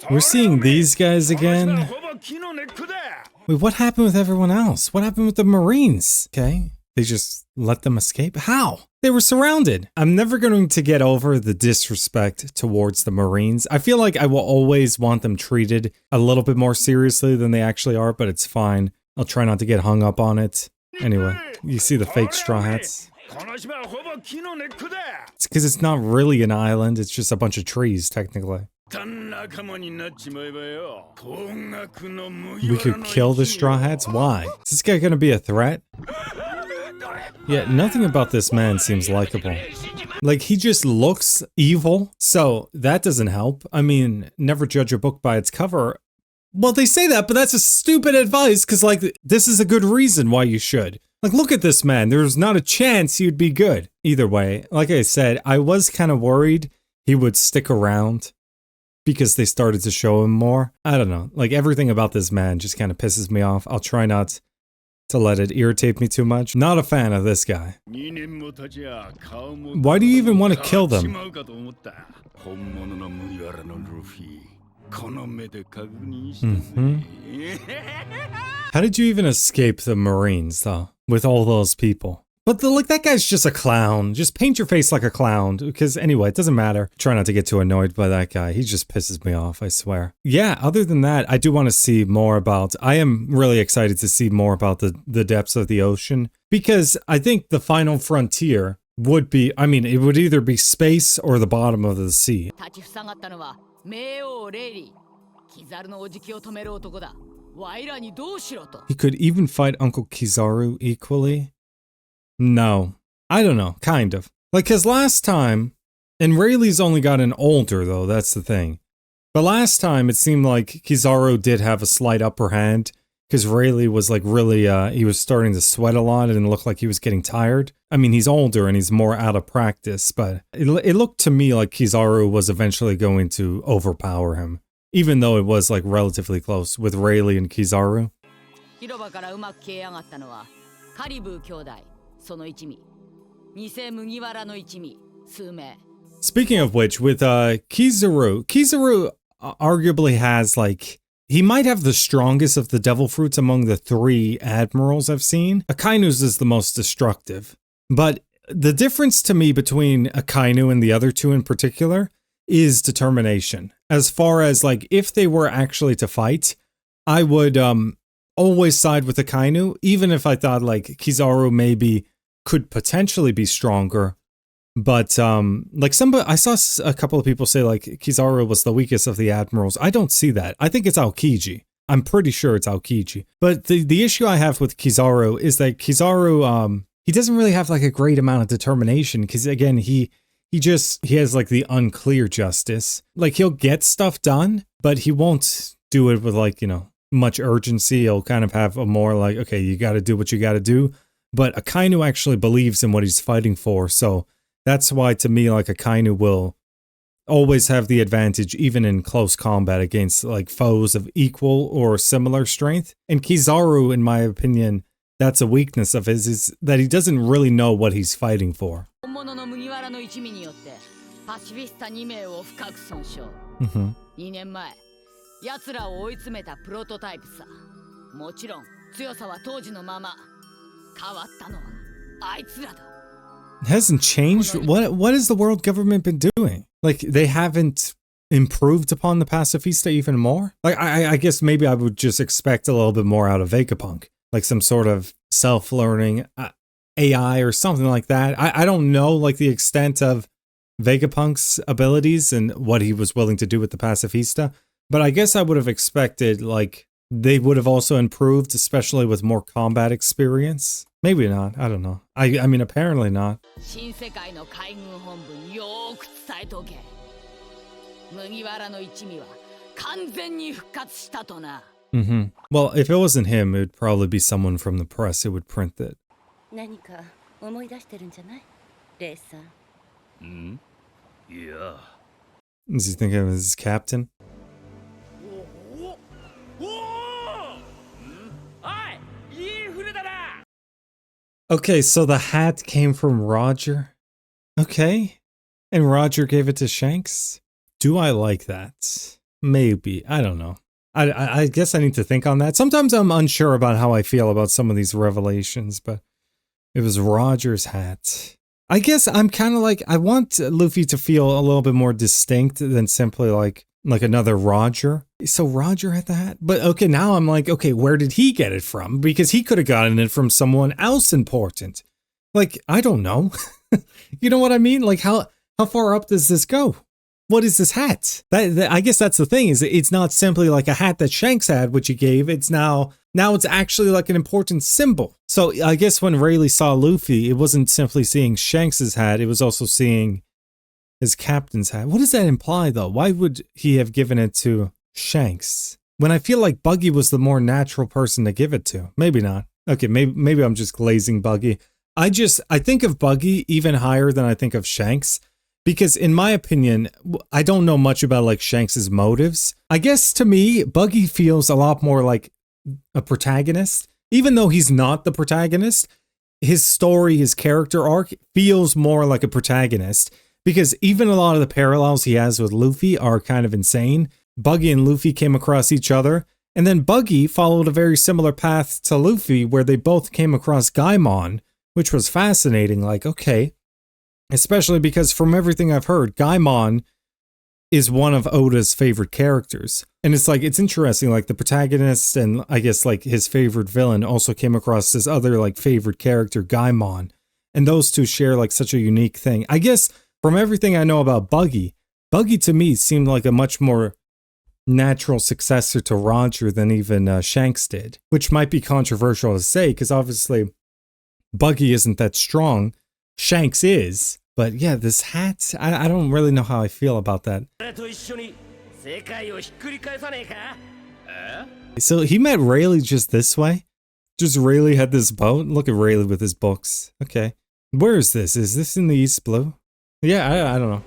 We're seeing these guys again. Wait, what happened with everyone else? What happened with the Marines? Okay, they just let them escape? How? They were surrounded. I'm never going to get over the disrespect towards the Marines. I feel like I will always want them treated a little bit more seriously than they actually are, but it's fine. I'll try not to get hung up on it. Anyway, you see the fake straw hats? It's because it's not really an island, it's just a bunch of trees, technically. We could kill the straw hats? Why? Is this guy gonna be a threat? Yeah, nothing about this man seems likable. Like, he just looks evil, so that doesn't help. I mean, never judge a book by its cover. Well, they say that, but that's a stupid advice, because, like, this is a good reason why you should. Like, look at this man. There's not a chance he'd be good. Either way, like I said, I was kind of worried he would stick around because they started to show him more. I don't know. Like, everything about this man just kind of pisses me off. I'll try not to let it irritate me too much. Not a fan of this guy. Why do you even want to kill them? How did you even escape the Marines, though, with all those people? But like, that guy's just a clown. Just paint your face like a clown, because anyway, it doesn't matter. Try not to get too annoyed by that guy. He just pisses me off, I swear. Yeah, other than that, I do want to see more about... I am really excited to see more about the depths of the ocean, because I think the final frontier would be... I mean, it would either be space or the bottom of the sea. He could even fight Uncle Kizaru equally? No. I don't know, kind of. Like, cause last time, and Rayleigh's only gotten older though, that's the thing. But last time it seemed like Kizaru did have a slight upper hand, cause Rayleigh was like really, he was starting to sweat a lot and looked like he was getting tired. I mean, he's older and he's more out of practice, but it looked to me like Kizaru was eventually going to overpower him. Even though it was like relatively close with Rayleigh and Kizaru. Speaking of which, with Kizaru arguably has like, he might have the strongest of the devil fruits among the 3 admirals I've seen. Akainu's is the most destructive. But the difference to me between Akainu and the other 2 in particular is determination. As far as like, if they were actually to fight, I would always side with Akainu, even if I thought like Kizaru maybe could potentially be stronger. But like I saw a couple of people say like Kizaru was the weakest of the admirals. I don't see that. I think it's Aokiji. I'm pretty sure it's Aokiji. But the issue I have with Kizaru is that Kizaru he doesn't really have like a great amount of determination, because again, he has like the unclear justice. Like, he'll get stuff done, but he won't do it with like, you know, much urgency. He'll kind of have a more like, okay, you got to do what you got to do. But Akainu actually believes in what he's fighting for. So that's why, to me, like, Akainu will always have the advantage, even in close combat against like foes of equal or similar strength. And Kizaru, in my opinion, that's a weakness of his, is that he doesn't really know what he's fighting for. It hasn't changed. What has the world government been doing? Like, they haven't improved upon the pacifista even more? Like, I guess maybe I would just expect a little bit more out of Vegapunk. Like some sort of self-learning AI or something like that. I don't know like the extent of Vegapunk's abilities and what he was willing to do with the pacifista, but I guess I would have expected like they would have also improved, especially with more combat experience. Maybe not. I don't know. I mean, apparently not. Well, if it wasn't him, it would probably be someone from the press who would print it. Yeah. Is he thinking of his captain? Okay, so the hat came from Roger. Okay. And Roger gave it to Shanks? Do I like that? Maybe. I don't know. I guess I need to think on that. Sometimes I'm unsure about how I feel about some of these revelations, but it was Roger's hat. I guess I'm kind of like, I want Luffy to feel a little bit more distinct than simply like another Roger. So Roger had the hat? But okay, now I'm like, okay, where did he get it from? Because he could have gotten it from someone else important. Like, I don't know. You know what I mean? Like, how far up does this go? What is this hat? I guess that's the thing, is it's not simply like a hat that Shanks had, which he gave. It's now it's actually like an important symbol. So I guess when Rayleigh saw Luffy, it wasn't simply seeing Shanks's hat, it was also seeing his captain's hat. What does that imply though? Why would he have given it to Shanks? When I feel like Buggy was the more natural person to give it to. Maybe not. Okay, maybe I'm just glazing Buggy. I think of Buggy even higher than I think of Shanks. Because in my opinion, I don't know much about like Shanks's motives. I guess to me, Buggy feels a lot more like a protagonist. Even though he's not the protagonist, his story, his character arc feels more like a protagonist. Because even a lot of the parallels he has with Luffy are kind of insane. Buggy and Luffy came across each other. And then Buggy followed a very similar path to Luffy where they both came across Gaimon, which was fascinating. Like, okay. Especially because from everything I've heard, Gaimon is one of Oda's favorite characters. And it's like, it's interesting, like the protagonist and I guess like his favorite villain also came across this other like favorite character, Gaimon. And those two share like such a unique thing. I guess from everything I know about Buggy to me seemed like a much more natural successor to Roger than even Shanks did. Which might be controversial to say because obviously Buggy isn't that strong. Shanks is. But yeah, this hat, I don't really know how I feel about that. So he met Rayleigh just this way? Just Rayleigh had this boat? Look at Rayleigh with his books. Okay. Where is this? Is this in the East Blue? Yeah, I don't know.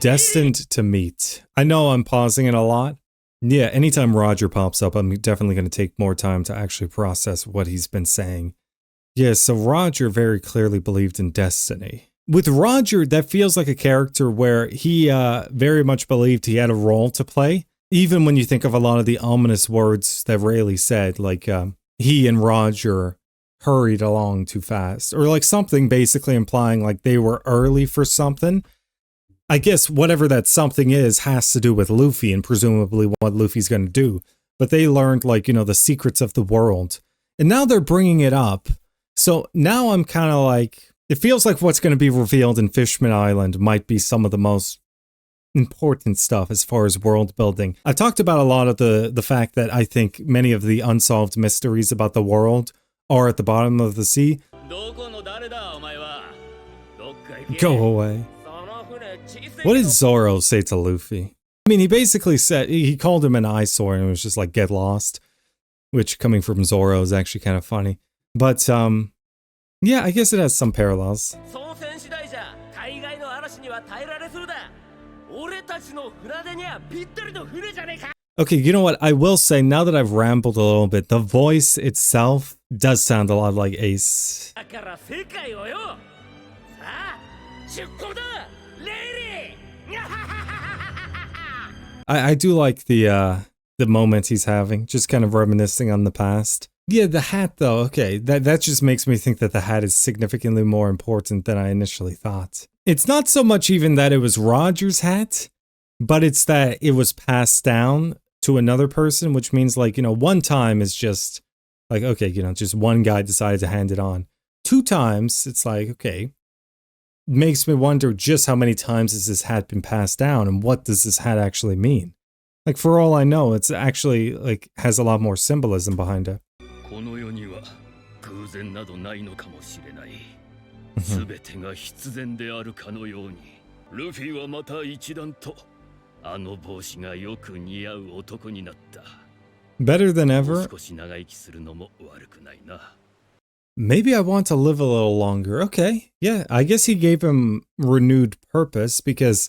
Destined to meet. I know I'm pausing it a lot. Yeah, anytime Roger pops up, I'm definitely going to take more time to actually process what he's been saying. Yeah, so Roger very clearly believed in destiny. With Roger, that feels like a character where he very much believed he had a role to play. Even when you think of a lot of the ominous words that Rayleigh said, like he and Roger hurried along too fast. Or like something basically implying like they were early for something. I guess whatever that something is has to do with Luffy and presumably what Luffy's going to do. But they learned like, you know, the secrets of the world. And now they're bringing it up. So now I'm kind of like, it feels like what's going to be revealed in Fishman Island might be some of the most important stuff as far as world building. I've talked about a lot of the fact that I think many of the unsolved mysteries about the world are at the bottom of the sea. Go away. What did Zoro say to Luffy? I mean, he basically said, he called him an eyesore and it was just like, get lost. Which, coming from Zoro, is actually kind of funny. But, yeah, I guess it has some parallels. Okay, you know what? I will say, now that I've rambled a little bit, the voice itself does sound a lot like Ace. I do like the moments he's having, just kind of reminiscing on the past. Yeah, the hat though, okay, that just makes me think that the hat is significantly more important than I initially thought. It's not so much even that it was Roger's hat, but it's that it was passed down to another person, which means like, you know, one time is just like, okay, you know, just one guy decided to hand it on. 2 times, it's like, okay, makes me wonder just how many times has this hat been passed down and what does this hat actually mean? Like, for all I know, it's actually like has a lot more symbolism behind it. Better than ever? Maybe I want to live a little longer. Okay, yeah, I guess he gave him renewed purpose because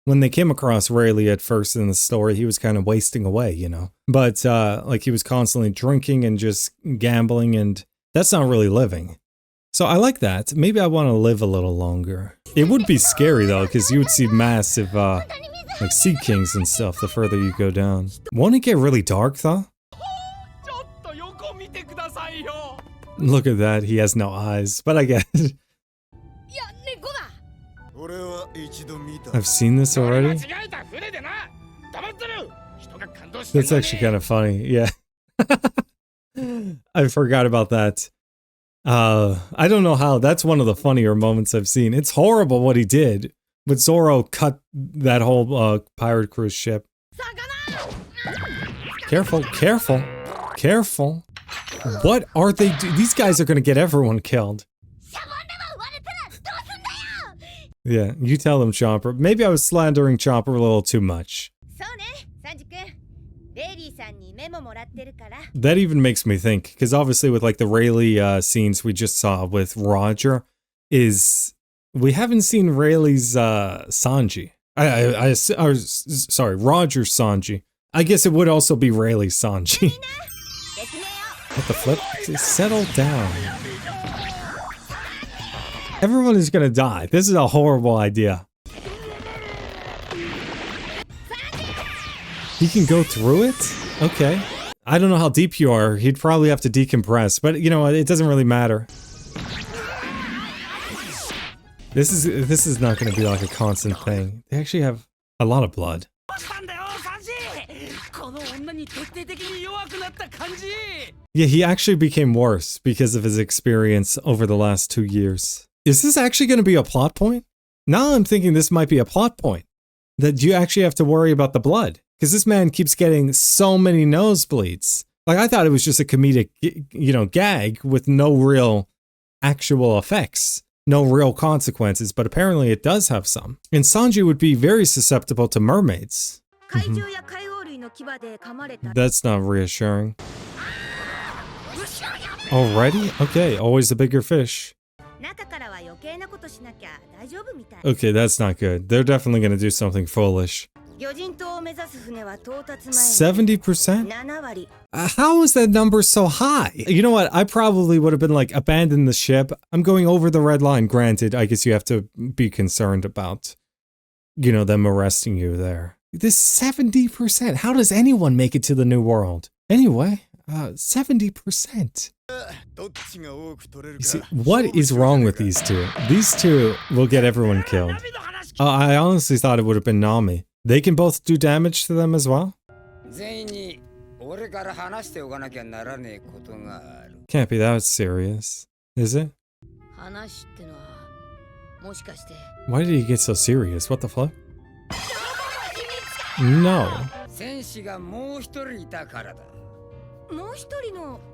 when they came across Rayleigh at first in the story, he was kind of wasting away, you know. But like he was constantly drinking and just gambling, and that's not really living. So I like that. Maybe I want to live a little longer. It would be scary though, because you would see massive, like sea kings and stuff the further you go down. Won't it get really dark though? Look at that, he has no eyes, but I get it. I've seen this already. That's actually kind of funny, yeah. I forgot about that. I don't know how, that's one of the funnier moments I've seen. It's horrible what he did, but Zoro cut that whole pirate cruise ship. Careful, careful, careful. What are they do? These guys are gonna get everyone killed. Yeah, you tell them, Chomper. Maybe I was slandering Chomper a little too much. That even makes me think, because obviously with like the Rayleigh scenes we just saw with Roger, we haven't seen Rayleigh's Sanji. Sorry, Roger's Sanji. I guess it would also be Rayleigh's Sanji. What the flip? Settle down. Everyone is gonna die. This is a horrible idea. He can go through it? Okay. I don't know how deep you are. He'd probably have to decompress, but you know what? It doesn't really matter. This is not going to be like a constant thing. They actually have a lot of blood. Yeah, he actually became worse because of his experience over the last 2 years. Is this actually going to be a plot point? Now I'm thinking this might be a plot point. That you actually have to worry about the blood. Because this man keeps getting so many nosebleeds. Like, I thought it was just a comedic, you know, gag with no real actual effects. No real consequences, but apparently it does have some. And Sanji would be very susceptible to mermaids. That's not reassuring. Already? Okay, always the bigger fish. Okay, that's not good. They're definitely going to do something foolish. 70%? How is that number so high? You know what? I probably would have been like, abandon the ship. I'm going over the red line. Granted, I guess you have to be concerned about, you know, them arresting you there. This 70%. How does anyone make it to the New World? Anyway, 70%. You see, what is wrong with these two? These two will get everyone killed. I honestly thought it would have been Nami. They can both do damage to them as well? Can't be that serious, is it? Why did he get so serious? What the fuck? No.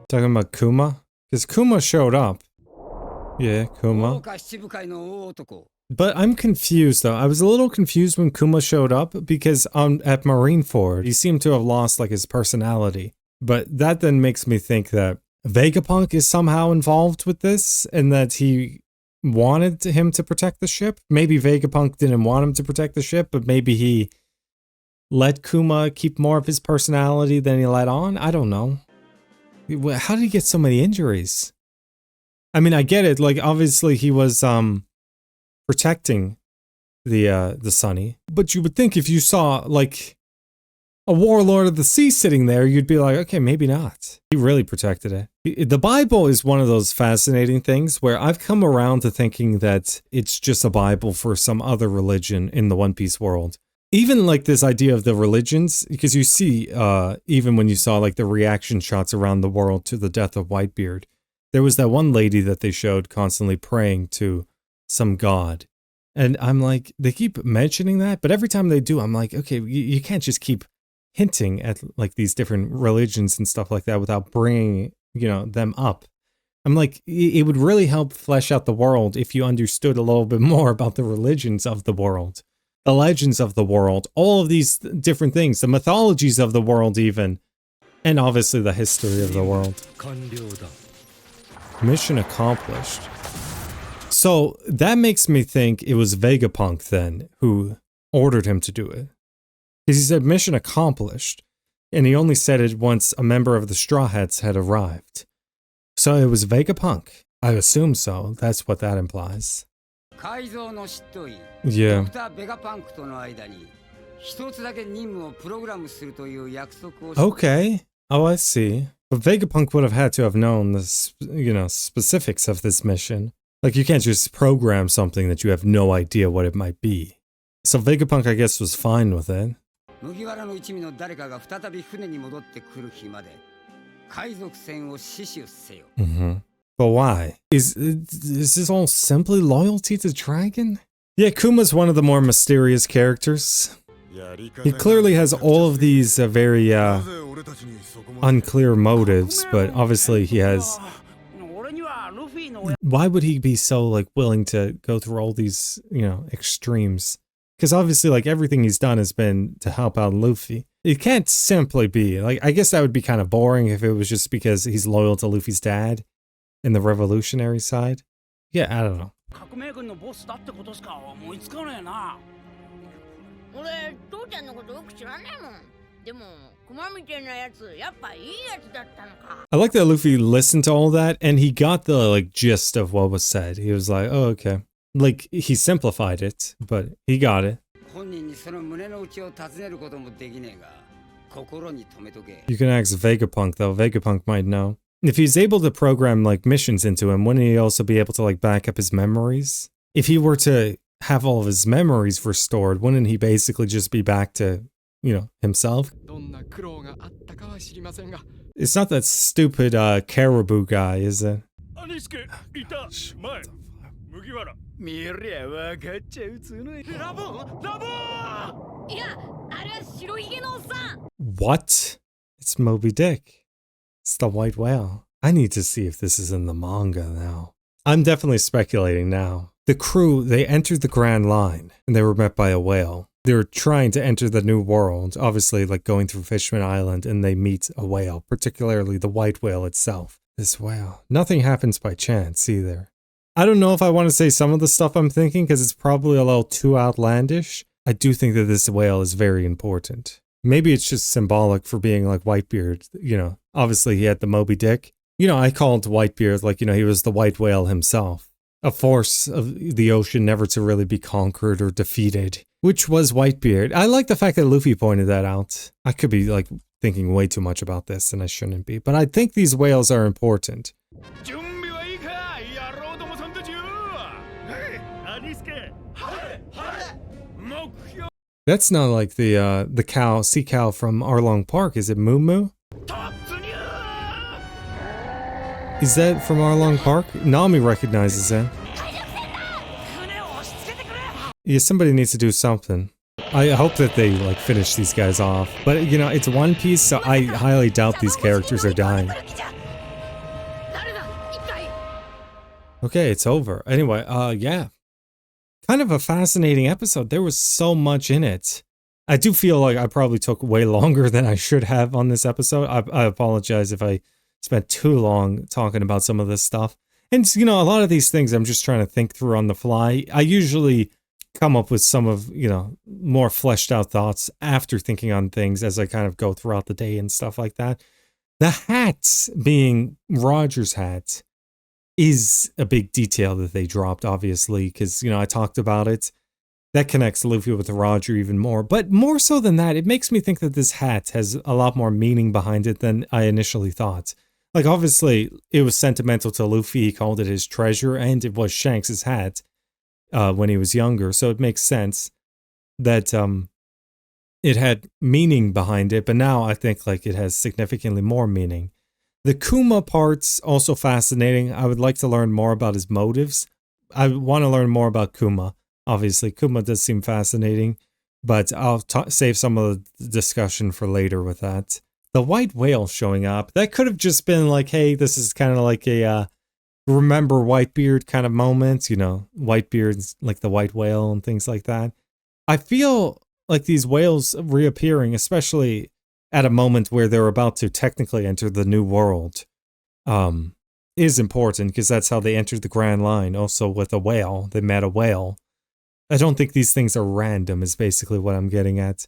Talking about Kuma? Because Kuma showed up. Yeah, Kuma. But I'm confused though. I was a little confused when Kuma showed up because at Marineford, he seemed to have lost like his personality. But that then makes me think that Vegapunk is somehow involved with this and that he wanted him to protect the ship. Maybe Vegapunk didn't want him to protect the ship, but maybe he let Kuma keep more of his personality than he let on. I don't know. How did he get so many injuries? I mean, I get it. Like, obviously he was, protecting the Sunny. But you would think if you saw, like, a warlord of the sea sitting there, you'd be like, okay, maybe not. He really protected it. The Bible is one of those fascinating things where I've come around to thinking that it's just a Bible for some other religion in the One Piece world. Even like this idea of the religions, because you see, even when you saw like the reaction shots around the world to the death of Whitebeard, there was that one lady that they showed constantly praying to some god. And I'm like, they keep mentioning that, but every time they do, I'm like, okay, you can't just keep hinting at like these different religions and stuff like that without bringing, you know, them up. I'm like, it would really help flesh out the world if you understood a little bit more about the religions of the world, the legends of the world, all of these different things, the mythologies of the world even, and obviously the history of the world. Mission accomplished. So that makes me think it was Vegapunk then who ordered him to do it. Because he said mission accomplished, and he only said it once a member of the Straw Hats had arrived. So it was Vegapunk. I assume so. That's what that implies. Yeah. Okay. Oh, I see. But Vegapunk would have had to have known the, specifics of this mission. Like, you can't just program something that you have no idea what it might be. So Vegapunk, I guess, was fine with it. But why? Is this all simply loyalty to Dragon? Yeah, Kuma's one of the more mysterious characters. He clearly has all of these very unclear motives, but obviously he has... Why would he be so, like, willing to go through all these, extremes? Because obviously, like, everything he's done has been to help out Luffy. It can't simply be, like, I guess that would be kind of boring if it was just because he's loyal to Luffy's dad in the revolutionary side. Yeah, I don't know. I like that Luffy listened to all that and he got the, like, gist of what was said. He was like, oh, okay. Like, he simplified it, but he got it. You can ask Vegapunk, though. Vegapunk might know. If he's able to program, like, missions into him, wouldn't he also be able to, like, back up his memories? If he were to have all of his memories restored, wouldn't he basically just be back to, himself? It's not that stupid caribou guy, is it? What? It's Moby Dick. It's the white whale. I need to see if this is in the manga now. I'm definitely speculating now. The crew, they entered the Grand Line, and they were met by a whale. They were trying to enter the New World, obviously like going through Fishman Island, and they meet a whale, particularly the white whale itself. This whale. Nothing happens by chance either. I don't know if I want to say some of the stuff I'm thinking, because it's probably a little too outlandish. I do think that this whale is very important. Maybe it's just symbolic for being like Whitebeard, Obviously he had the Moby Dick. I called Whitebeard like, he was the white whale himself. A force of the ocean never to really be conquered or defeated, which was Whitebeard. I like the fact that Luffy pointed that out. I could be like thinking way too much about this and I shouldn't be, but I think these whales are important. That's not like the cow, sea cow from Arlong Park. Is it Moo Moo? Is that from Arlong Park? Nami recognizes that. Yeah, somebody needs to do something. I hope that they like finish these guys off. But it's One Piece, so I highly doubt these characters are dying. Okay, it's over. Anyway, yeah. Kind of a fascinating episode. There was so much in it. I do feel like I probably took way longer than I should have on this episode. I apologize if I spent too long talking about some of this stuff. And, a lot of these things I'm just trying to think through on the fly. I usually come up with some of, more fleshed out thoughts after thinking on things as I kind of go throughout the day and stuff like that. The hat being Roger's hat is a big detail that they dropped, obviously, because, I talked about it. That connects Luffy with Roger even more. But more so than that, it makes me think that this hat has a lot more meaning behind it than I initially thought. Like, obviously, it was sentimental to Luffy. He called it his treasure, and it was Shanks' hat when he was younger. So it makes sense that it had meaning behind it. But now I think, like, it has significantly more meaning. The Kuma part's also fascinating. I would like to learn more about his motives. I want to learn more about Kuma. Obviously, Kuma does seem fascinating, but I'll save some of the discussion for later with that. The white whale showing up, that could have just been like, hey, this is kind of like a remember Whitebeard kind of moment, Whitebeard's like the white whale and things like that. I feel like these whales reappearing, especially at a moment where they're about to technically enter the New World, is important because that's how they entered the Grand Line. Also with a whale, they met a whale. I don't think these things are random is basically what I'm getting at.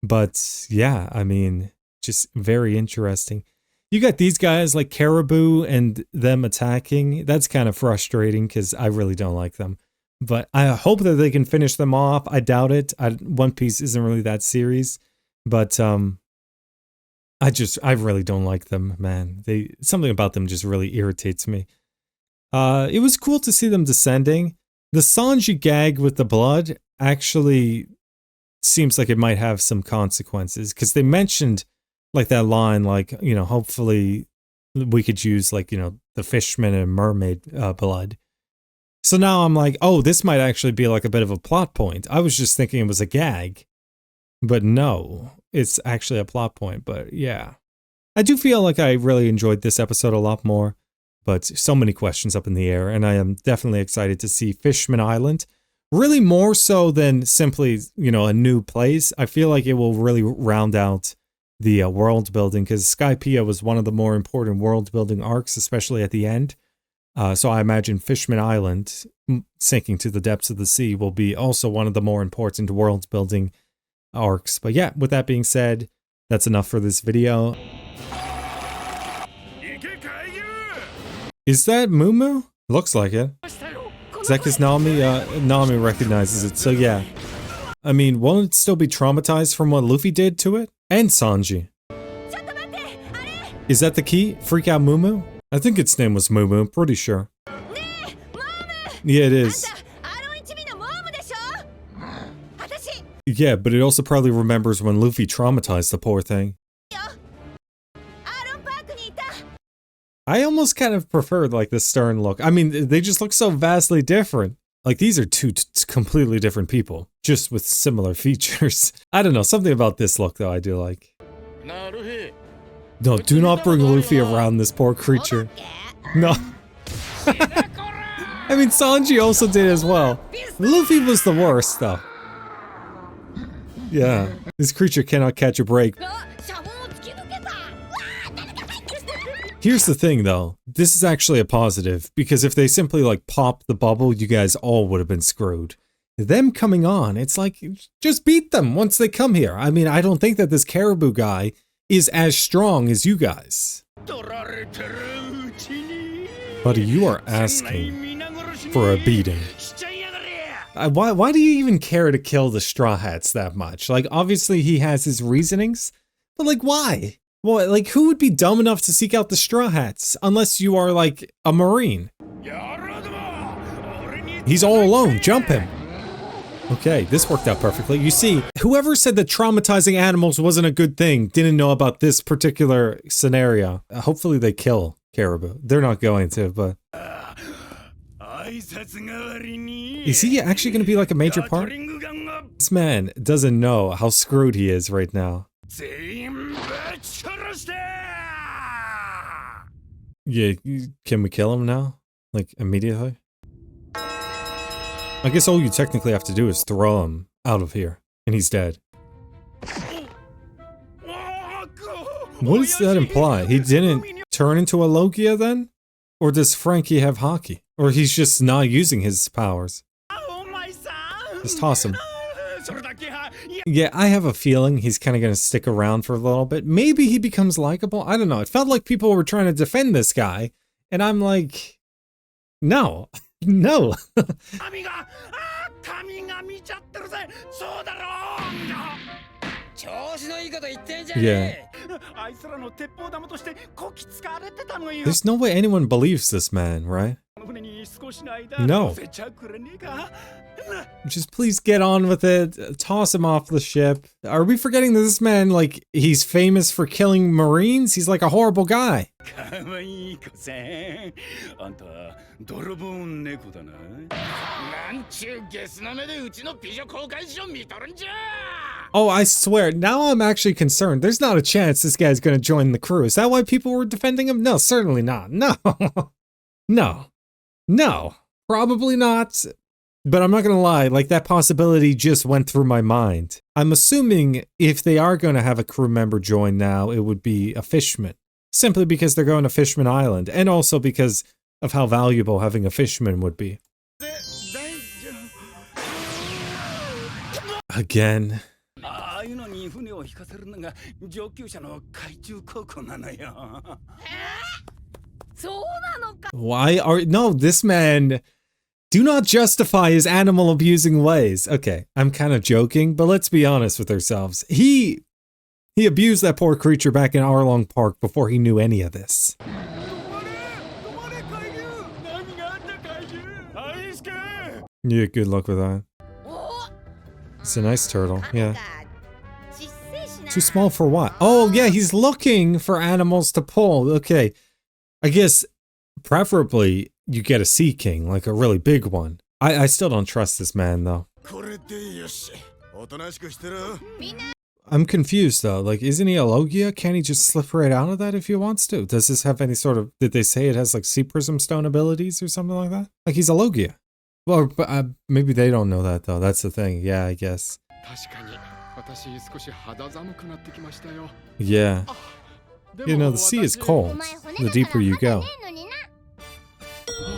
But yeah, I mean, just very interesting. You got these guys like Caribou and them attacking. That's kind of frustrating because I really don't like them. But I hope that they can finish them off. I doubt it. One Piece isn't really that series. But I really don't like them, man. Something about them just really irritates me. It was cool to see them descending. The Sanji gag with the blood actually seems like it might have some consequences because they mentioned like that line, like, you know, hopefully we could use like, you know, the fishman and mermaid blood. So now I'm like, oh, this might actually be like a bit of a plot point. I was just thinking it was a gag, but no, it's actually a plot point. But yeah, I do feel like I really enjoyed this episode a lot more, but so many questions up in the air. And I am definitely excited to see Fishman Island. Really more so than simply, you know, a new place. I feel like it will really round out the world building because Skypiea was one of the more important world building arcs, especially at the end. So I imagine Fishman Island, sinking to the depths of the sea, will be also one of the more important world building arcs. But yeah, with that being said, that's enough for this video. Is that Mumu? Looks like it. Is that because Nami recognizes it? So yeah. I mean, won't it still be traumatized from what Luffy did to it? And Sanji. Is that the key? Freak out Mumu? I think its name was Mumu, I'm pretty sure. Yeah, it is. Yeah, but it also probably remembers when Luffy traumatized the poor thing. I almost kind of preferred like the stern look. I mean, they just look so vastly different. Like these are two completely different people, just with similar features. I don't know, something about this look though I do like. No, do not bring Luffy around this poor creature. No. I mean, Sanji also did as well. Luffy was the worst though. Yeah, this creature cannot catch a break. Here's the thing though, this is actually a positive, because if they simply like popped the bubble, you guys all would have been screwed. Them coming on, it's like, just beat them once they come here. I mean, I don't think that this Caribou guy is as strong as you guys. Buddy, you are asking for a beating. Why do you even care to kill the Straw Hats that much? Like, obviously he has his reasonings, but like, why? Well, like, who would be dumb enough to seek out the Straw Hats? Unless you are, like, a Marine. He's all alone. Jump him. Okay, this worked out perfectly. You see, whoever said that traumatizing animals wasn't a good thing didn't know about this particular scenario. Hopefully they kill Caribou. They're not going to, but... Is he actually going to be, like, a major part? This man doesn't know how screwed he is right now. Yeah, can we kill him now? Like, immediately? I guess all you technically have to do is throw him out of here, and he's dead. What does that imply? He didn't turn into a Logia then? Or does Frankie have hockey? Or he's just not using his powers? Just toss him. Yeah, I have a feeling he's kind of going to stick around for a little bit. Maybe he becomes likable. I don't know. It felt like people were trying to defend this guy. And I'm like, no. No. Yeah. There's no way anyone believes this man, right? No. Just please get on with it. Toss him off the ship. Are we forgetting that this man, like, he's famous for killing Marines? He's like a horrible guy. Oh, I swear, now I'm actually concerned. There's not a chance this guy's gonna join the crew. Is that why people were defending him? No, certainly not. No. No. No. Probably not. But I'm not gonna lie, like, that possibility just went through my mind. I'm assuming if they are gonna have a crew member join now, it would be a fishman. Simply because they're going to Fishman Island, and also because of how valuable having a fishman would be. Again. ああいうのに船を引かせるのが上級者の海中航行なのよ。そうなのか。 Why are no, this man do not justify his animal abusing ways. Okay, I'm kind of joking, but let's be honest with ourselves. He abused that poor creature back in Arlong Park before he knew any of this. Yeah, good luck with that. It's a nice turtle, yeah. Too small for what? Oh, yeah, he's looking for animals to pull. Okay. I guess preferably you get a sea king, like a really big one. I still don't trust this man, though. I'm confused, though. Like, isn't he a Logia? Can't he just slip right out of that if he wants to? Does this have any sort of... Did they say it has, like, sea prism stone abilities or something like that? Like, he's a Logia. Well, but, maybe they don't know that, though. That's the thing. Yeah, I guess. Yeah. You know, the sea is cold, the deeper you go.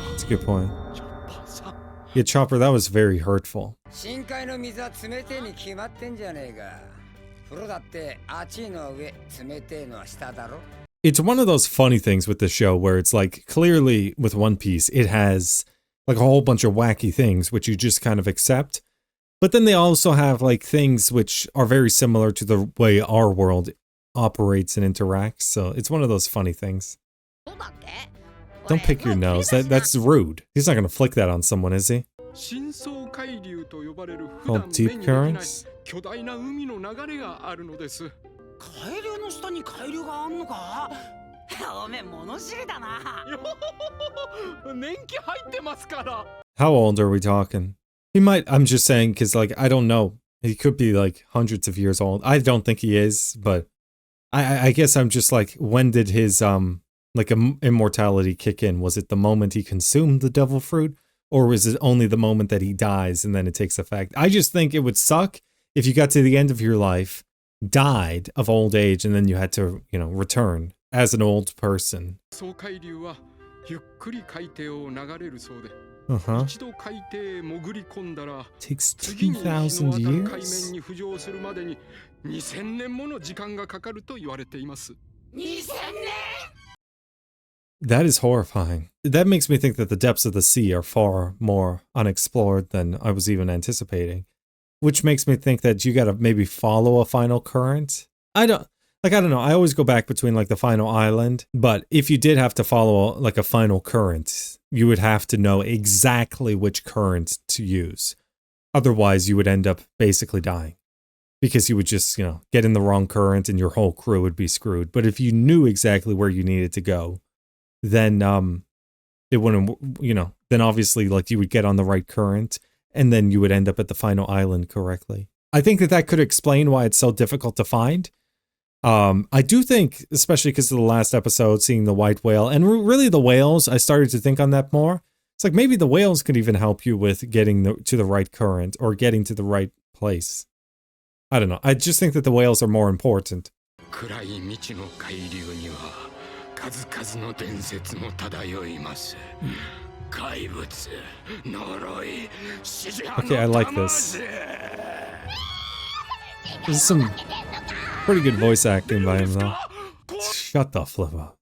That's a good point. Yeah, Chopper, that was very hurtful. It's one of those funny things with the show where it's like, clearly with One Piece, it has like a whole bunch of wacky things which you just kind of accept. But then they also have like things which are very similar to the way our world operates and interacts. So it's one of those funny things. Don't pick your nose. That's rude. He's not going to flick that on someone, is he? Called deep currents? How old are we talking? He might, I'm just saying, because, like, I don't know. He could be, like, hundreds of years old. I don't think he is, but I guess I'm just like, when did his, like, immortality kick in? Was it the moment he consumed the devil fruit? Or was it only the moment that he dies and then it takes effect? I just think it would suck if you got to the end of your life, died of old age, and then you had to, you know, return as an old person. Uh-huh. Takes 2,000 years? That is horrifying. That makes me think that the depths of the sea are far more unexplored than I was even anticipating. Which makes me think that you gotta maybe follow a final current. I don't know. I always go back between like the final island, but if you did have to follow like a final current, you would have to know exactly which current to use. Otherwise, you would end up basically dying. Because you would just, you know, get in the wrong current and your whole crew would be screwed. But if you knew exactly where you needed to go, then it wouldn't, you know, then obviously like you would get on the right current and then you would end up at the final island correctly. I think that could explain why it's so difficult to find. I do think, especially because of the last episode, seeing the white whale and really the whales, I started to think on that more. It's like maybe the whales could even help you with getting to the right current or getting to the right place. I don't know. I just think that the whales are more important. Okay, I like this. This is some pretty good voice acting by him, though. Shut the flip up.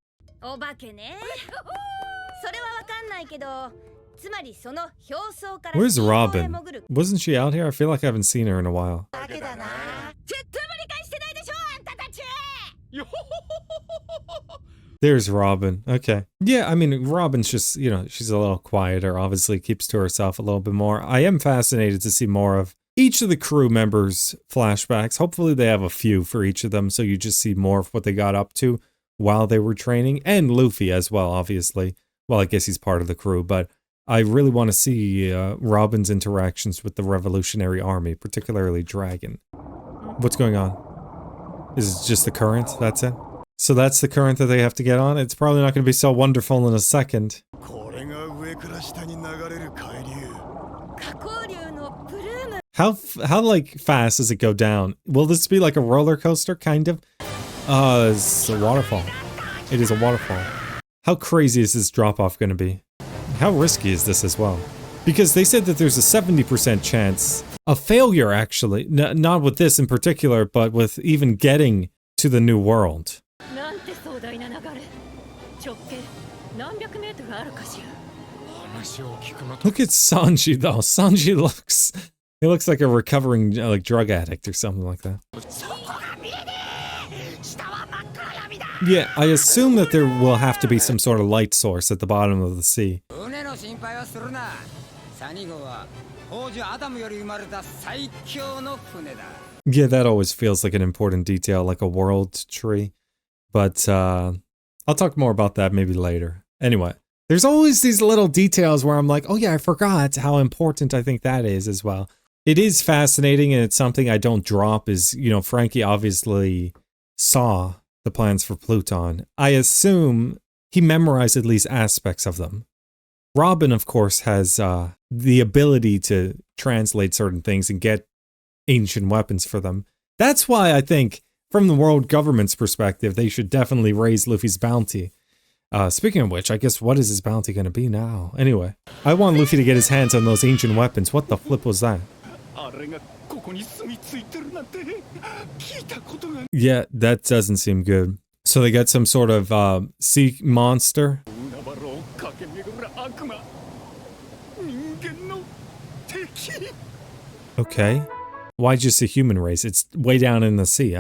Where's Robin? Wasn't she out here? I feel like I haven't seen her in a while. There's Robin. Okay. Yeah, I mean, Robin's just, you know, she's a little quieter, obviously keeps to herself a little bit more. I am fascinated to see more of each of the crew members' flashbacks. Hopefully they have a few for each of them, so you just see more of what they got up to while they were training. And Luffy as well, obviously. Well, I guess he's part of the crew, but I really want to see Robin's interactions with the Revolutionary Army, particularly Dragon. What's going on? Is it just the current? That's it? So that's the current that they have to get on? It's probably not going to be so wonderful in a second. How like fast does it go down? Will this be like a roller coaster, kind of? It's a waterfall. It is a waterfall. How crazy is this drop-off going to be? How risky is this as well? Because they said that there's a 70% chance a failure, actually. Not with this in particular, but with even getting to the new world. なんて壮大な流れ。直径何百メートルあるかしら。 Look at Sanji, though. Sanji he looks like a recovering like drug addict or something like that. Yeah, I assume that there will have to be some sort of light source at the bottom of the sea. Yeah, that always feels like an important detail, like a world tree. But I'll talk more about that maybe later. Anyway, there's always these little details where I'm like, oh yeah, I forgot how important I think that is as well. It is fascinating, and it's something I don't drop is, you know, Frankie obviously saw the plans for Pluton. I assume he memorized at least aspects of them. Robin, of course, has the ability to translate certain things and get ancient weapons for them. That's why I think, from the world government's perspective, they should definitely raise Luffy's bounty. Speaking of which, I guess what is his bounty going to be now? Anyway, I want Luffy to get his hands on those ancient weapons. What the flip was that? Yeah, that doesn't seem good. So they got some sort of sea monster. Okay. Why just a human race? It's way down in the sea.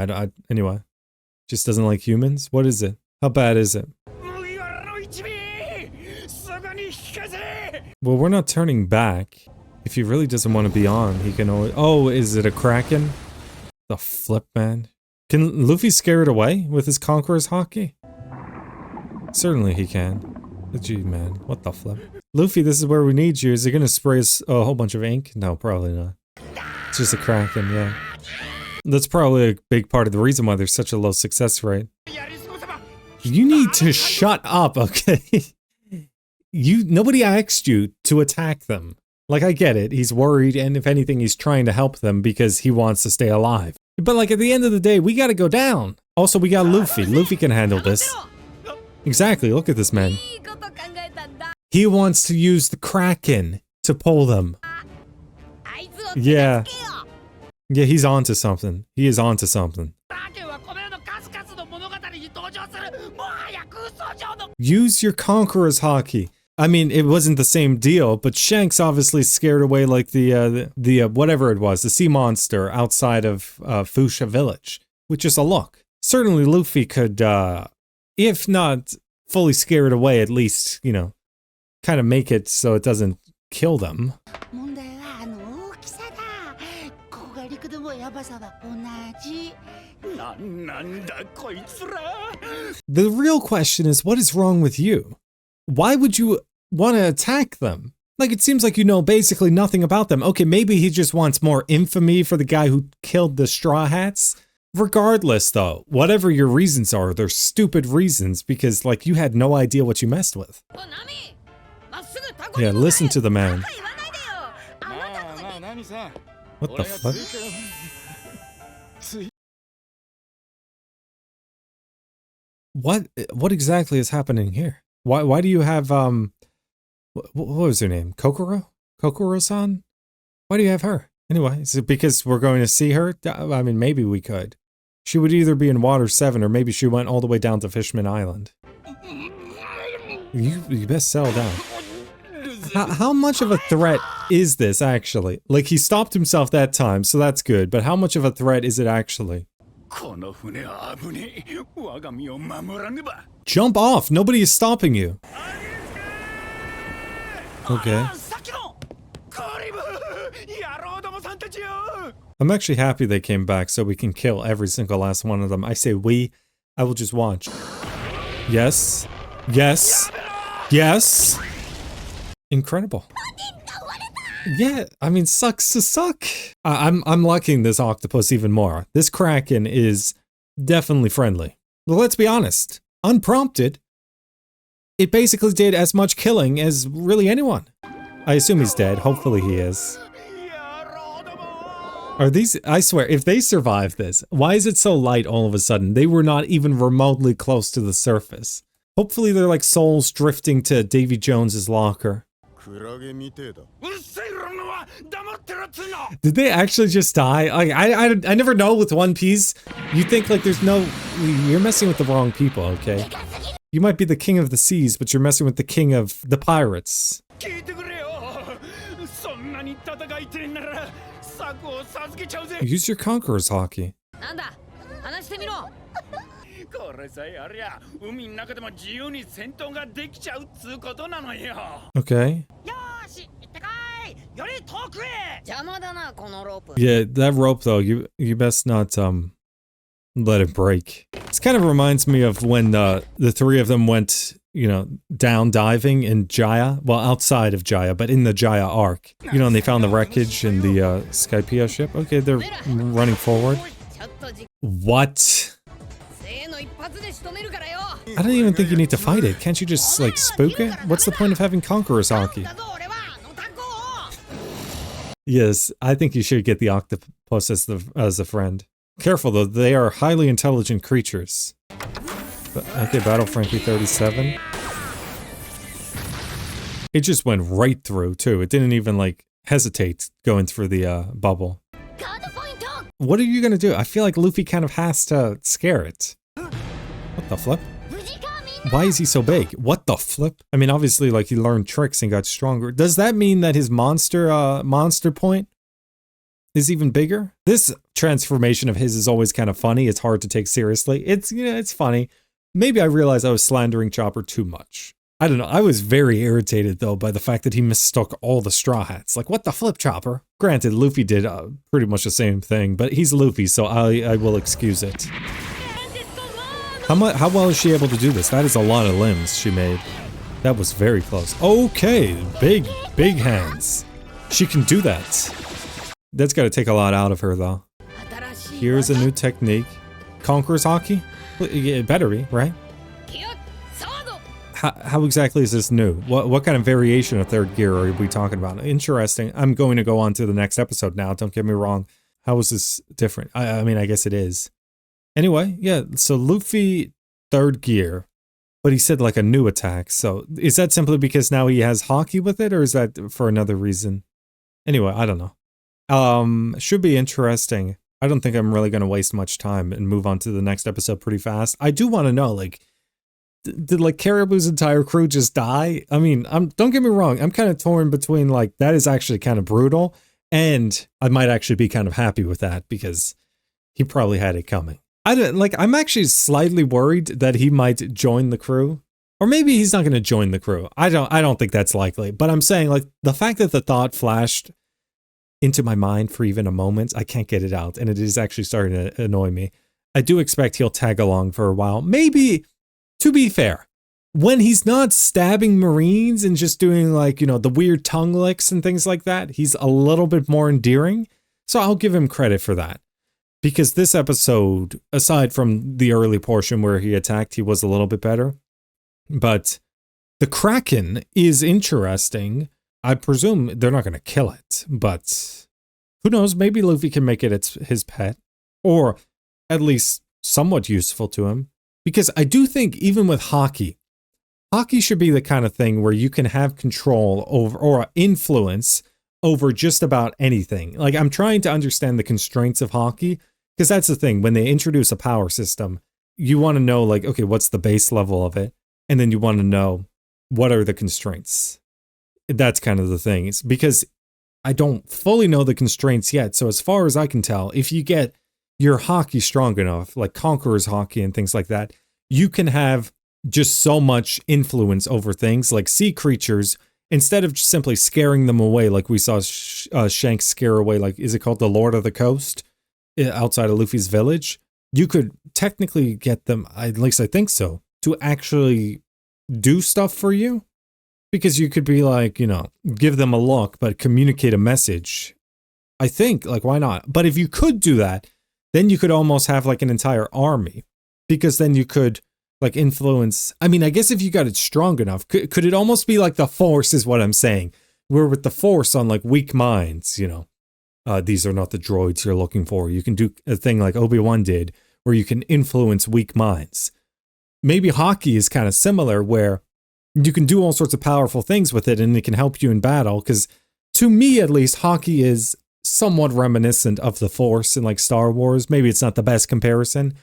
Anyway, just doesn't like humans? What is it? How bad is it? Well, we're not turning back. If he really doesn't want to be on, he can always... Oh, is it a Kraken? The flip, man. Can Luffy scare it away with his Conqueror's Hockey? Certainly he can. Gee, man. What the flip? Luffy, this is where we need you. Is he going to spray us a whole bunch of ink? No, probably not. It's just a Kraken, yeah. That's probably a big part of the reason why there's such a low success rate. You need to shut up, okay? Nobody asked you to attack them. Like, I get it, he's worried, and if anything, he's trying to help them because he wants to stay alive. But like, at the end of the day, we gotta go down. Also, we got Luffy. Luffy can handle this. Exactly, look at this man. He wants to use the Kraken to pull them. Yeah. Yeah, he's onto something. He is onto something. Use your Conqueror's Hockey. I mean, it wasn't the same deal, but Shanks obviously scared away like the whatever it was, the sea monster outside of Fuchsia Village, with just a look. Certainly Luffy could, if not fully scare it away, at least, you know, kind of make it so it doesn't kill them. The real question is, what is wrong with you? Why would you want to attack them? Like, it seems like you know basically nothing about them. Okay, maybe he just wants more infamy for the guy who killed the Straw Hats. Regardless, though, whatever your reasons are, they're stupid reasons because, like, you had no idea what you messed with. Yeah, listen to the man. What the fuck? What exactly is happening here? Why do you have what was her name? Kokoro-san? Why do you have her? Anyway, is it because we're going to see her? I mean, maybe we could. She would either be in Water 7 or maybe she went all the way down to Fishman Island. You best settle down. How much of a threat is this actually? Like, he stopped himself that time, so that's good, but how much of a threat is it actually? Jump off! Nobody is stopping you. Okay. I'm actually happy they came back so we can kill every single last one of them. I say we, I will just watch. Yes. Yes. Yes. Incredible. Yeah, I mean, sucks to suck. I'm liking this octopus even more. This Kraken is definitely friendly. Well, let's be honest. Unprompted, it basically did as much killing as really anyone. I assume he's dead. Hopefully he is. Are these... I swear, if they survive this, why is it so light all of a sudden? They were not even remotely close to the surface. Hopefully they're like souls drifting to Davy Jones's locker. 黙ってろっつうの。 Did they actually just die? Like, I never know with One Piece. You think like there's no... You're messing with the wrong people, okay? You might be the king of the seas, but you're messing with the king of the pirates. 聞いてくれよ。そんなに戦いてえんなら策を授けちゃうぜ。 Use your conqueror's hockey. なんだ話してみろ。これさえありゃ海の中でも自由に戦闘ができちゃうっつうことなのよ。 Okay. よーし行ってこい。より遠くへ。邪魔だなこのロープ。 Yeah, that rope though, you best not let it break. This kind of reminds me of when the three of them went, you know, down diving in Jaya. Well, outside of Jaya, but in the Jaya arc. You know, and they found the wreckage in the Skypea ship. Okay, they're running forward. What? I don't even think you need to fight it. Can't you just, like, spook it? What's the point of having Conqueror's Hockey? Yes, I think you should get the octopus as a friend. Careful, though. They are highly intelligent creatures. Okay, Battle Frankie 37. It just went right through, too. It didn't even, like, hesitate going through the bubble. What are you gonna do? I feel like Luffy kind of has to scare it. What the flip? Why is he so big? What the flip? I mean, obviously, like, he learned tricks and got stronger. Does that mean that his monster point is even bigger? This transformation of his is always kind of funny. It's hard to take seriously. It's, you know, it's funny. Maybe I realized I was slandering Chopper too much. I don't know. I was very irritated, though, by the fact that he mistook all the Straw Hats. Like, what the flip, Chopper? Granted, Luffy did pretty much the same thing, but he's Luffy, so I will excuse it. How well is she able to do this? That is a lot of limbs she made. That was very close. Okay, big hands. She can do that. That's got to take a lot out of her, though. Here's a new technique. Conqueror's Hockey? It better be, right? How exactly is this new? What kind of variation of third gear are we talking about? Interesting. I'm going to go on to the next episode now. Don't get me wrong. How is this different? I mean, I guess it is. Anyway, yeah, so Luffy, third gear, but he said like a new attack. So is that simply because now he has hockey with it, or is that for another reason? Anyway, I don't know. Should be interesting. I don't think I'm really going to waste much time and move on to the next episode pretty fast. I do want to know, like, did like Caribou's entire crew just die? I mean, don't get me wrong. I'm kind of torn between like, that is actually kind of brutal, and I might actually be kind of happy with that because he probably had it coming. I'm actually slightly worried that he might join the crew, or maybe he's not going to join the crew. I don't think that's likely, but I'm saying like the fact that the thought flashed into my mind for even a moment, I can't get it out, and it is actually starting to annoy me. I do expect he'll tag along for a while. Maybe, to be fair, when he's not stabbing Marines and just doing like, you know, the weird tongue licks and things like that, he's a little bit more endearing. So I'll give him credit for that. Because this episode, aside from the early portion where he attacked, he was a little bit better. But the Kraken is interesting. I presume they're not going to kill it, but who knows? Maybe Luffy can make it his pet, or at least somewhat useful to him. Because I do think even with hockey should be the kind of thing where you can have control over or influence over just about anything. Like, I'm trying to understand the constraints of hockey, because that's the thing. When they introduce a power system, you want to know, like, okay, what's the base level of it? And then you want to know what are the constraints. That's kind of the thing. It's because I don't fully know the constraints yet. So as far as I can tell, if you get your hockey strong enough, like Conqueror's Hockey and things like that, you can have just so much influence over things like sea creatures. Instead of just simply scaring them away, like we saw Shanks scare away, like, is it called the Lord of the Coast outside of Luffy's village? You could technically get them, at least I think so, to actually do stuff for you. Because you could be like, you know, give them a look, but communicate a message. I think, like, why not? But if you could do that, then you could almost have like an entire army. Because then you could like influence. I mean, I guess if you got it strong enough, could it almost be like the Force is what I'm saying. We're with the Force on like weak minds, you know. These are not the droids you're looking for. You can do a thing like Obi-Wan did, where you can influence weak minds. Maybe hockey is kind of similar, where you can do all sorts of powerful things with it, and it can help you in battle, because to me at least, Haki is somewhat reminiscent of the Force in like Star Wars. Maybe it's not the best comparison,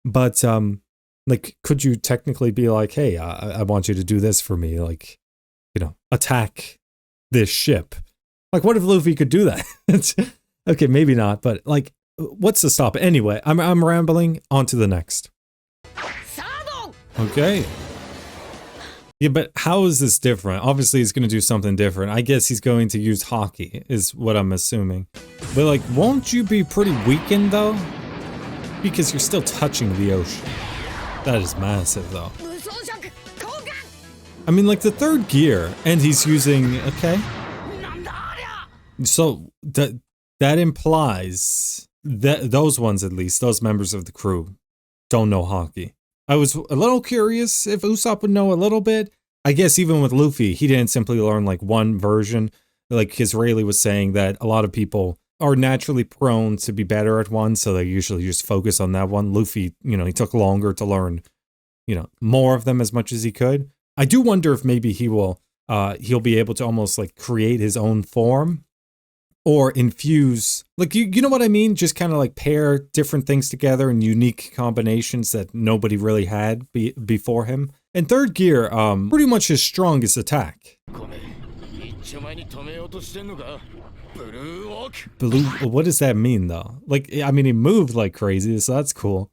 but like, could you technically be like, hey, I want you to do this for me, like, you know, attack this ship? Like, what if Luffy could do that? Okay, maybe not, but like, what's to stop it? Anyway, I'm rambling. On to the next. Okay. Yeah, but how is this different? Obviously, he's going to do something different. I guess he's going to use Haki, is what I'm assuming. But like, won't you be pretty weakened though? Because you're still touching the ocean. That is massive though. I mean, like the third gear, and he's using, okay. So that implies that those ones, at least, those members of the crew, don't know Haki. I was a little curious if Usopp would know a little bit. I guess even with Luffy, he didn't simply learn like one version. Like Rayleigh was saying that a lot of people are naturally prone to be better at one, so they usually just focus on that one. Luffy, you know, he took longer to learn, you know, more of them as much as he could. I do wonder if maybe he'll be able to almost like create his own form. Or infuse, like, you know what I mean? Just kind of like pair different things together in unique combinations that nobody really had before him. And third gear, pretty much his strongest attack. Blue, what does that mean though? Like, I mean, he moved like crazy, so that's cool.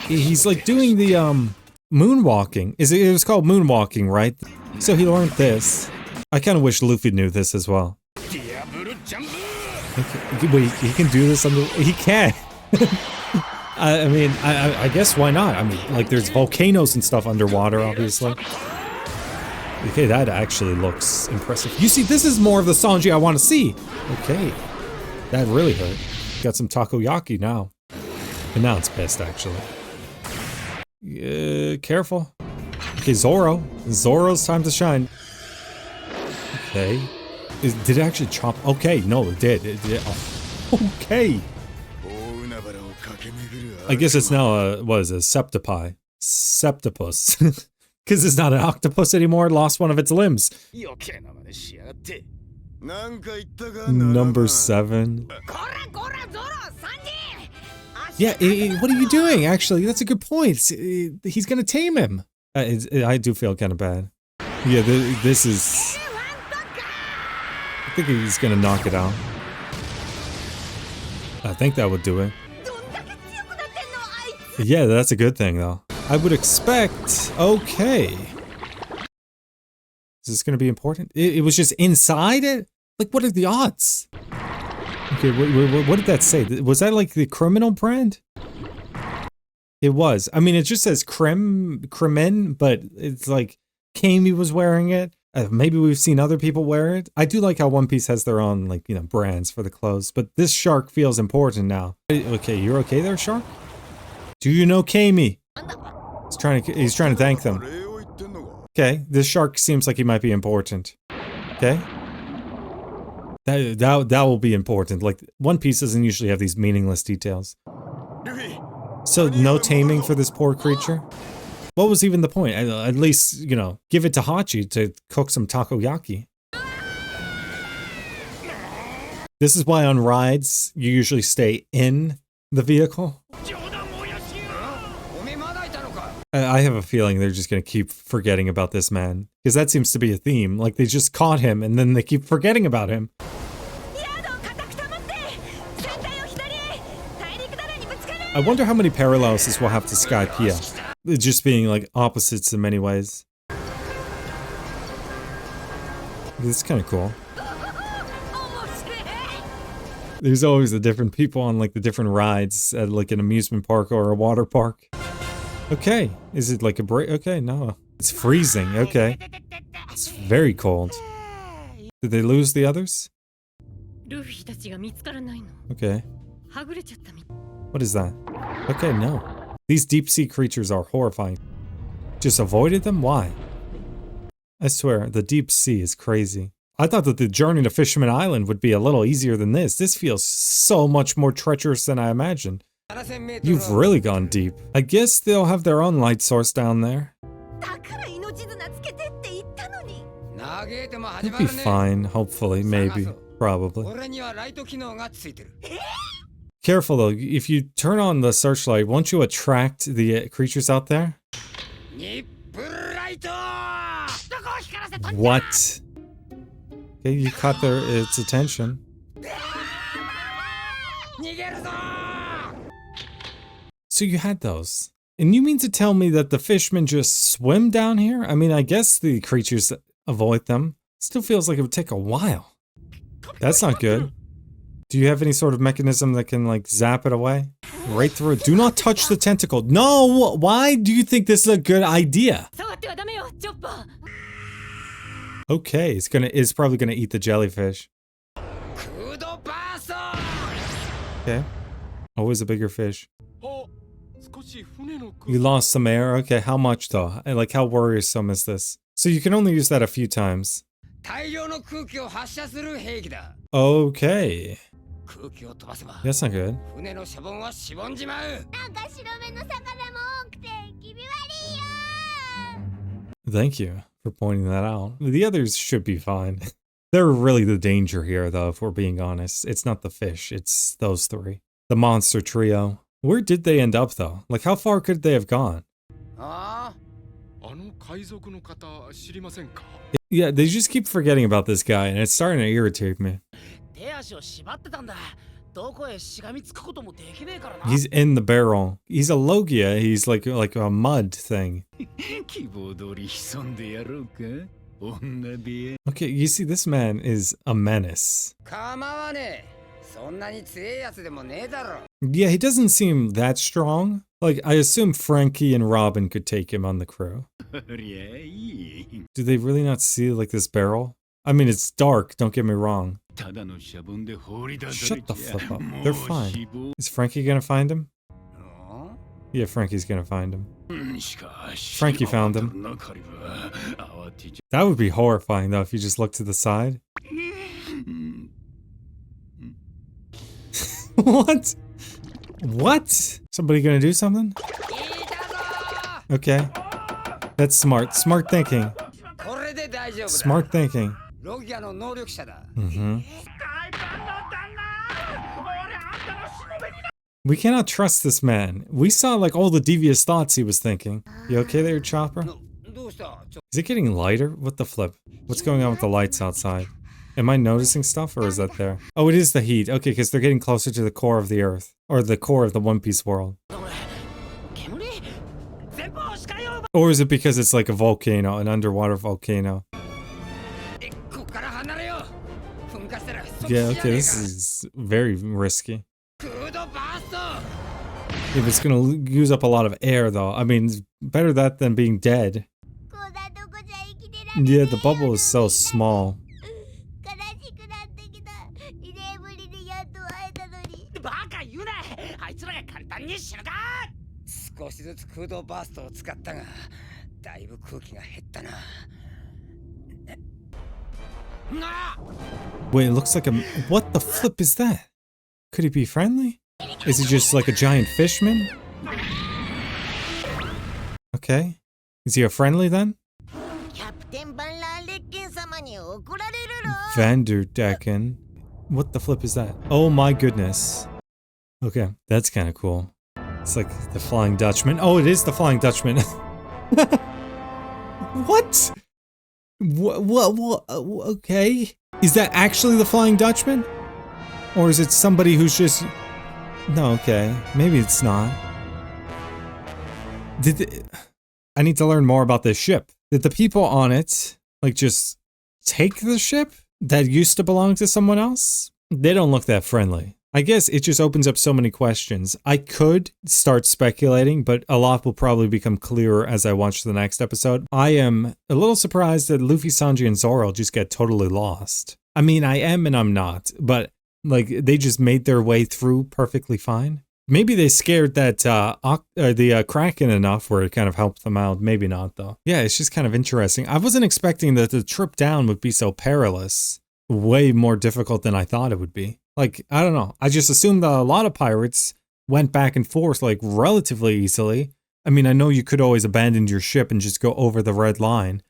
He's like doing the moonwalking. It was called moonwalking, right? So he learned this. I kind of wish Luffy knew this as well. Okay, wait, he can do this under... He can! I mean, I guess why not? I mean, like, there's volcanoes and stuff underwater, obviously. Okay, that actually looks impressive. You see, this is more of the Sanji I want to see! Okay. That really hurt. Got some takoyaki now. And now it's pissed, actually. Careful. Okay, Zoro. Zoro's time to shine. Okay. Did it actually chop? Okay, no, it did. Oh, okay. I guess it's now a, what is it, septipie? Septipus. Because it's not an octopus anymore, it lost one of its limbs. Number 7. Yeah, what are you doing, actually? That's a good point. He's gonna tame him. I do feel kind of bad. Yeah, this is... I think he's gonna knock it out. I think that would do it. Yeah, that's a good thing though. I would expect... Okay. Is this gonna be important? It was just inside it? Like, what are the odds? Okay, what did that say? Was that like the criminal brand? It was. I mean, it just says Kremen, but it's like Kami was wearing it. Maybe we've seen other people wear it. I do like how One Piece has their own, like, you know, brands for the clothes, but this shark feels important now. Okay, you're okay there, shark? Do you know Kami? He's trying to thank them. Okay, this shark seems like he might be important. Okay. That will be important. Like, One Piece doesn't usually have these meaningless details. So, no taming for this poor creature? What was even the point? At least, you know, give it to Hachi to cook some takoyaki. This is why on rides, you usually stay in the vehicle. I have a feeling they're just going to keep forgetting about this man. Because that seems to be a theme. Like, they just caught him and then they keep forgetting about him. I wonder how many parallels this will have to Skypiea. Just being like opposites in many ways. This is kind of cool. There's always the different people on like the different rides at like an amusement park or a water park. Okay, is it like a break? Okay, no. It's freezing, okay. It's very cold. Did they lose the others? Okay. What is that? Okay, no. These deep-sea creatures are horrifying. Just avoided them? Why? I swear, the deep sea is crazy. I thought that the journey to Fishman Island would be a little easier than this. This feels so much more treacherous than I imagined. You've really gone deep. I guess they'll have their own light source down there. He'll be fine, hopefully, maybe, probably. Careful though, if you turn on the searchlight, won't you attract the creatures out there? What? Okay, you caught its attention. So you had those. And you mean to tell me that the fishmen just swim down here? I mean, I guess the creatures avoid them. Still feels like it would take a while. That's not good. Do you have any sort of mechanism that can, like, zap it away? Right through it. Do not touch the tentacle. No! Why do you think this is a good idea? Okay, it's probably gonna eat the jellyfish. Okay. Always a bigger fish. You lost some air? Okay, how much though? Like, how worrisome is this? So you can only use that a few times. Okay. That's not good. Thank you for pointing that out. The others should be fine. They're really the danger here, though, if we're being honest. It's not the fish, it's those three. The monster trio. Where did they end up, though? Like, how far could they have gone? Yeah, they just keep forgetting about this guy, and it's starting to irritate me. He's in the barrel. He's a Logia. He's like a mud thing. Okay, you see, this man is a menace. Yeah, he doesn't seem that strong. Like, I assume Frankie and Robin could take him on the crew. Do they really not see, like, this barrel? I mean, it's dark, don't get me wrong. Shut the flip up. They're fine. Is Frankie gonna find him? Yeah, Frankie's gonna find him. Frankie found him. That would be horrifying, though, if you just look to the side. What? What? Somebody gonna do something? Okay. That's smart. Smart thinking. Smart thinking. Mm-hmm. We cannot trust this man. We saw, like, all the devious thoughts he was thinking. You okay there, Chopper? Is it getting lighter? What the flip? What's going on with the lights outside? Am I noticing stuff, or is that there? Oh, it is the heat. Okay, because they're getting closer to the core of the Earth. Or the core of the One Piece world. Or is it because it's like a volcano, an underwater volcano? Yeah, okay, this is very risky. If it's gonna use up a lot of air, though. I mean, better that than being dead. Yeah, the bubble is so small. Wait, it looks like a... What the flip is that? Could he be friendly? Is he just like a giant fishman? Okay. Is he a friendly then? Vanderdecken. What the flip is that? Oh my goodness. Okay, that's kind of cool. It's like the Flying Dutchman. Oh, it is the Flying Dutchman. What? What? Okay. Is that actually the Flying Dutchman? Or is it somebody who's just... No, okay. Maybe it's not. I need to learn more about this ship. Did the people on it, like, just take the ship that used to belong to someone else? They don't look that friendly. I guess it just opens up so many questions. I could start speculating, but a lot will probably become clearer as I watch the next episode. I am a little surprised that Luffy, Sanji, and Zoro just get totally lost. I mean, I am and I'm not, but like, they just made their way through perfectly fine. Maybe they scared that the Kraken enough where it kind of helped them out. Maybe not, though. Yeah, it's just kind of interesting. I wasn't expecting that the trip down would be so perilous. Way more difficult than I thought it would be. Like, I don't know. I just assumed that a lot of pirates went back and forth, like, relatively easily. I mean, I know you could always abandon your ship and just go over the red line.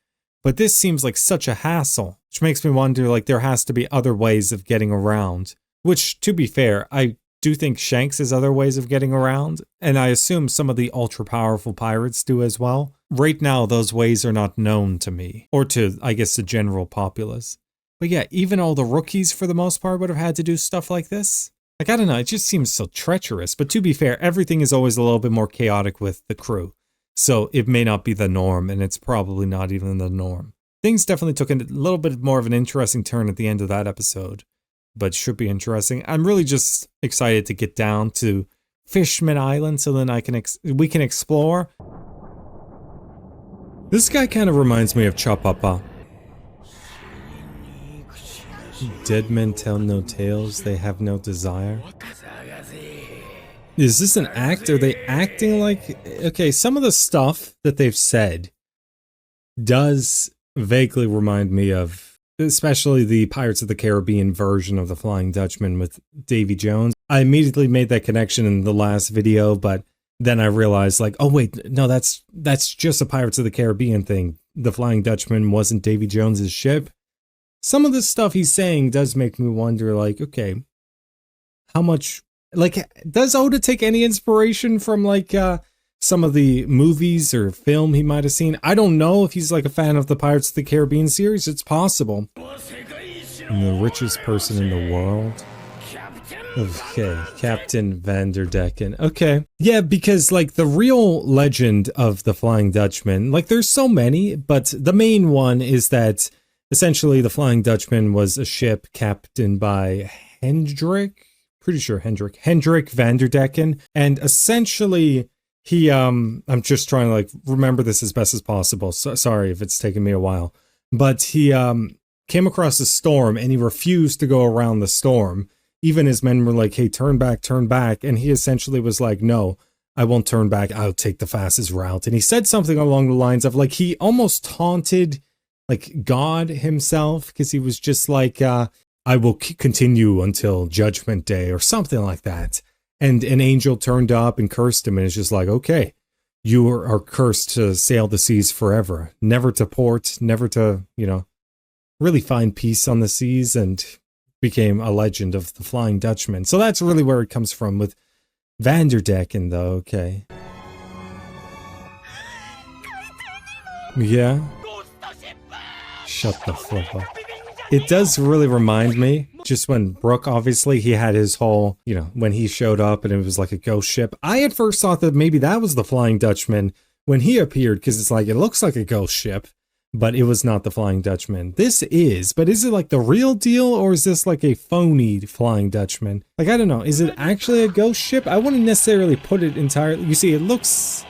But this seems like such a hassle, which makes me wonder, like, there has to be other ways of getting around. Which, to be fair, I do think Shanks has other ways of getting around, and I assume some of the ultra-powerful pirates do as well. Right now, those ways are not known to me, or to, I guess, the general populace. But yeah, even all the rookies, for the most part, would have had to do stuff like this. Like, I don't know, it just seems so treacherous. But to be fair, everything is always a little bit more chaotic with the crew. So it may not be the norm, and it's probably not even the norm. Things definitely took a little bit more of an interesting turn at the end of that episode, but should be interesting. I'm really just excited to get down to Fishman Island so then we can explore. This guy kind of reminds me of Chapapa. Dead men tell no tales, they have no desire. Is this an act? Are they acting like... Okay, some of the stuff that they've said does vaguely remind me of, especially the Pirates of the Caribbean version of the Flying Dutchman with Davy Jones. I immediately made that connection in the last video, but then I realized, like, oh wait, no, that's just a Pirates of the Caribbean thing. The Flying Dutchman wasn't Davy Jones's ship. Some of the stuff he's saying does make me wonder, like, okay, how much... Like, does Oda take any inspiration from, like, some of the movies or film he might have seen? I don't know if he's, like, a fan of the Pirates of the Caribbean series. It's possible. And the richest person in the world? Okay, Captain Vanderdecken. Okay. Yeah, because, like, the real legend of the Flying Dutchman, like, there's so many, but the main one is that, essentially, the Flying Dutchman was a ship captained by Hendrik Vanderdecken, and essentially he I'm just trying to, like, remember this as best as possible, so sorry if it's taken me a while, but he came across a storm and he refused to go around the storm. Even his men were like, hey, turn back, and he essentially was like, no, I won't turn back, I'll take the fastest route. And he said something along the lines of, like, he almost taunted, like, God himself, because he was just like, I will continue until Judgment Day or something like that. And an angel turned up and cursed him, and it's just like, okay, you are cursed to sail the seas forever, never to port, never to, you know, really find peace on the seas, and became a legend of the Flying Dutchman. So that's really where it comes from with Vanderdecken, though. Okay. Yeah. Shut the flip up. It does really remind me, just when Brook, obviously, he had his whole, you know, when he showed up and it was like a ghost ship. I at first thought that maybe that was the Flying Dutchman when he appeared, because it's like, it looks like a ghost ship, but it was not the Flying Dutchman. This is, but is it like the real deal, or is this like a phony Flying Dutchman? Like, I don't know. Is it actually a ghost ship? I wouldn't necessarily put it entirely. You see, it looks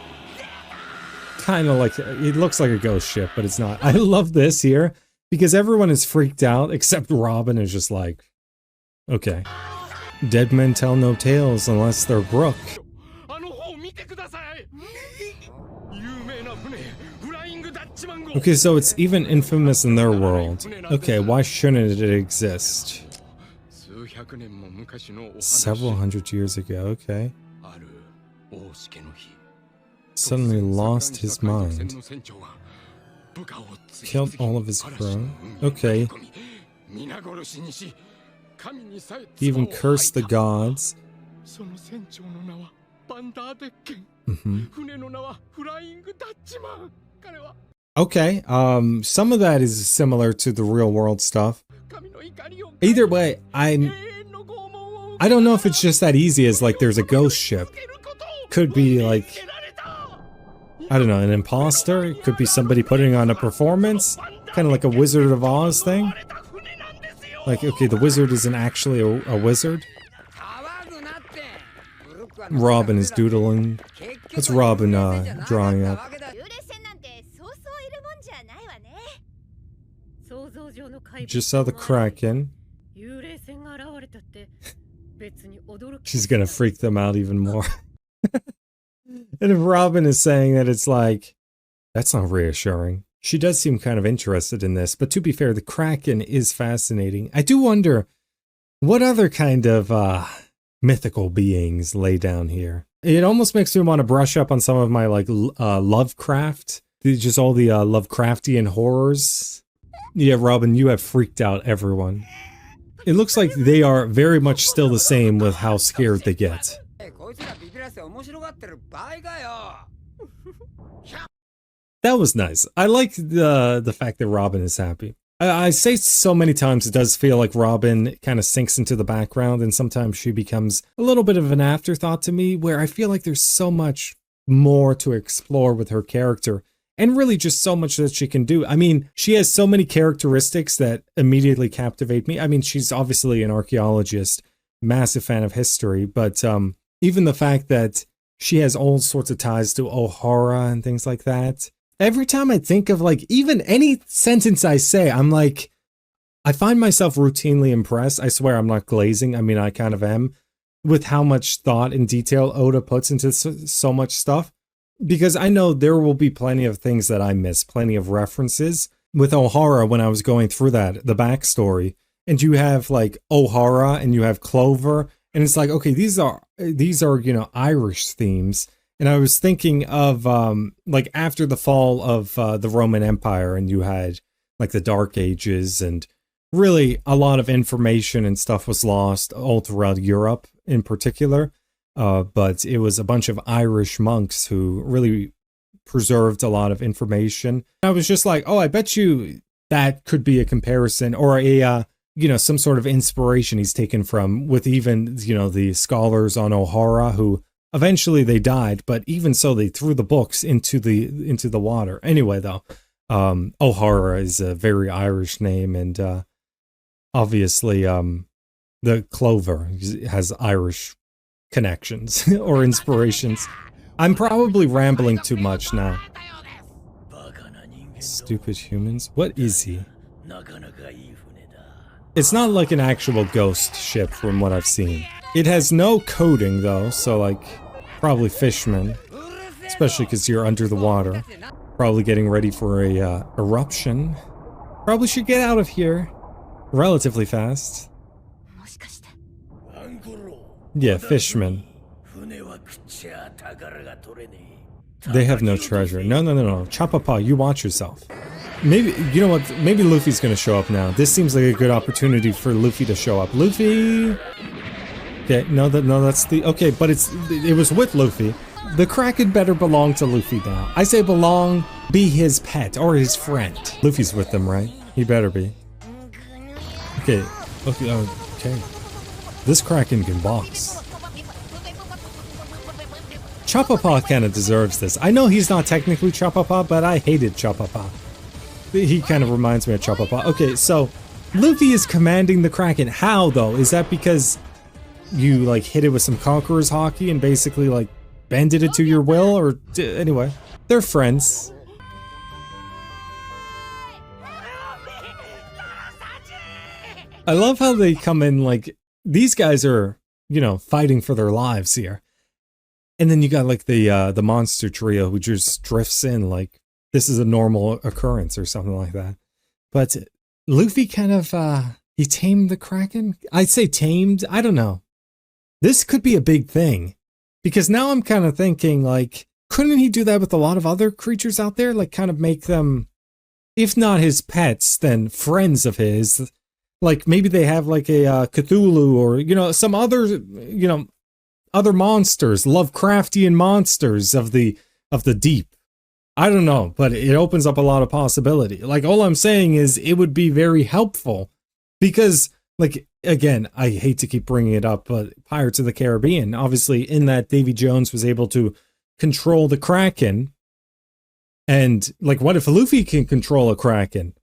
kind of like, it looks like a ghost ship, but it's not. I love this here, because everyone is freaked out, except Robin is just like, okay. Dead men tell no tales unless they're Brook. Okay, so it's even infamous in their world. Okay, why shouldn't it exist? Several hundred years ago, okay. Suddenly lost his mind. Killed all of his crew. Okay. He even cursed the gods. Okay, some of that is similar to the real world stuff. Either way, I don't know if it's just that easy as, like, there's a ghost ship. Could be, like, I don't know, an imposter? It could be somebody putting on a performance? Kind of like a Wizard of Oz thing? Like, okay, the wizard isn't actually a wizard? Robin is doodling. What's Robin drawing up? Just saw the Kraken. She's gonna freak them out even more. And if Robin is saying that, it's like, that's not reassuring. She does seem kind of interested in this, but to be fair, the Kraken is fascinating. I do wonder, what other kind of mythical beings lay down here? It almost makes me want to brush up on some of my, like, Lovecraft Just all the Lovecraftian horrors. Yeah, Robin, you have freaked out everyone. It looks like they are very much still the same with how scared they get. That was nice. I like the fact that Robin is happy. I say so many times it does feel like Robin kind of sinks into the background, and sometimes she becomes a little bit of an afterthought to me, where I feel like there's so much more to explore with her character, and really just so much that she can do. I mean, she has so many characteristics that immediately captivate me. I mean, she's obviously an archaeologist, massive fan of history, but even the fact that she has all sorts of ties to O'Hara and things like that. Every time I think of like even any sentence I say, I'm like, I find myself routinely impressed. I swear I'm not glazing. I mean, I kind of am, with how much thought and detail Oda puts into so much stuff. Because I know there will be plenty of things that I miss, plenty of references. With O'Hara, when I was going through that, the backstory, and you have like O'Hara and you have Clover, and it's like, okay, these are, you know, Irish themes. And I was thinking of like after the fall of the Roman Empire, and you had like the Dark Ages, and really a lot of information and stuff was lost all throughout Europe in particular. But it was a bunch of Irish monks who really preserved a lot of information. I was just like, oh, I bet you that could be a comparison, or a you know, some sort of inspiration he's taken from, with even, you know, the scholars on O'Hara who eventually they died, but even so they threw the books into the water. Anyway, though, O'Hara is a very Irish name, and obviously the Clover has Irish connections or inspirations. I'm probably rambling too much now. Stupid humans. What is he? It's not like an actual ghost ship from what I've seen. It has no coding though, so like probably FISHMAN, especially because you're under the water. Probably getting ready for a eruption. Probably should get out of here relatively fast. Yeah, FISHMAN. They have no treasure. No. Chapapa, you watch yourself. Maybe, you know what, maybe Luffy's gonna show up now. This seems like a good opportunity for Luffy to show up. Luffy! Okay, no, that's the, okay, but it was with Luffy. The Kraken better belong to Luffy now. I say belong, be his pet, or his friend. Luffy's with them, right? He better be. Okay. This Kraken can box. Chapapa kind of deserves this. I know he's not technically Chapapa, but I hated Chapapa. He kind of reminds me of Chapapa. Okay, so Luffy is commanding the Kraken. How, though? Is that because you, like, hit it with some Conqueror's hockey and basically, like, bended it to your will? Or, anyway, they're friends. I love how they come in, like, these guys are, you know, fighting for their lives here. And then you got, like, the monster trio who just drifts in, like, this is a normal occurrence or something like that. But Luffy kind of, he tamed the Kraken? I'd say tamed, I don't know. This could be a big thing. Because now I'm kind of thinking, like, couldn't he do that with a lot of other creatures out there? Like, kind of make them, if not his pets, then friends of his. Like, maybe they have, like, a Cthulhu or, you know, some other, you know, other monsters, Lovecraftian monsters of the deep. I don't know, but it opens up a lot of possibility. Like, all I'm saying is it would be very helpful because, like, again, I hate to keep bringing it up, but Pirates of the Caribbean, obviously in that Davy Jones was able to control the Kraken. And, like, what if Luffy can control a Kraken?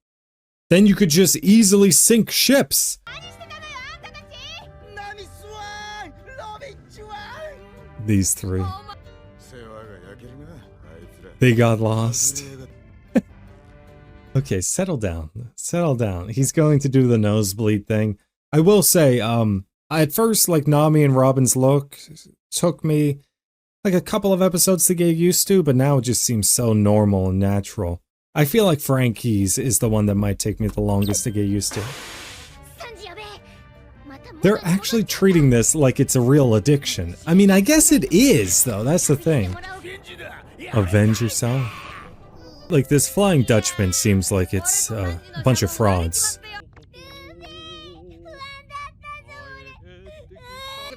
Then you could just easily sink ships. These three. They got lost. Okay, settle down. Settle down. He's going to do the nosebleed thing. I will say, at first, like, Nami and Robin's look took me, like, a couple of episodes to get used to, but now it just seems so normal and natural. I feel like Frankie's is the one that might take me the longest to get used to. They're actually treating this like it's a real addiction. I mean, I guess it is, though. That's the thing. Avenge yourself. Like, this Flying Dutchman seems like it's a bunch of frauds.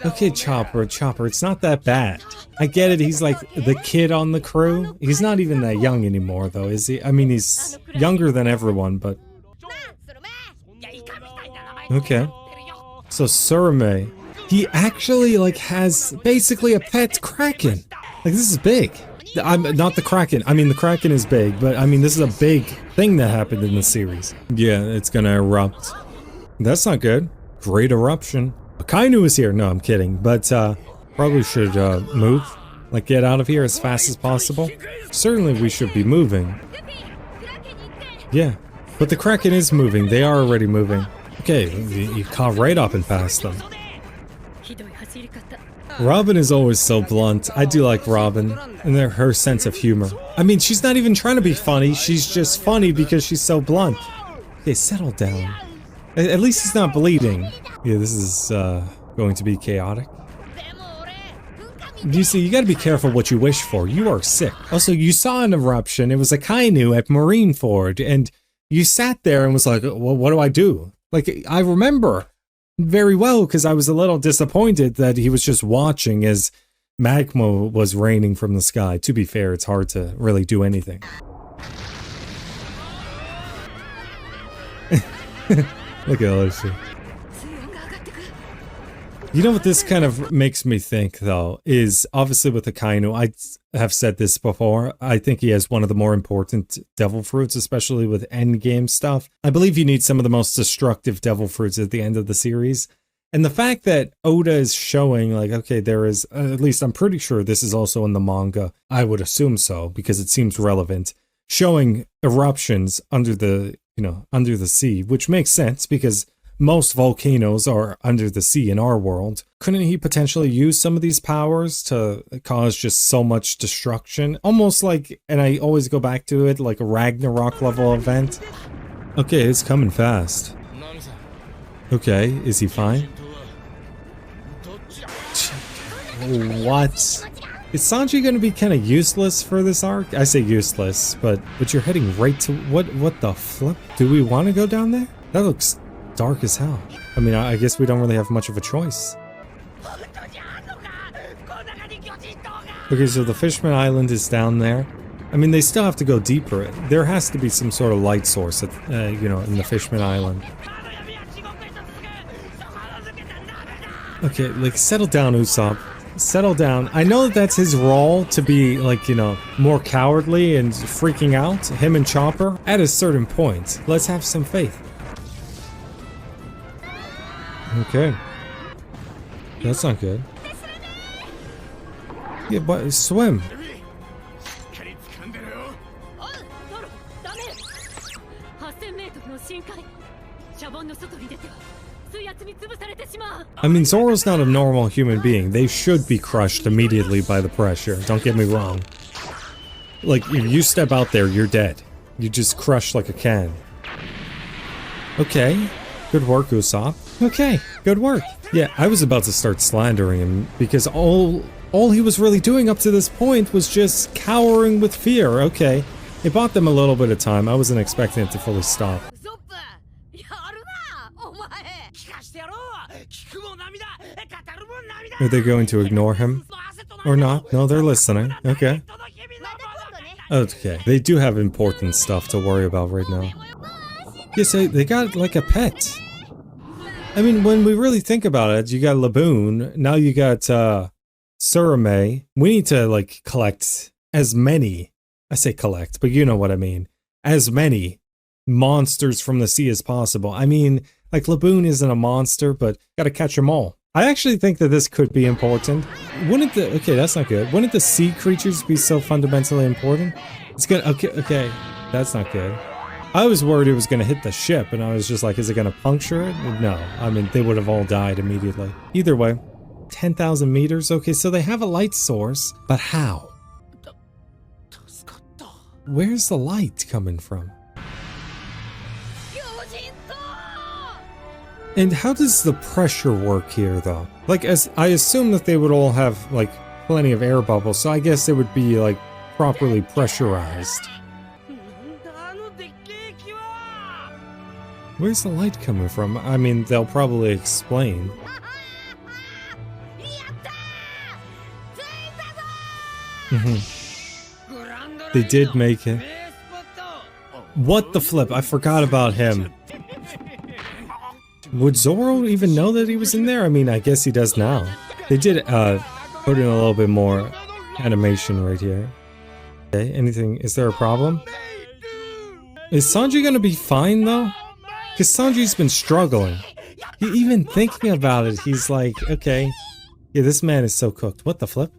Okay, Chopper, it's not that bad. I get it, he's like the kid on the crew. He's not even that young anymore, though, is he? I mean, he's younger than everyone, but... Okay. So, Surame, he actually, like, has basically a pet Kraken. Like, this is big. I'm not the Kraken. I mean, the Kraken is big, but I mean, this is a big thing that happened in the series. Yeah, it's gonna erupt. That's not good. Great eruption. Akainu is here. No, I'm kidding. But, probably should, move. Like, get out of here as fast as possible. Certainly we should be moving. Yeah. But the Kraken is moving. They are already moving. Okay, you caught right up and past them. Robin is always so blunt. I do like Robin and her sense of humor. I mean, she's not even trying to be funny. She's just funny because she's so blunt. Okay, settle down. At least he's not bleeding. Yeah, this is going to be chaotic. You see, you gotta be careful what you wish for. You are sick. Also, you saw an eruption. It was a Kainu at Marineford, and you sat there and was like, well, what do I do? Like, I remember very well because I was a little disappointed that he was just watching as magma was raining from the sky. To be fair, it's hard to really do anything. Look at Luffy. You know what this kind of makes me think, though, is obviously with Akainu, I have said this before, I think he has one of the more important devil fruits, especially with endgame stuff. I believe you need some of the most destructive devil fruits at the end of the series. And the fact that Oda is showing, like, okay, there is, at least I'm pretty sure this is also in the manga, I would assume so, because it seems relevant, showing eruptions under the, under the sea, which makes sense because most volcanoes are under the sea in our world. Couldn't he potentially use some of these powers to cause just so much destruction? Almost like, and I always go back to it, like a Ragnarok level event. Okay, it's coming fast. Okay, is he fine? What? Is Sanji gonna be kind of useless for this arc? I say useless, but you're heading right to, what the flip? Do we want to go down there? That looks dark as hell. I mean, I guess we don't really have much of a choice. Okay, so the Fishman Island is down there. I mean, they still have to go deeper. There has to be some sort of light source, at, in the Fishman Island. Okay, like, settle down, Usopp. Settle down. I know that that's his role to be, like, more cowardly and freaking out, him and Chopper. At a certain point, let's have some faith. Okay. That's not good. Yeah, but swim. I mean, Zoro's not a normal human being. They should be crushed immediately by the pressure. Don't get me wrong. Like, if you step out there, you're dead. You just crush like a can. Okay. Good work, Usopp. Okay, good work. Yeah, I was about to start slandering him because all he was really doing up to this point was just cowering with fear. Okay, it bought them a little bit of time. I wasn't expecting it to fully stop. Are they going to ignore him? Or not? No, they're listening. Okay. Okay, they do have important stuff to worry about right now. Yes, they got like a pet. I mean, when we really think about it, you got Laboon, now you got Surame. We need to, like, collect as many, I say collect, but you know what I mean, as many monsters from the sea as possible. I mean, like, Laboon isn't a monster, but gotta catch them all. I actually think that this could be important. Wouldn't the, okay, that's not good. Wouldn't the sea creatures be so fundamentally important? It's gonna, okay, that's not good. I was worried it was going to hit the ship, and I was just like, is it going to puncture it? No. I mean, they would have all died immediately. Either way, 10,000 meters? Okay, so they have a light source, but how? Where's the light coming from? And how does the pressure work here, though? Like, as I assume that they would all have, like, plenty of air bubbles, so I guess it would be, like, properly pressurized. Where's the light coming from? I mean, they'll probably explain. They did make it. What the flip? I forgot about him. Would Zoro even know that he was in there? I mean, I guess he does now. They did put in a little bit more animation right here. Okay, anything? Is there a problem? Is Sanji gonna be fine though? Because Sanji's been struggling. Even thinking about it, he's like, okay, yeah, this man is so cooked. What the flip?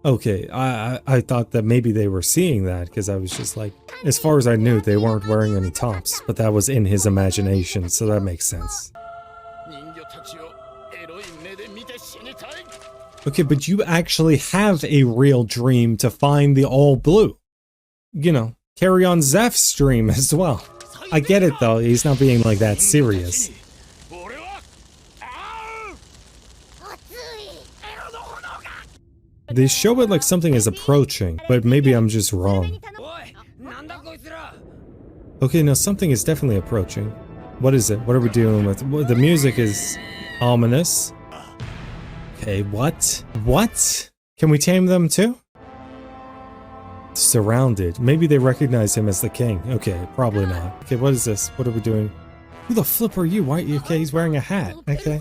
Okay, I thought that maybe they were seeing that because I was just like, as far as I knew, they weren't wearing any tops, but that was in his imagination, so that makes sense. Okay, but you actually have a real dream to find the all blue. You know, carry on Zeph's dream as well. I get it though, he's not being like that serious. They show it like something is approaching, but maybe I'm just wrong. Okay, no, something is definitely approaching. What is it? What are we dealing with? The music is ominous. Okay, what? What? Can we tame them too? Surrounded. Maybe they recognize him as the king. Okay, probably not. Okay, what is this? What are we doing? Who the flip are you? Why? Okay, he's wearing a hat. Okay.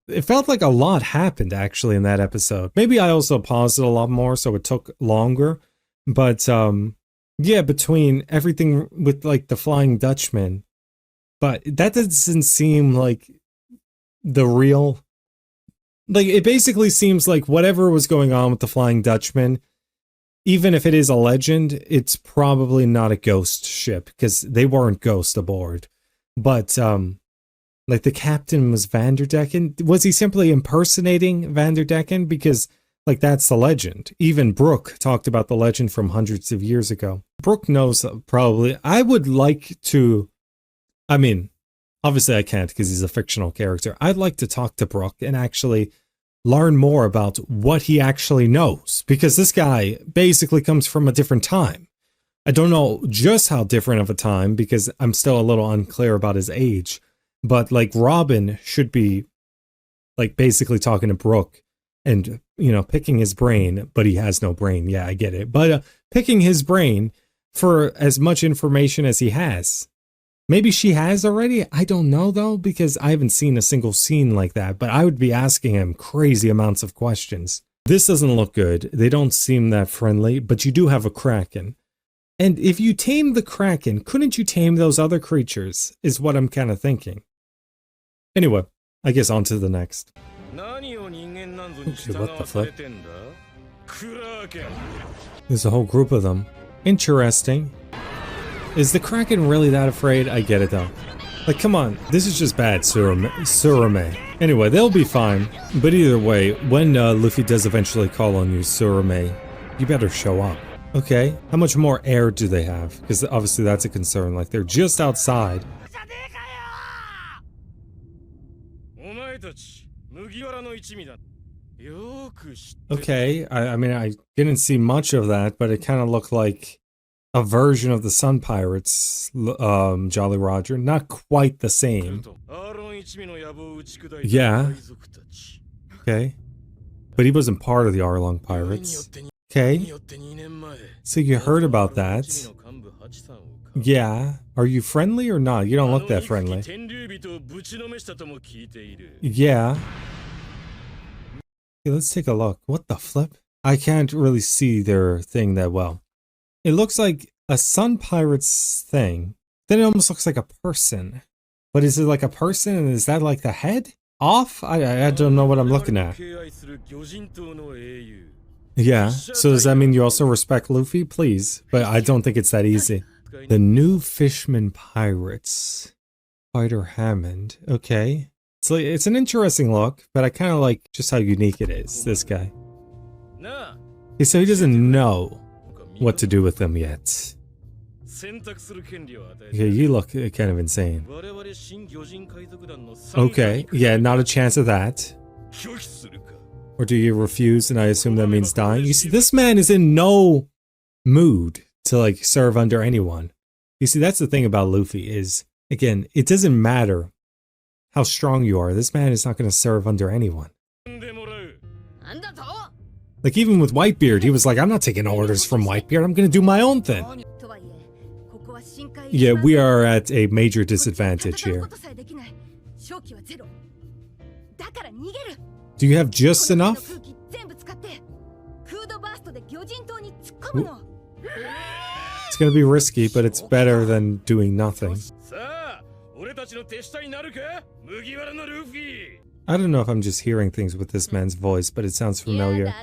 It felt like a lot happened actually in that episode. Maybe I also paused it a lot more, so it took longer. But yeah, between everything with like the Flying Dutchman, but that doesn't seem like the real. Like it basically seems like whatever was going on with the Flying Dutchman, even if it is a legend, it's probably not a ghost ship because they weren't ghosts aboard. But like the captain was Vanderdecken. Was he simply impersonating Vanderdecken? Because like that's the legend. Even Brooke talked about the legend from hundreds of years ago. Brooke knows probably. I would like to, I mean, obviously I can't because he's a fictional character. I'd like to talk to Brooke and actually learn more about what he actually knows. Because this guy basically comes from a different time. I don't know just how different of a time because I'm still a little unclear about his age. But like Robin should be like basically talking to Brooke and, you know, picking his brain, but he has no brain. Yeah, I get it. But picking his brain for as much information as he has. Maybe she has already. I don't know though, because I haven't seen a single scene like that, but I would be asking him crazy amounts of questions. This doesn't look good. They don't seem that friendly, but you do have a Kraken. And if you tame the Kraken, couldn't you tame those other creatures, is what I'm kind of thinking. Anyway, I guess on to the next. Okay, what the flip? There's a whole group of them. Interesting. Is the Kraken really that afraid? I get it though. Like, come on, this is just bad, Surame. Anyway, they'll be fine. But either way, when Luffy does eventually call on you, Surame, you better show up. Okay, how much more air do they have? Because obviously that's a concern. Like, they're just outside. Okay, I mean, I didn't see much of that, but it kind of looked like a version of the Sun Pirates, Jolly Roger. Not quite the same. Yeah. Okay. But he wasn't part of the Arlong Pirates. Okay. So you heard about that. Yeah. Are you friendly or not? You don't look that friendly. Yeah. Okay, let's take a look. What the flip? I can't really see their thing that well. It looks like a Sun Pirates thing. Then it almost looks like a person. But is it like a person and is that like the head? Off? I don't know what I'm looking at. Yeah, so does that mean you also respect Luffy? Please. But I don't think it's that easy. The new FISHMAN pirates. Fighter Hammond. Okay. So it's an interesting look, but I kind of like just how unique it is, this guy. Okay, so he doesn't know what to do with them yet. Okay, you look kind of insane. Okay, yeah, not a chance of that. Or do you refuse and I assume that means dying? You see, this man is in no mood to like serve under anyone. You see, that's the thing about Luffy is Again, it doesn't matter how strong you are. This man is not going to serve under anyone. Like, even with Whitebeard, he was like, I'm not taking orders from Whitebeard. I'm going to do my own thing. Yeah, we are at a major disadvantage here. Do you have just enough? It's going to be risky, but it's better than doing nothing. I don't know if I'm just hearing things with this man's voice, but it sounds familiar.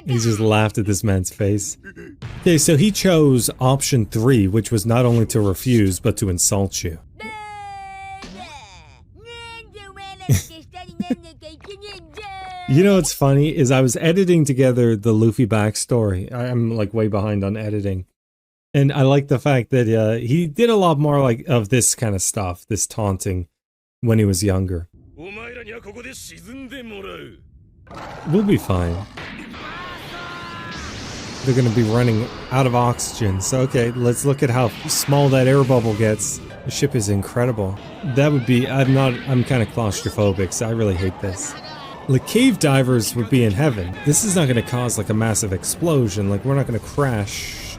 He just laughed at this man's face. Okay, so he chose option 3, which was not only to refuse, but to insult you. You know what's funny is I was editing together the Luffy backstory. I'm like way behind on editing. And I like the fact that he did a lot more like of this kind of stuff, this taunting, when he was younger. We'll be fine. They're gonna be running out of oxygen. So okay, let's look at how small that air bubble gets. The ship is incredible. That would be, I'm kind of claustrophobic, so I really hate this. Like, cave divers would be in heaven. This is not gonna cause like a massive explosion. Like, we're not gonna crash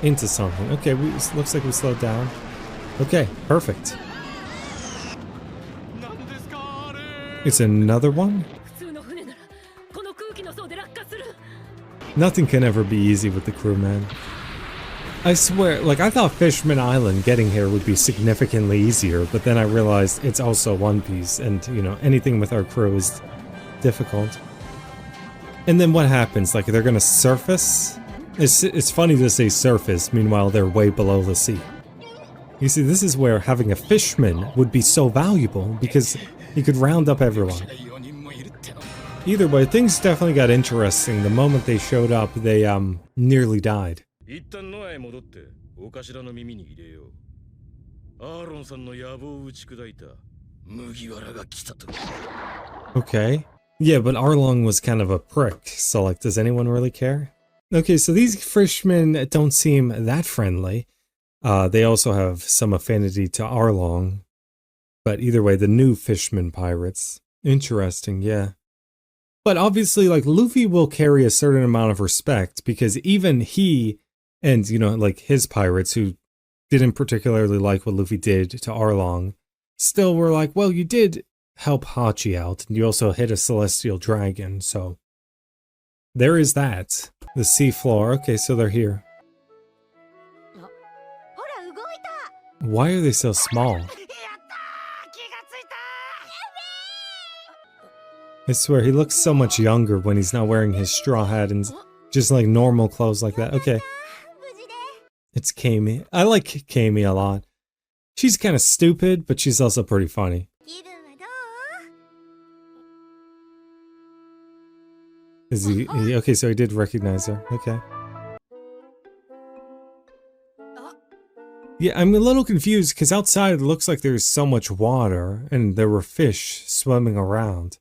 into something. Okay, looks like we slowed down. Okay, perfect. It's another one? Nothing can ever be easy with the crew, man. I swear, like, I thought Fishman Island getting here would be significantly easier, but then I realized it's also One Piece, and, you know, anything with our crew is difficult. And then what happens? Like, they're gonna surface? It's funny to say surface, meanwhile they're way below the sea. You see, this is where having a fishman would be so valuable, because he could round up everyone. Either way, things definitely got interesting. The moment they showed up, they nearly died. Okay. Yeah, but Arlong was kind of a prick, so like, does anyone really care? Okay, so these fishermen don't seem that friendly. They also have some affinity to Arlong. But either way, the new Fishman pirates. Interesting, yeah. But obviously, like, Luffy will carry a certain amount of respect because even he and, you know, like, his pirates who didn't particularly like what Luffy did to Arlong still were like, well, you did help Hachi out and you also hit a celestial dragon, so there is that. The seafloor. Okay, so they're here. Why are they so small? I swear, he looks so much younger when he's not wearing his straw hat and just like normal clothes like that. Okay. It's Kami. I like Kami a lot. She's kind of stupid, but she's also pretty funny. Is he okay, so he did recognize her. Okay. Yeah, I'm a little confused because outside it looks like there's so much water and there were fish swimming around.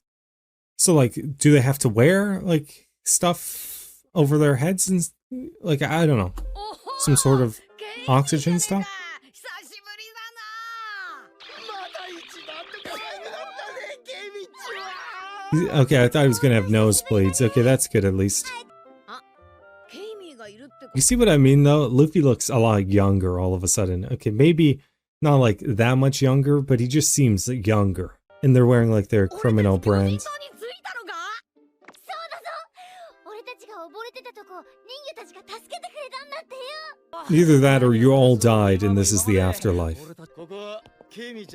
So, like, do they have to wear, like, stuff over their heads and, like, I don't know, some sort of oxygen stuff? Okay, I thought he was gonna have nosebleeds. Okay, that's good at least. You see what I mean, though? Luffy looks a lot younger all of a sudden. Okay, maybe not, like, that much younger, but he just seems younger. And they're wearing, like, their criminal brand. Either that or you all died and this is the afterlife. Okay,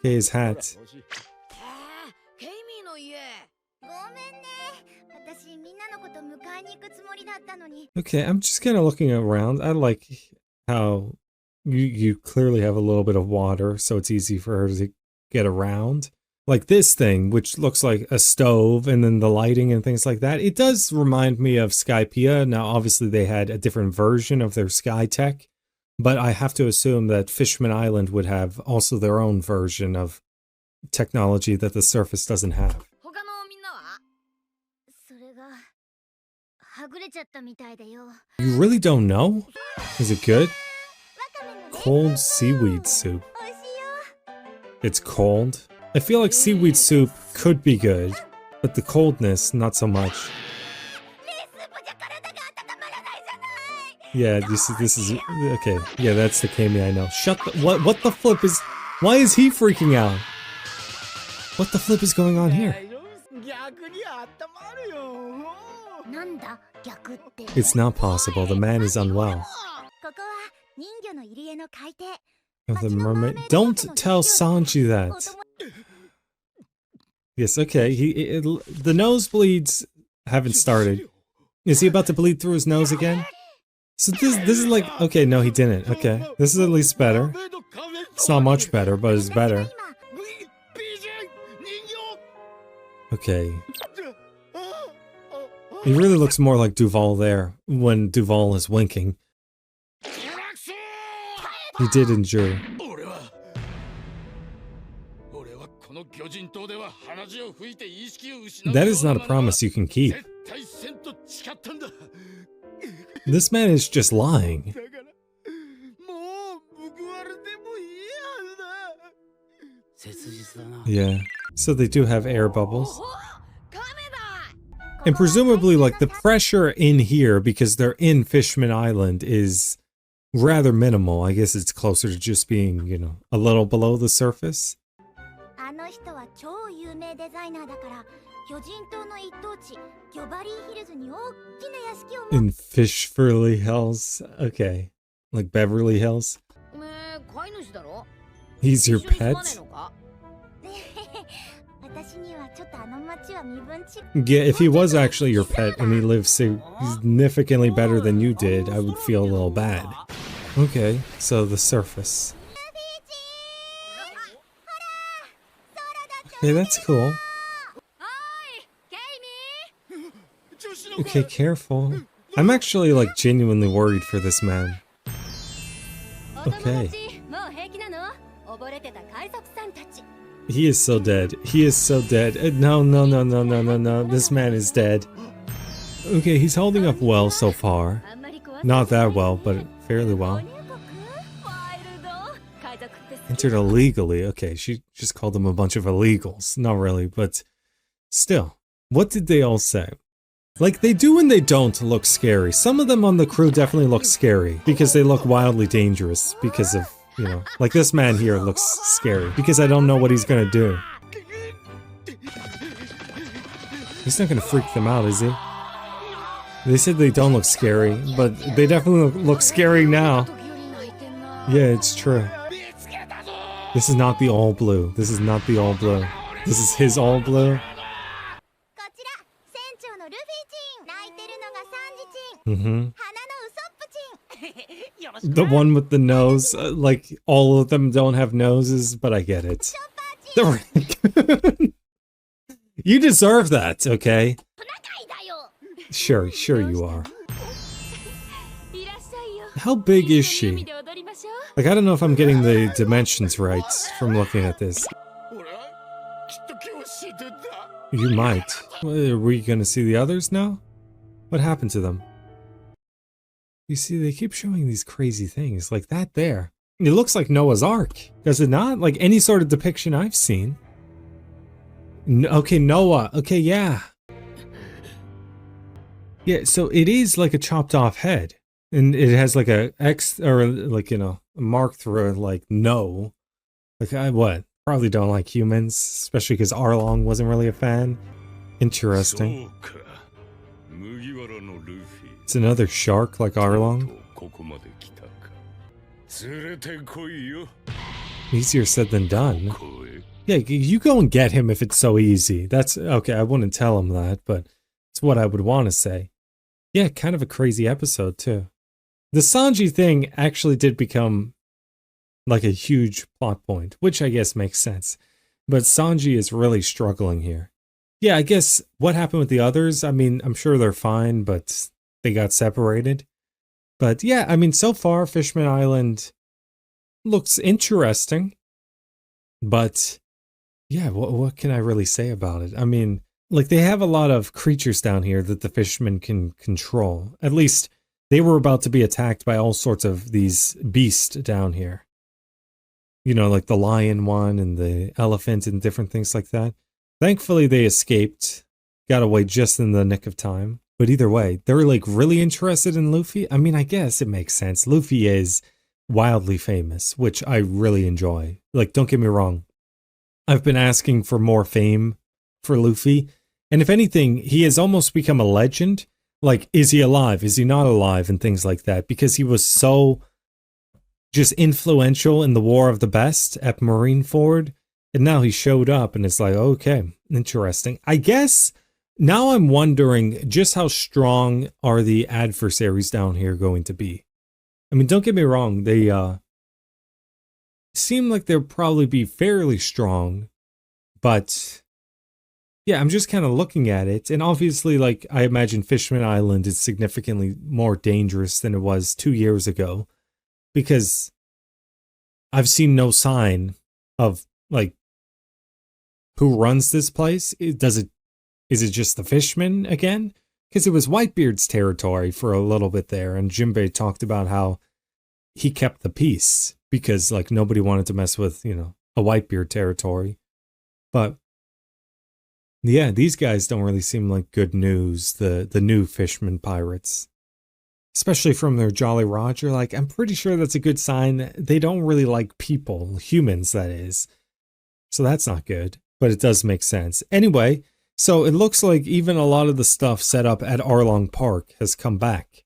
his hat. Okay, I'm just kind of looking around. I like how you clearly have a little bit of water, so it's easy for her to get around. Like this thing, which looks like a stove, and then the lighting and things like that. It does remind me of Skypiea. Now, obviously, they had a different version of their sky tech, but I have to assume that Fishman Island would have also their own version of technology that the surface doesn't have. You really don't know? Is it good? Cold seaweed soup. It's cold. I feel like seaweed soup could be good, but the coldness, not so much. Yeah, this is okay. Yeah, that's the Kami I know. Shut the what the flip is why is he freaking out? What the flip is going on here? It's not possible. The man is unwell. Of the mermaid. Don't tell Sanji that. Yes, okay. The nosebleeds haven't started. Is he about to bleed through his nose again? So this is like, okay, no, he didn't. Okay, this is at least better. It's not much better, but it's better. Okay. He really looks more like Duval there when Duval is winking. He did injure. That is not a promise you can keep. This man is just lying. Yeah, so they do have air bubbles. And presumably, like, the pressure in here, because they're in Fishman Island, is rather minimal. I guess it's closer to just being, you know, a little below the surface. In Fishfurly Hills? Okay. Like Beverly Hills? He's your pet? Yeah, if he was actually your pet and he lives significantly better than you did, I would feel a little bad. Okay, so the surface. Okay, that's cool. Okay, careful. I'm actually, like, genuinely worried for this man. Okay. He is so dead. He is so dead. No. This man is dead. Okay, he's holding up well so far. Not that well, but fairly well. Entered illegally. Okay, she just called them a bunch of illegals. Not really, but still. What did they all say? Like, they do and they don't look scary. Some of them on the crew definitely look scary because they look wildly dangerous because of, you know, like this man here looks scary because I don't know what he's gonna do. He's not gonna freak them out, is he? They said they don't look scary, but they definitely look scary now. Yeah, it's true. This is not the all blue. This is not the all blue. This is his all blue. The one with the nose, like all of them don't have noses, but I get it. The raccoon. You deserve that, okay? Sure you are. How big is she? Like, I don't know if I'm getting the dimensions right from looking at this. You might. Are we gonna see the others now? What happened to them? You see, they keep showing these crazy things, like that there. It looks like Noah's Ark, does it not? Like any sort of depiction I've seen. Okay, Noah. Okay, yeah. Yeah, so it is like a chopped off head. And it has like a X, or like, you know, a mark through it, like no. Like, what? Probably don't like humans, especially because Arlong wasn't really a fan. Interesting. It's another shark like Arlong. Easier said than done. Yeah, you go and get him if it's so easy. That's okay, I wouldn't tell him that, but it's what I would want to say. Yeah, kind of a crazy episode too. The Sanji thing actually did become like a huge plot point, which I guess makes sense. But Sanji is really struggling here. Yeah, I guess what happened with the others, I mean, I'm sure they're fine, but they got separated. But yeah, I mean, so far, Fishman Island looks interesting. But yeah, what can I really say about it? I mean, like, they have a lot of creatures down here that the fishermen can control. At least they were about to be attacked by all sorts of these beasts down here. You know, like the lion one and the elephant and different things like that. Thankfully, they escaped, got away just in the nick of time. But either way, they're like really interested in Luffy. I mean, I guess it makes sense. Luffy is wildly famous, which I really enjoy. Like, don't get me wrong. I've been asking for more fame for Luffy. And if anything, he has almost become a legend. Like, is he alive? Is he not alive? And things like that. Because he was so just influential in the War of the Best at Marineford. And now he showed up and it's like, okay, interesting. I guess now I'm wondering just how strong are the adversaries down here going to be? I mean, don't get me wrong. They seem like they'll probably be fairly strong. But yeah, I'm just kind of looking at it. And obviously, like, I imagine Fishman Island is significantly more dangerous than it was 2 years ago. Because I've seen no sign of, like, who runs this place. Is it just the Fishmen again? Because it was Whitebeard's territory for a little bit there. And Jinbei talked about how he kept the peace. Because, like, nobody wanted to mess with, you know, a Whitebeard territory. But yeah, these guys don't really seem like good news, the new Fishman pirates. Especially from their Jolly Roger, like, I'm pretty sure that's a good sign. They don't really like people, humans, that is. So that's not good, but it does make sense. Anyway, so it looks like even a lot of the stuff set up at Arlong Park has come back.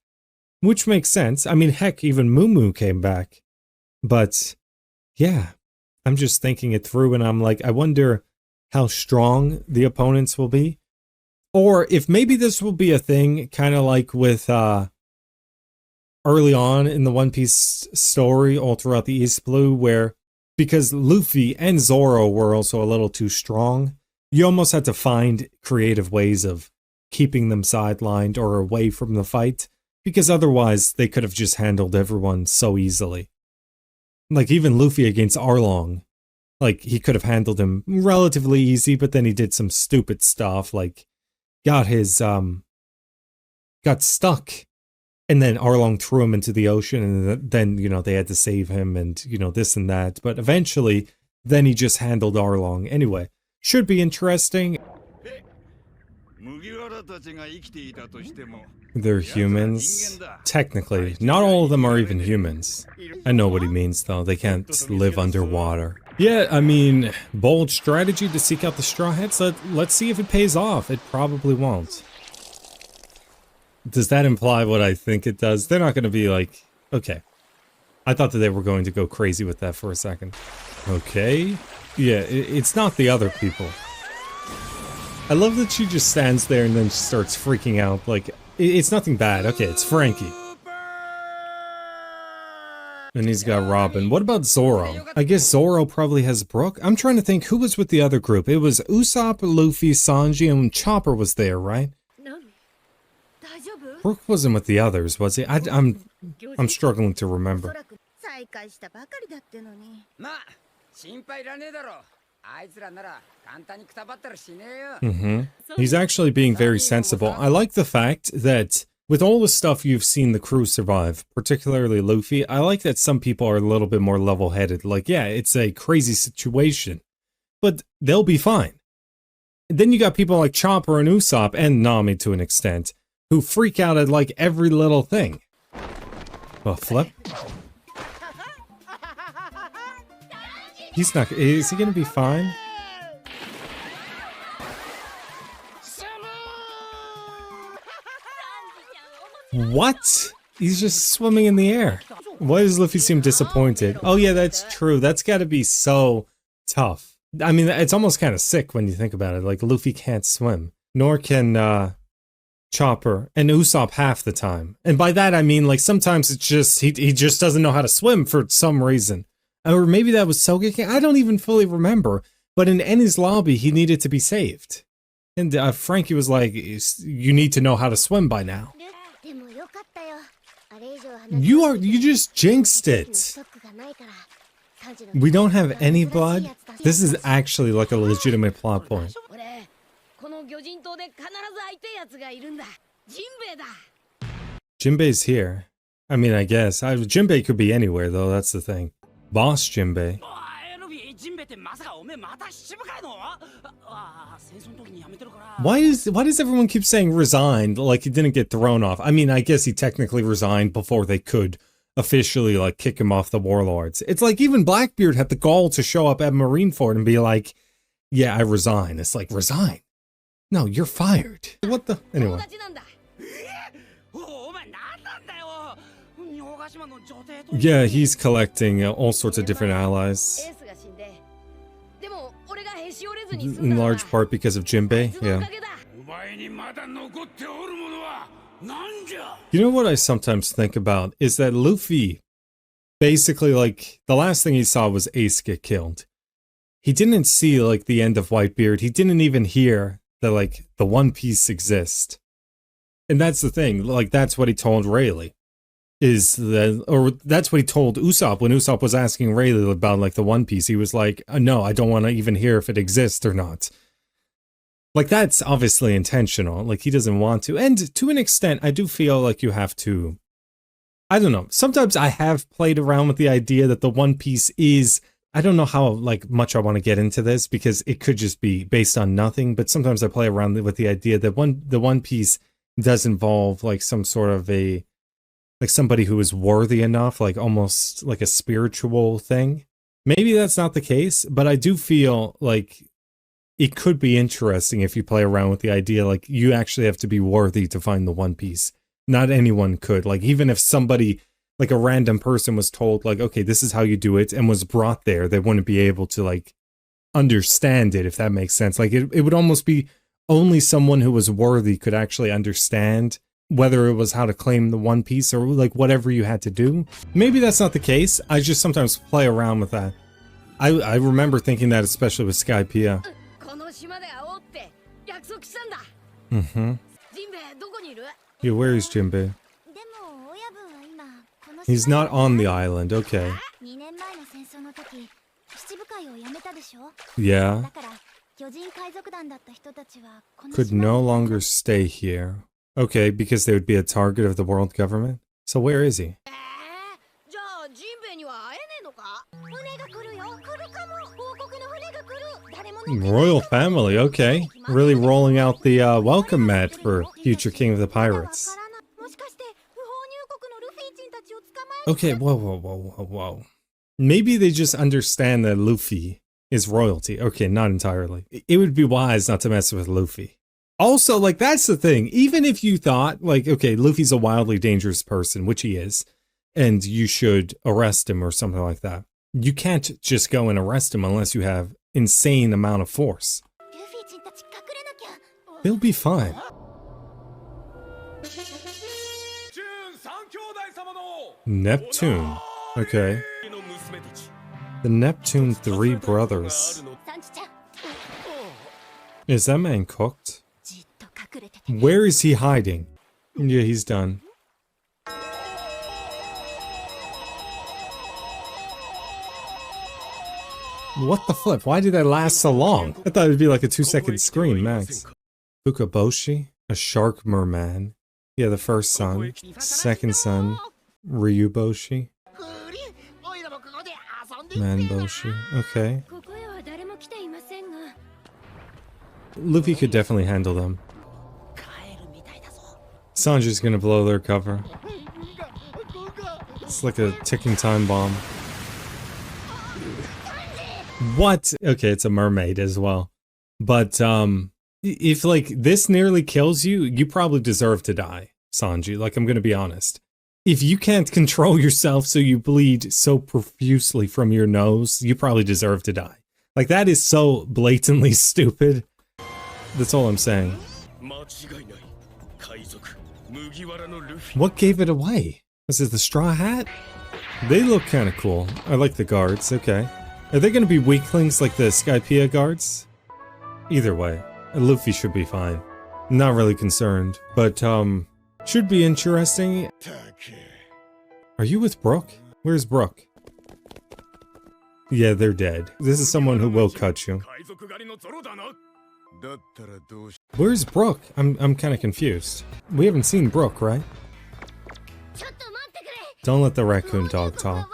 Which makes sense. I mean, heck, even Moo Moo came back. But, yeah, I'm just thinking it through and I'm like, I wonder how strong the opponents will be. Or if maybe this will be a thing, kind of like with early on in the One Piece story all throughout the East Blue, where because Luffy and Zoro were also a little too strong, you almost had to find creative ways of keeping them sidelined or away from the fight, because otherwise they could have just handled everyone so easily. Like even Luffy against Arlong, like he could have handled him relatively easy, but then he did some stupid stuff, like got stuck. And then Arlong threw him into the ocean, and then, you know, they had to save him and, you know, this and that. But eventually, then he just handled Arlong. Anyway, should be interesting. They're humans. Technically, not all of them are even humans. I know what he means, though. They can't live underwater. Yeah, I mean, bold strategy to seek out the Straw Hats. Let's see if it pays off. It probably won't. Does that imply what I think it does? They're not going to be like... Okay. I thought that they were going to go crazy with that for a second. Okay. Yeah, it's not the other people. I love that she just stands there and then starts freaking out. Like, it's nothing bad. Okay, it's Frankie. And he's got Robin. What about Zoro? I guess Zoro probably has Brook. I'm trying to think who was with the other group. It was Usopp, Luffy, Sanji, and Chopper was there, right? Brook wasn't with the others, was he? I'm struggling to remember. He's actually being very sensible. I like the fact that with all the stuff you've seen the crew survive, particularly Luffy, I like that some people are a little bit more level-headed. Like, yeah, it's a crazy situation, but they'll be fine. And then you got people like Chopper and Usopp, and Nami to an extent, who freak out at like every little thing. Well, flip. He's not. Is he gonna be fine? What? He's just swimming in the air. Why does Luffy seem disappointed? Oh yeah, that's true. That's gotta be so tough. I mean, it's almost kind of sick when you think about it. Like, Luffy can't swim. Nor can, Chopper and Usopp half the time. And by that I mean, like, sometimes it's just he just doesn't know how to swim for some reason. Or maybe that was Sogeking. I don't even fully remember. But in Eni's lobby, he needed to be saved. And Frankie was like, you need to know how to swim by now. You just jinxed it. We don't have any blood? This is actually like a legitimate plot point. Jinbei's here. I mean, I guess. Jinbei could be anywhere, though. That's the thing. Boss Jinbei. Why does everyone keep saying resigned like he didn't get thrown off? I mean, I guess he technically resigned before they could officially like kick him off the warlords. It's like even Blackbeard had the gall to show up at Marineford and be like, yeah, I resign. It's like, resign? No, you're fired. What the? Anyway. Yeah, he's collecting all sorts of different allies. In large part because of Jinbei, yeah. You know what I sometimes think about is that Luffy, basically, like, the last thing he saw was Ace get killed. He didn't see, like, the end of Whitebeard. He didn't even hear that, like, the One Piece exists. And that's the thing, like, that's what he told Rayleigh. Or that's what he told Usopp when Usopp was asking Rayleigh about, like, the One Piece. He was like, no, I don't want to even hear if it exists or not. Like, that's obviously intentional. Like, he doesn't want to. And to an extent, I do feel like you have to... I don't know. Sometimes I have played around with the idea that the One Piece is... I don't know how, like, much I want to get into this, because it could just be based on nothing. But sometimes I play around with the idea that the One Piece does involve, like, some sort of a... like somebody who is worthy enough, like almost like a spiritual thing. Maybe that's not the case, but I do feel like it could be interesting if you play around with the idea, like you actually have to be worthy to find the One Piece. Not anyone could. Like even if somebody, like a random person was told like, okay, this is how you do it and was brought there, they wouldn't be able to like understand it, if that makes sense. Like it would almost be only someone who was worthy could actually understand whether it was how to claim the One Piece or like whatever you had to do. Maybe that's not the case. I just sometimes play around with that. I remember thinking that, especially with Skypiea. Mm-hmm. Yeah, where is Jinbei? He's not on the island, okay. Yeah. Could no longer stay here. Okay, because they would be a target of the world government? So where is he? Royal family, okay. Really rolling out the welcome mat for future king of the pirates. Okay, whoa. Maybe they just understand that Luffy is royalty. Okay, not entirely. It would be wise not to mess with Luffy. Also, like, that's the thing. Even if you thought, like, okay, Luffy's a wildly dangerous person, which he is, and you should arrest him or something like that, you can't just go and arrest him unless you have insane amount of force. They'll be fine. Neptune. Okay. The Neptune Three Brothers. Is that man cooked? Where is he hiding? Yeah, he's done. What the flip? Why did that last so long? I thought it would be like a 2-second screen, max. Fukaboshi? A shark merman. Yeah, the first son. Second son. Ryuboshi. Manboshi. Okay. Luffy could definitely handle them. Sanji's gonna blow their cover. It's like a ticking time bomb. What? Okay, it's a mermaid as well. But, if, like, this nearly kills you, you probably deserve to die, Sanji. Like, I'm gonna be honest. If you can't control yourself so you bleed so profusely from your nose, you probably deserve to die. Like, that is so blatantly stupid. That's all I'm saying. What gave it away? Was it the straw hat? They look kind of cool. I like the guards, okay. Are they going to be weaklings like the Skypiea guards? Either way, Luffy should be fine. Not really concerned, but, should be interesting. Are you with Brook? Where's Brook? Yeah, they're dead. This is someone who will cut you. Where's Brook? I'm kind of confused. We haven't seen Brook, right? Don't let the raccoon dog talk.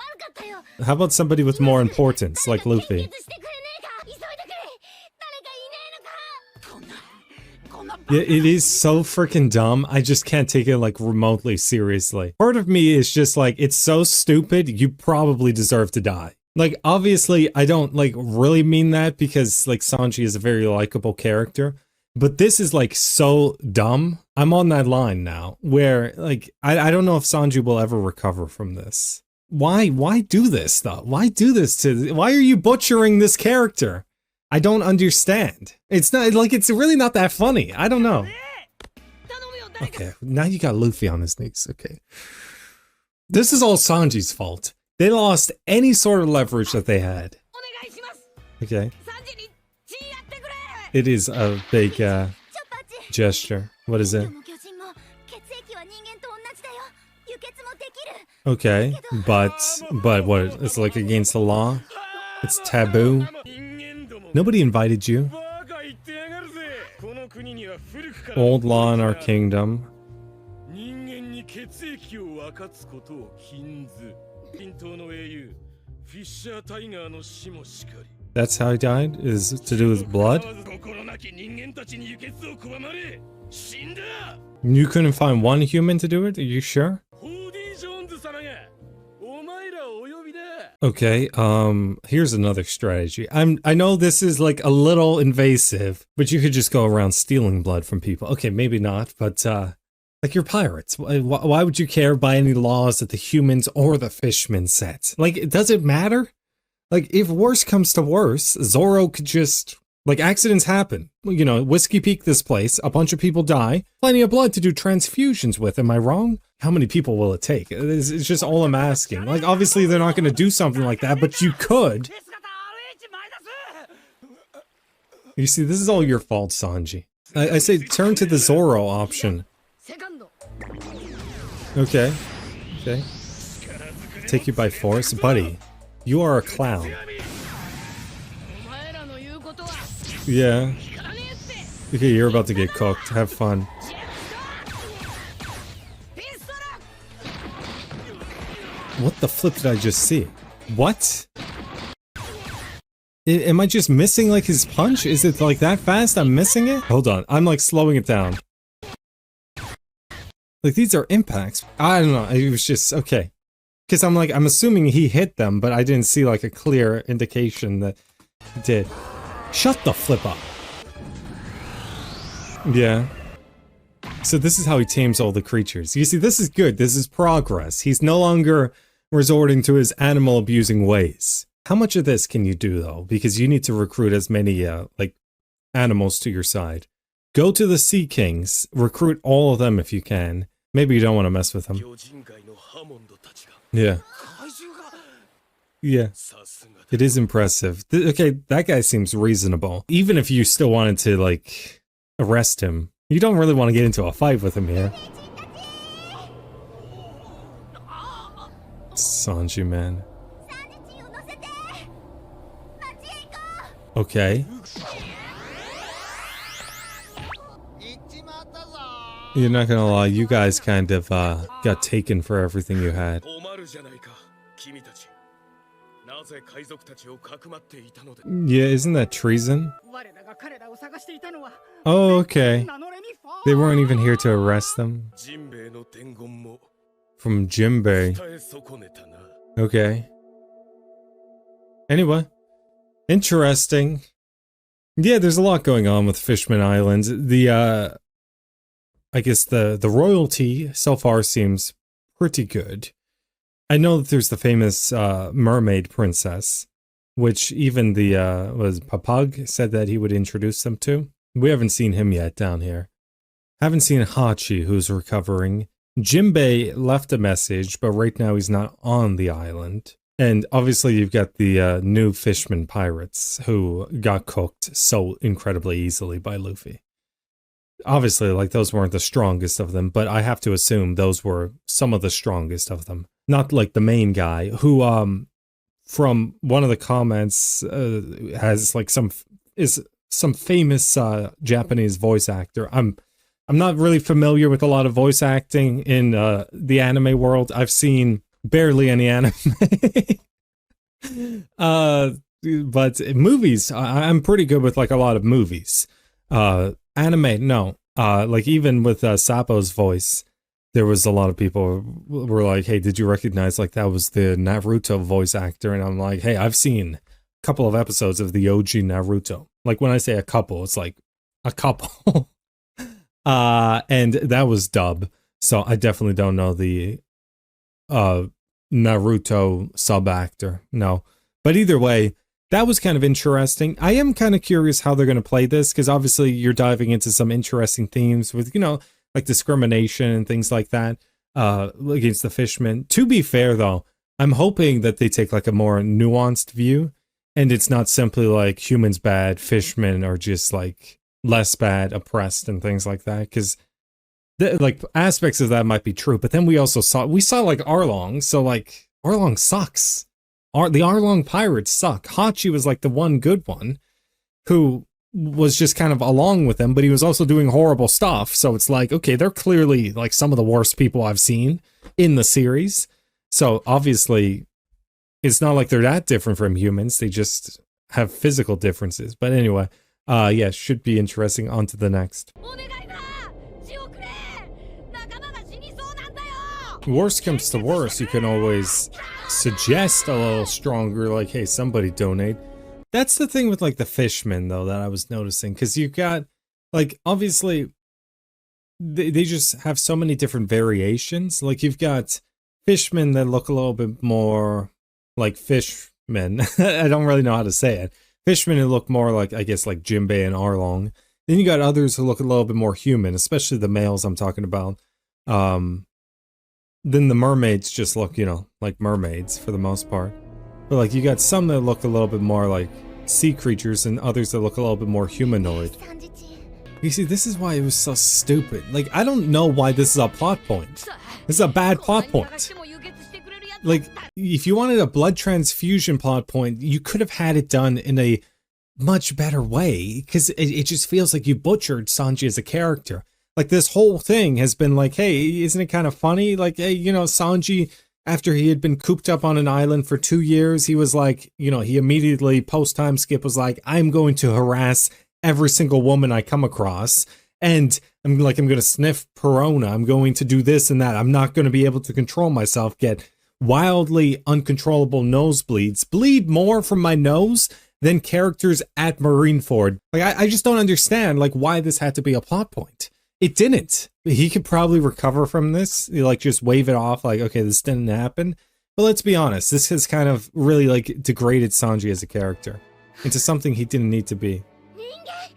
How about somebody with more importance, like Luffy? Yeah, it is so freaking dumb. I just can't take it like remotely seriously. Part of me is just like, it's so stupid, you probably deserve to die. Like, obviously, I don't like really mean that because like Sanji is a very likable character. But this is like so dumb. I'm on that line now where like, I don't know if Sanji will ever recover from this. Why do this though? Why do this why are you butchering this character? I don't understand. It's not like, it's really not that funny. I don't know. Okay, now you got Luffy on his knees. Okay. This is all Sanji's fault. They lost any sort of leverage that they had. Okay. It is a big gesture. What is it? Okay, but what? It's like against the law? It's taboo? Nobody invited you. Old law in our kingdom. That's how he died? Is to do with blood? You couldn't find one human to do it? Are you sure? Okay, here's another strategy. I know this is like a little invasive, but you could just go around stealing blood from people. Okay, maybe not, but like you're pirates. Why would you care by any laws that the humans or the fishmen set? Like, does it matter? Like, if worse comes to worse, Zoro could just, like, accidents happen. You know, Whiskey Peak this place, a bunch of people die, plenty of blood to do transfusions with, am I wrong? How many people will it take? It's just all I'm asking. Like, obviously they're not going to do something like that, but you could. You see, this is all your fault, Sanji. I say turn to the Zoro option. Okay. Okay. Take you by force? Buddy, you are a clown. Yeah. Okay, you're about to get cooked. Have fun. What the flip did I just see? What? Am I just missing like his punch? Is it like that fast? I'm missing it? Hold on, I'm like slowing it down. Like these are impacts. I don't know, it was just, okay. Because I'm assuming he hit them, but I didn't see like a clear indication that he did. Shut the flip up. Yeah. So this is how he tames all the creatures. You see, this is good. This is progress. He's no longer resorting to his animal abusing ways. How much of this can you do though? Because you need to recruit as many like animals to your side. Go to the Sea Kings. Recruit all of them if you can. Maybe you don't want to mess with them. Yeah. Yeah. It is impressive. Okay, that guy seems reasonable. Even if you still wanted to, like, arrest him, you don't really want to get into a fight with him here. Sanji, man. Okay. You're not gonna lie, you guys kind of got taken for everything you had. Yeah, isn't that treason? Oh, okay. They weren't even here to arrest them. From Jinbei. Okay. Anyway. Interesting. Yeah, there's a lot going on with Fishman Islands. I guess the royalty so far seems pretty good. I know that there's the famous mermaid princess, which even the Papag said that he would introduce them to. We haven't seen him yet down here. Haven't seen Hachi, who's recovering. Jinbei left a message, but right now he's not on the island. And obviously you've got the new Fishman pirates who got cooked so incredibly easily by Luffy. Obviously, like, those weren't the strongest of them, but I have to assume those were some of the strongest of them. Not like the main guy, who, from one of the comments, has like some famous Japanese voice actor. I'm not really familiar with a lot of voice acting in the anime world. I've seen barely any anime. But movies, I'm pretty good with like a lot of movies. Anime, no. Like even with Sapo's voice, there was a lot of people were like, hey, did you recognize like that was the Naruto voice actor? And I'm like, hey, I've seen a couple of episodes of the OG Naruto. Like when I say a couple, it's like a couple. And that was dub. So I definitely don't know the Naruto sub actor. No. But either way, that was kind of interesting. I am kind of curious how they're going to play this, because obviously you're diving into some interesting themes with, you know, like discrimination and things like that against the fishmen. To be fair, though, I'm hoping that they take like a more nuanced view, and it's not simply like humans bad, fishmen are just like less bad, oppressed, and things like that, because like aspects of that might be true. But then we saw like Arlong, so like Arlong sucks. The Arlong pirates suck. Hachi was like the one good one who was just kind of along with them, but he was also doing horrible stuff. So it's like, okay, they're clearly like some of the worst people I've seen in the series. So obviously it's not like they're that different from humans. They just have physical differences. But anyway, yeah, should be interesting. On to the next. Worst comes to worst, you can always suggest a little stronger, like, hey, somebody donate. That's the thing with like the fishmen, though, that I was noticing, because you've got like, obviously they just have so many different variations. Like you've got fishmen that look a little bit more like fishmen. I don't really know how to say it. Fishmen who look more like, I guess, like Jinbei and Arlong. Then you got others who look a little bit more human, especially the males I'm talking about. Then the mermaids just look, you know, like mermaids for the most part. But like you got some that look a little bit more like sea creatures and others that look a little bit more humanoid. You see, this is why it was so stupid. Like, I don't know why this is a plot point. This is a bad plot point. Like, if you wanted a blood transfusion plot point, you could have had it done in a much better way, because it just feels like you butchered Sanji as a character. Like, this whole thing has been like, hey, isn't it kind of funny? Like, hey, you know, Sanji, after he had been cooped up on an island for 2 years, he was like, you know, he immediately, post-time skip, was like, I'm going to harass every single woman I come across. And I'm going to sniff Perona. I'm going to do this and that. I'm not going to be able to control myself, get wildly uncontrollable nosebleeds, bleed more from my nose than characters at Marineford. Like, I just don't understand, like, why this had to be a plot point. It didn't. He could probably recover from this, like, just wave it off, like, okay, this didn't happen. But let's be honest, this has kind of really, like, degraded Sanji as a character into something he didn't need to be.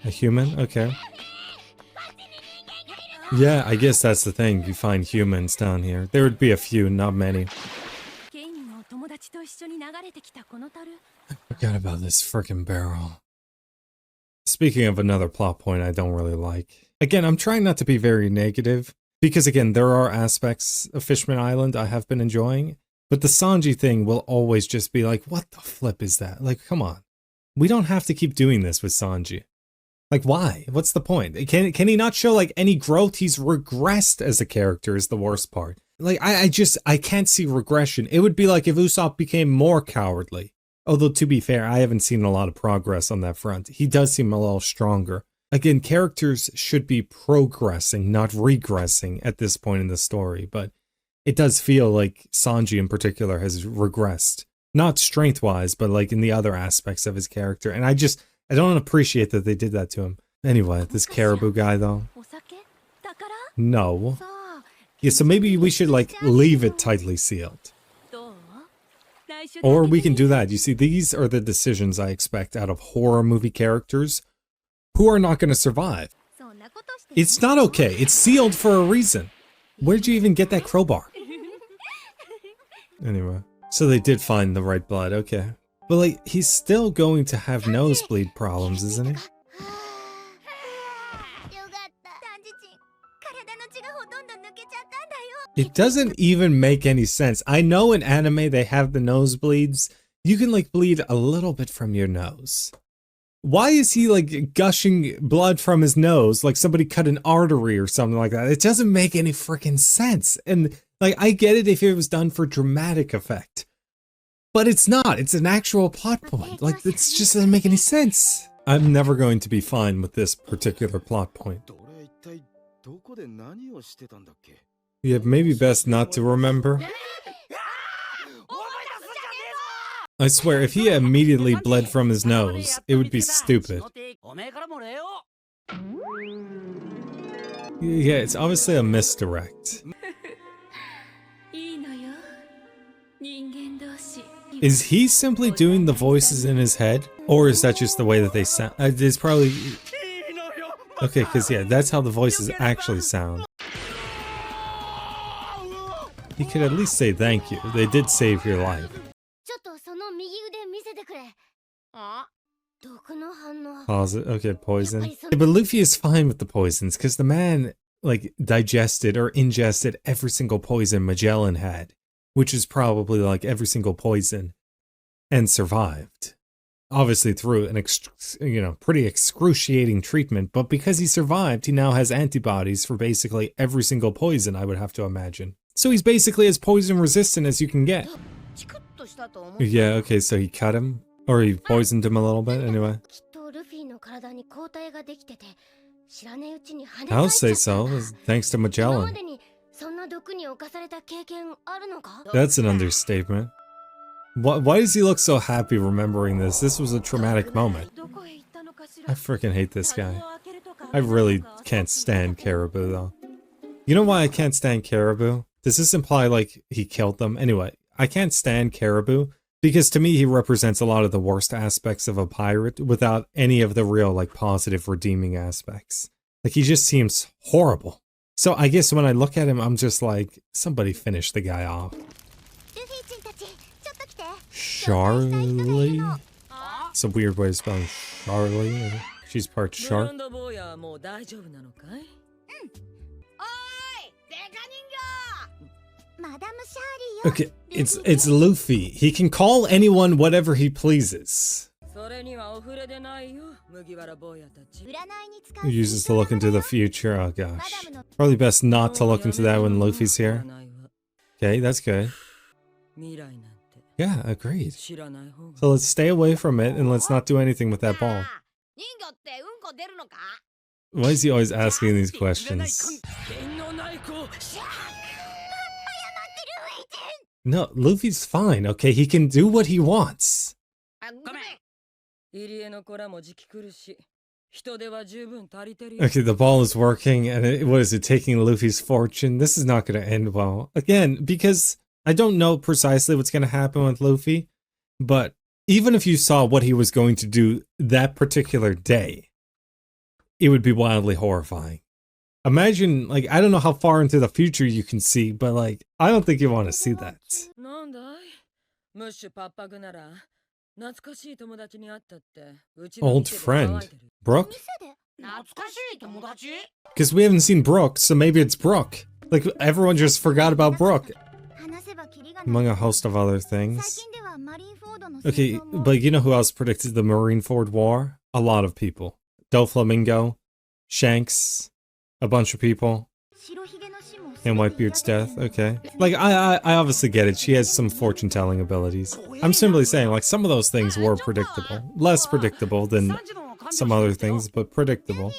A human? Okay. Yeah, I guess that's the thing. You find humans down here. There would be a few, not many. I forgot about this frickin' barrel. Speaking of another plot point I don't really like. Again, I'm trying not to be very negative, because again, there are aspects of Fishman Island I have been enjoying, but the Sanji thing will always just be like, what the flip is that? Like, come on. We don't have to keep doing this with Sanji. Like, why? What's the point? Can he not show, like, any growth? He's regressed as a character is the worst part. Like, I can't see regression. It would be like if Usopp became more cowardly. Although, to be fair, I haven't seen a lot of progress on that front. He does seem a little stronger. Again, characters should be progressing, not regressing at this point in the story. But it does feel like Sanji in particular has regressed. Not strength-wise, but like in the other aspects of his character. And I don't appreciate that they did that to him. Anyway, this caribou guy, though. No. Yeah, so maybe we should, like, leave it tightly sealed. Or we can do that. You see, these are the decisions I expect out of horror movie characters who are not going to survive. It's not okay. It's sealed for a reason. Where'd you even get that crowbar? Anyway, so they did find the right blood. Okay. But, like, he's still going to have nosebleed problems, isn't he? It doesn't even make any sense. I know in anime they have the nosebleeds. You can, like, bleed a little bit from your nose. Why is he, like, gushing blood from his nose like somebody cut an artery or something like that? It doesn't make any freaking sense. And Like, I get it if it was done for dramatic effect. But it's not. It's an actual plot point. Like, it just doesn't make any sense. I'm never going to be fine with this particular plot point. Yeah, maybe best not to remember. I swear, if he immediately bled from his nose, it would be stupid. Yeah, it's obviously a misdirect. Is he simply doing the voices in his head? Or is that just the way that they sound? It's probably... Okay, because yeah, that's how the voices actually sound. He could at least say thank you. They did save your life. Pause it. Okay, poison. Yeah, but Luffy is fine with the poisons because the man, like, digested or ingested every single poison Magellan had, which is probably like every single poison, and survived. Obviously through an pretty excruciating treatment, but because he survived, he now has antibodies for basically every single poison, I would have to imagine. So he's basically as poison resistant as you can get. Yeah, okay, so he cut him? Or he poisoned him a little bit, anyway. I'll say so, thanks to Magellan. That's an understatement. Why does he look so happy remembering this? This was a traumatic moment. I freaking hate this guy. I really can't stand Caribou, though. You know why I can't stand Caribou? Does this imply, like, he killed them? Anyway, I can't stand Caribou because to me he represents a lot of the worst aspects of a pirate without any of the real, like, positive redeeming aspects. Like, he just seems horrible. So I guess when I look at him, I'm just like, somebody finish the guy off. Charlie? It's a weird way of spelling Charlie. She's part shark. Okay, it's Luffy. He can call anyone whatever he pleases. He uses to look into the future. Oh gosh. Probably best not to look into that when Luffy's here. Okay, that's good. Yeah, agreed. So let's stay away from it and let's not do anything with that ball. Why is he always asking these questions? No, Luffy's fine, okay? He can do what he wants. Okay, the ball is working, and what is it, taking Luffy's fortune? This is not going to end well. Again, because I don't know precisely what's going to happen with Luffy, but even if you saw what he was going to do that particular day, it would be wildly horrifying. Imagine, like, I don't know how far into the future you can see, but, like, I don't think you want to see that. Old friend. Brooke? Because we haven't seen Brooke, so maybe it's Brooke. Like, everyone just forgot about Brooke. Among a host of other things. Okay, but you know who else predicted the Marineford War? A lot of people. Doflamingo, Shanks, a bunch of people. And Whitebeard's death, okay. Like, I obviously get it. She has some fortune-telling abilities. I'm simply saying, like, some of those things were predictable. Less predictable than some other things, but predictable.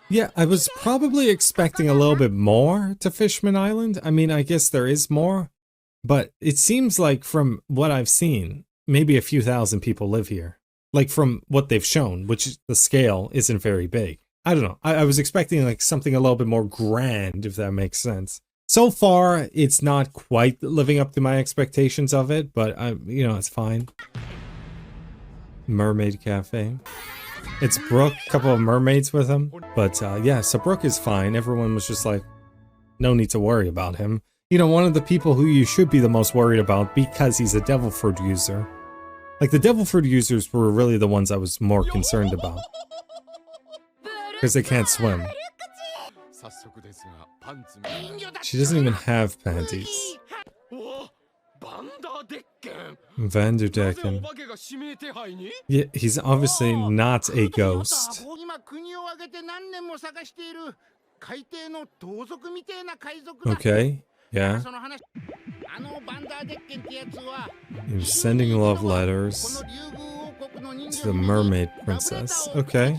Yeah, I was probably expecting a little bit more to Fishman Island. I mean, I guess there is more. But it seems like from what I've seen, maybe a few thousand people live here. Like from what they've shown, which the scale isn't very big. I don't know. I was expecting like something a little bit more grand, if that makes sense. So far, it's not quite living up to my expectations of it, but you know, it's fine. Mermaid Cafe. It's Brooke, a couple of mermaids with him. But yeah, so Brooke is fine. Everyone was just like, no need to worry about him. You know, one of the people who you should be the most worried about because he's a devil fruit user. Like, the devil fruit users were really the ones I was more concerned about. Because they can't swim. She doesn't even have panties. Vanderdecken. Yeah, he's obviously not a ghost. Okay, yeah. He was sending love letters to the mermaid princess. Okay.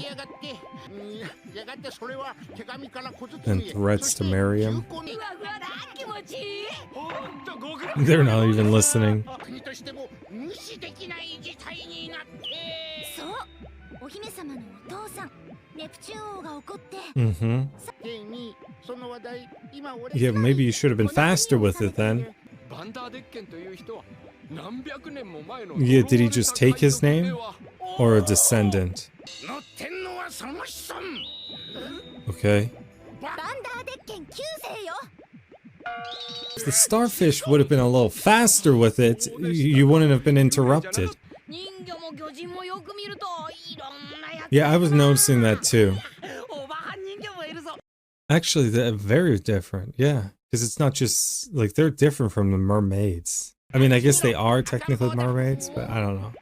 And threats to marry him. They're not even listening. Mm-hmm. Yeah, maybe you should have been faster with it then. Yeah, did he just take his name? Or a descendant? Okay. If the starfish would have been a little faster with it, you wouldn't have been interrupted. Yeah, I was noticing that too. Actually, they're very different, yeah. Because it's not just, like, they're different from the mermaids. I mean, I guess they are technically mermaids, but I don't know.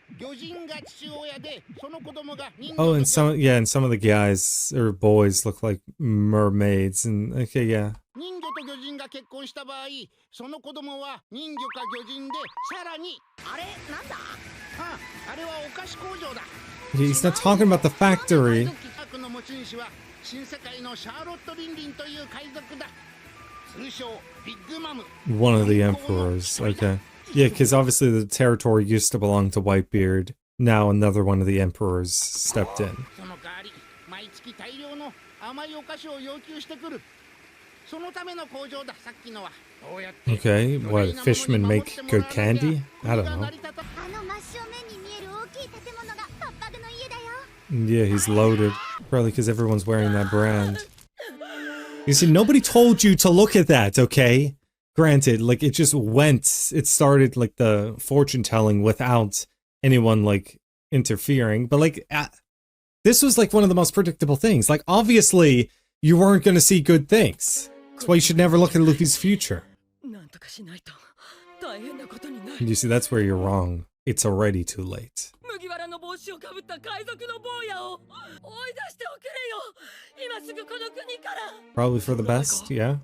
Oh, and some of the guys, or boys, look like mermaids, and, okay, yeah. He's not talking about the factory. One of the emperors, okay. Yeah, because obviously the territory used to belong to Whitebeard. Now another one of the emperors stepped in. Okay, what, fishmen make good candy? I don't know. Yeah, he's loaded. Probably because everyone's wearing that brand. You see, nobody told you to look at that, okay? Granted, like, it just went, it started, like, the fortune telling without anyone, like, interfering. But, like, this was, like, one of the most predictable things. Like, obviously, you weren't gonna see good things. That's why you should never look at Luffy's future. You see, that's where you're wrong. It's already too late. Probably for the best, yeah.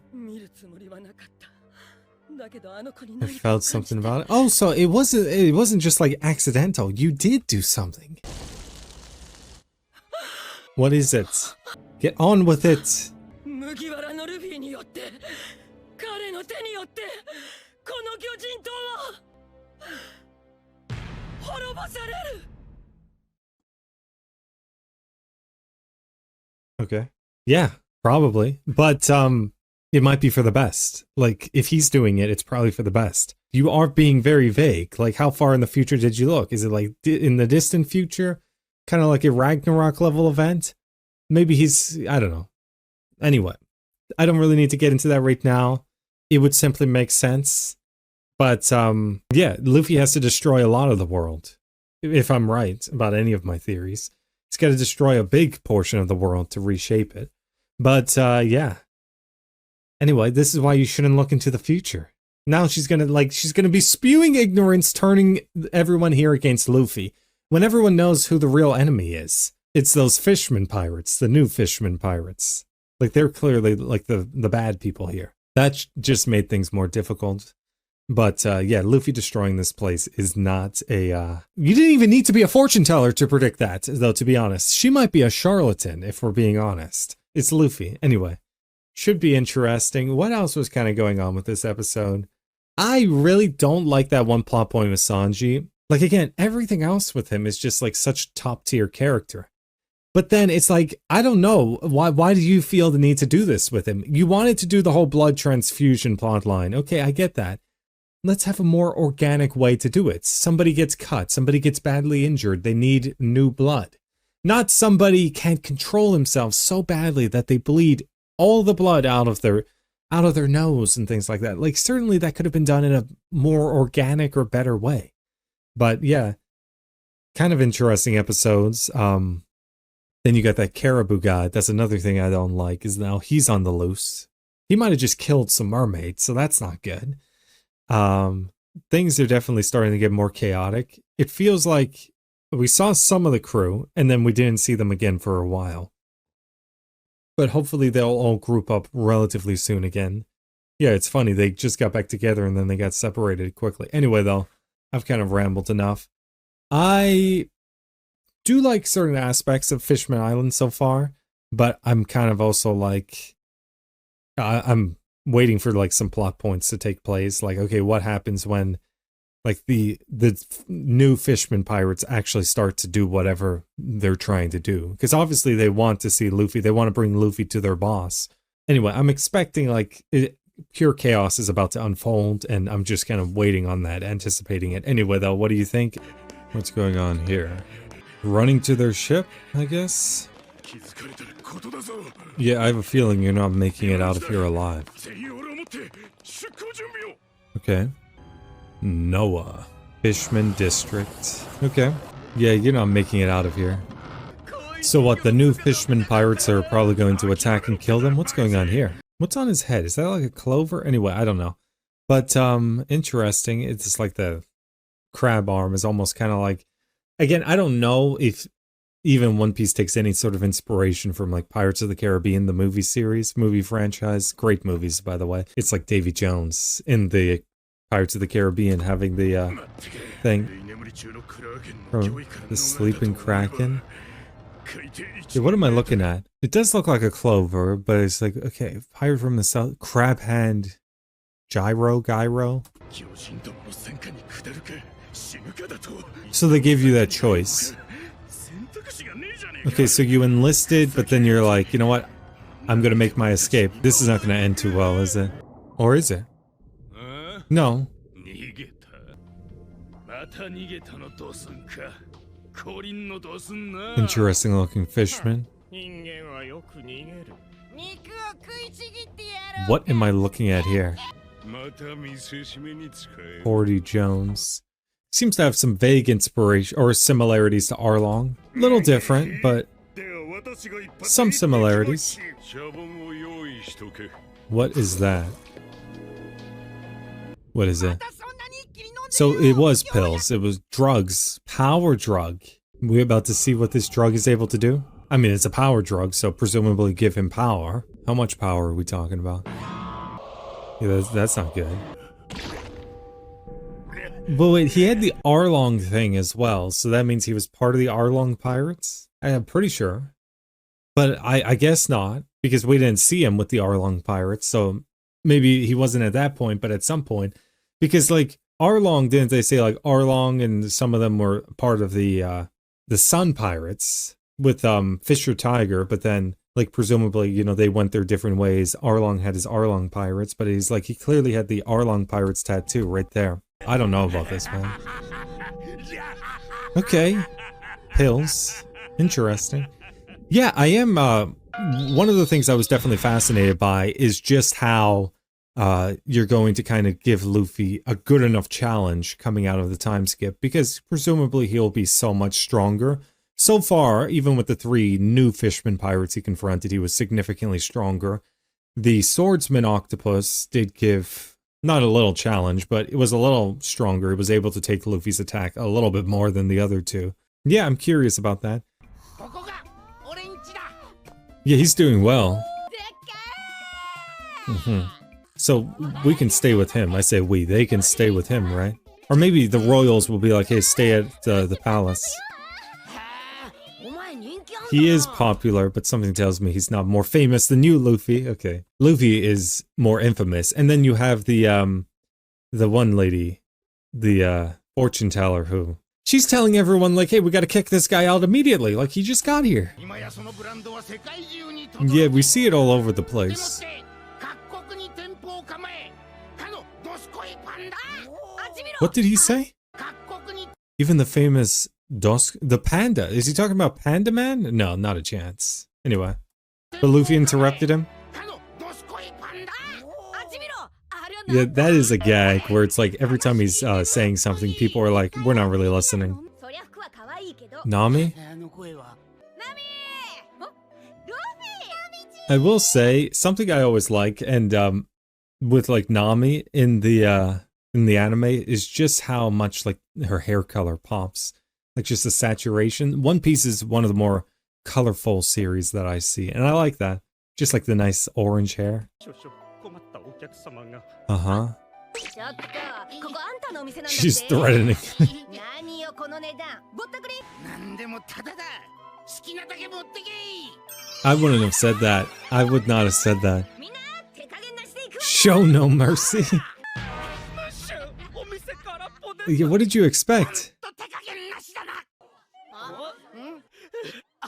I felt something about it. Oh, so it wasn't just like accidental. You did do something. What is it? Get on with it. Okay. Yeah, probably. But it might be for the best. Like, if he's doing it, it's probably for the best. You are being very vague. Like, how far in the future did you look? Is it like in the distant future? Kind of like a Ragnarok level event? Maybe he's, I don't know. Anyway, I don't really need to get into that right now. It would simply make sense. But yeah, Luffy has to destroy a lot of the world. If I'm right about any of my theories. He's got to destroy a big portion of the world to reshape it. But yeah. Anyway, this is why you shouldn't look into the future. Now she's gonna be spewing ignorance, turning everyone here against Luffy, when everyone knows who the real enemy is. It's those fisherman pirates, the new fisherman pirates. Like, they're clearly like the bad people here. That just made things more difficult. But yeah, Luffy destroying this place is not a... You didn't even need to be a fortune teller to predict that, though, to be honest. She might be a charlatan, if we're being honest. It's Luffy. Anyway, should be interesting. What else was kind of going on with this episode? I really don't like that one plot point with Sanji. Like, again, everything else with him is just like such top-tier character. But then it's like, I don't know, why do you feel the need to do this with him? You wanted to do the whole blood transfusion plotline. Okay, I get that. Let's have a more organic way to do it. Somebody gets cut, somebody gets badly injured, they need new blood. Not somebody can't control himself so badly that they bleed all the blood out of their nose and things like that. Like, certainly that could have been done in a more organic or better way. But yeah, kind of interesting episodes. Then you got that Caribou god. That's another thing I don't like, is now he's on the loose. He might have just killed some mermaids, so that's not good. Things are definitely starting to get more chaotic. It feels like we saw some of the crew, and then we didn't see them again for a while. But hopefully they'll all group up relatively soon again. Yeah, it's funny. They just got back together and then they got separated quickly. Anyway, though, I've kind of rambled enough. I do like certain aspects of Fishman Island so far, but I'm kind of also like, I'm waiting for like some plot points to take place. Like, okay, what happens when like the new Fishman pirates actually start to do whatever they're trying to do? Because obviously they want to see Luffy. They want to bring Luffy to their boss. Anyway, I'm expecting like pure chaos is about to unfold, and I'm just kind of waiting on that, anticipating it. Anyway, though, what do you think? What's going on here? Running to their ship, I guess? Yeah, I have a feeling you're not making it out of here alive. Okay. Noah. Fishman District. Okay. Yeah, you're not making it out of here. So what, the new Fishman pirates are probably going to attack and kill them? What's going on here? What's on his head? Is that like a clover? Anyway, I don't know. But, interesting. It's just like the crab arm is almost kind of like... Again, I don't know if even One Piece takes any sort of inspiration from like Pirates of the Caribbean, the movie series, movie franchise. Great movies, by the way. It's like Davy Jones in the Pirates of the Caribbean having the thing from the Sleeping Kraken. Yeah, what am I looking at? It does look like a clover, but it's like, okay, pirate from the south, crab hand, gyro. So they gave you that choice. Okay, so you enlisted, but then you're like, you know what? I'm gonna make my escape. This is not gonna end too well, is it? Or is it? No. Interesting looking fishman. What am I looking at here? 40 Jones. Seems to have some vague inspiration or similarities to Arlong. Little different, but some similarities. What is that? What is it? So it was pills. It was drugs. Power drug. We're about to see what this drug is able to do. I mean, it's a power drug, so presumably give him power. How much power are we talking about? Yeah, that's not good. But wait, he had the Arlong thing as well, so that means he was part of the Arlong pirates? I'm pretty sure. But I guess not, because we didn't see him with the Arlong pirates, so maybe he wasn't at that point, but at some point. Because, like, Arlong, didn't they say, like, Arlong and some of them were part of the Sun Pirates with Fisher Tiger, but then, like, presumably, you know, they went their different ways. Arlong had his Arlong Pirates, but he's like, he clearly had the Arlong Pirates tattoo right there. I don't know about this, man. Okay. Pills. Interesting. Yeah, I am, one of the things I was definitely fascinated by is just how you're going to kind of give Luffy a good enough challenge coming out of the time skip, because presumably he'll be so much stronger. So far, even with the 3 new Fishman pirates he confronted, he was significantly stronger. The swordsman octopus did give not a little challenge, but it was a little stronger. It was able to take Luffy's attack a little bit more than the other 2. Yeah, I'm curious about that. Yeah, he's doing well. So we can stay with him. I say we. They can stay with him, right? Or maybe the royals will be like, hey, stay at the palace. He is popular, but something tells me he's not more famous than you, Luffy. Okay. Luffy is more infamous. And then you have the one lady, the fortune teller who... She's telling everyone, like, hey, we gotta kick this guy out immediately. Like, he just got here. Yeah, we see it all over the place. What did he say? Even the famous the panda. Is he talking about Panda Man? No, not a chance. Anyway. But Luffy interrupted him. Yeah, that is a gag where it's like every time he's saying something, people are like, we're not really listening. Nami? I will say, something I always like, and with like Nami in the anime, is just how much like her hair color pops. Like just the saturation. One Piece is one of the more colorful series that I see, and I like that. Just like the nice orange hair. Uh-huh. ちょっとここあんたのお店なんだって She's threatening. 何よこの値段ぼったくり何でもタダだ好きなだけ持ってけ I wouldn't have said that. I would not have said that. みんな手加減なしでいくわ Show no mercy. お店からポテ Yeah, what did you expect? ト手加減なしだなあ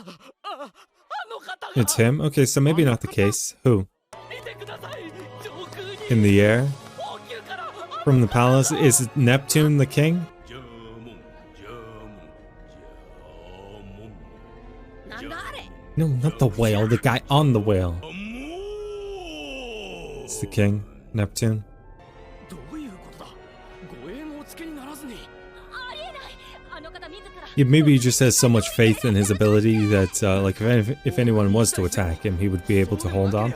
の方が It's him? Okay, so maybe not the case. Who? 見てください上空に In the air? 高級から From the palace? Is Neptune the king? なんだあれ No, not the whale. The guy on the whale. It's the king. Neptune. どういうことだ護衛のお付けにならずにありえないあの方自ら Yeah, maybe he just has so much faith in his ability that, like, if anyone was to attack him, he would be able to hold on.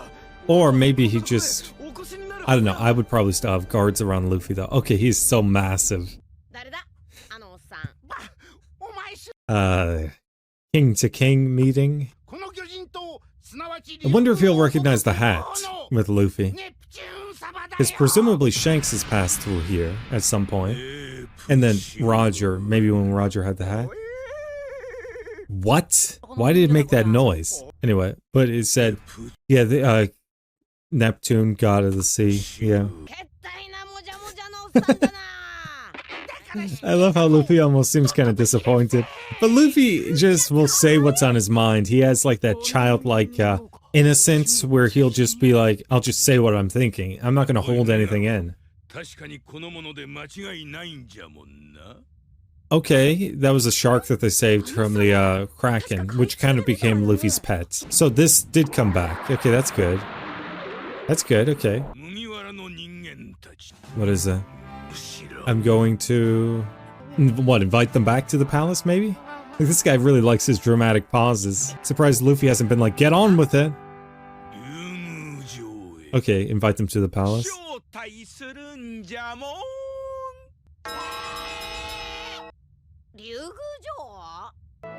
Or maybe he just... お越しになる I don't know. I would probably still have guards around Luffy, though. Okay, he's so massive. 誰だあのおっさんお前し King to king meeting. この巨人とすなわち I wonder if he'll recognize the hat with Luffy. ネプチューン様だよ Because presumably Shanks has passed through here at some point. And then Roger, maybe when Roger had the hat. What? Why did it make that noise? Anyway, but it said, yeah, the Neptune, god of the sea. Yeah. けったいなもじゃもじゃのおっさんだな I love how Luffy almost seems kind of disappointed. But Luffy just will say what's on his mind. He has like that childlike innocence where he'll just be like, I'll just say what I'm thinking. I'm not going to hold anything in. 確かにこのもので間違いないんじゃもんな Okay, that was a shark that they saved from the Kraken, which kind of became Luffy's pet. So this did come back. Okay, that's good. That's good, okay. 麦わらの人間たち What is that? むしろ I'm going to... What, invite them back to the palace, maybe? Like, this guy really likes his dramatic pauses. Surprised Luffy hasn't been like, get on with it! 竜宮城へ Okay, invite them to the palace. 招待するんじゃもん竜宮城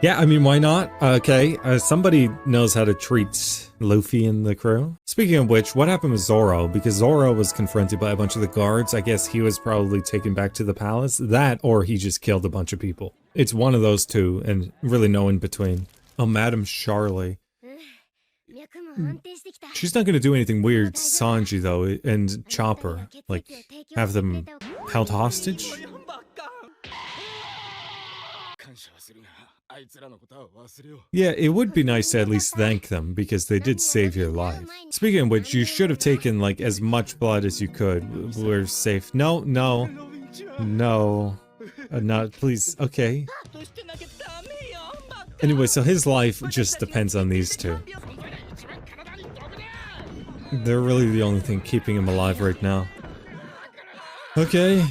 Yeah, I mean, why not? Okay, somebody knows how to treat Luffy and the crew. Speaking of which, what happened with Zoro? Because Zoro was confronted by a bunch of the guards. I guess he was probably taken back to the palace. That, or he just killed a bunch of people. It's one of those two, and really no in between. Oh, Madame Charlie. 脈も安定してきた She's not gonna do anything weird to Sanji, though, and Chopper. Like, have them held hostage? 感謝はするがあいつらのことは忘れよう Yeah, it would be nice to at least thank them, because they did save your life. Speaking of which, you should have taken, like, as much blood as you could. We're safe. No, no, no. Not, please. Okay. としてなきゃダメよバカ Anyway, so his life just depends on these two. 一番体に毒だ They're really the only thing keeping him alive right now. Okay.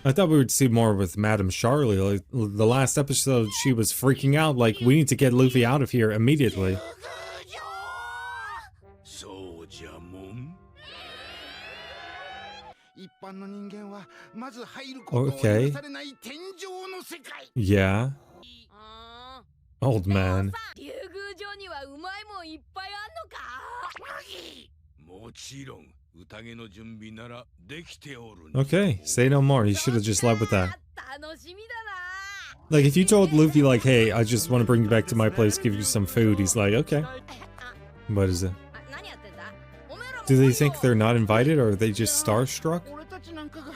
I thought we would see more with Madame Charlie. Like, the last episode, she was freaking out, like, we need to get Luffy out of here immediately. そうじゃもん一般の人間はまず入ることを許されない天上の世界 Yeah. あ Old man. 竜宮城にはうまいもんいっぱいあんのかもちろん宴の準備ならできておる Okay, say no more. He should have just led with that. 楽しみだな Like, if you told Luffy, like, hey, I just want to bring you back to my place, give you some food, he's like, okay. What is it? 何やってんだおめえらも Do they think they're not invited, or are they just starstruck? 俺たちなんかが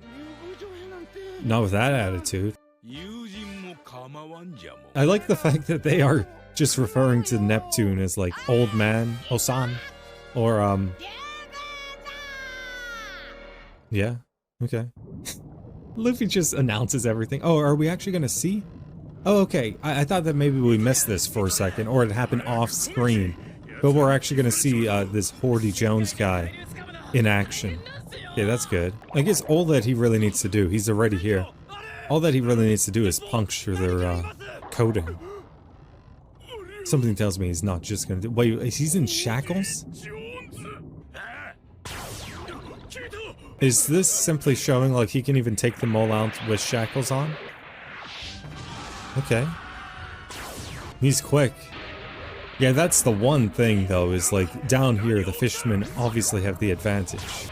竜宮城へなんて Not with that attitude. 友人も構わんじゃもん I like the fact that they are just referring to Neptune as, like, old man, Osan. Or, yeah, okay. Luffy just announces everything. Oh, are we actually gonna see? Oh, okay. I thought that maybe we missed this for a second, or it happened off screen. But we're actually gonna see this Hordy Jones guy in action. Yeah, that's good. I guess all that he really needs to do, he's already here. All that he really needs to do is puncture their coating. Something tells me he's not just gonna do. Wait, he's in shackles? Is this simply showing like he can even take them all out with shackles on? Okay. He's quick. Yeah, that's the one thing though, is like down here the fishermen obviously have the advantage.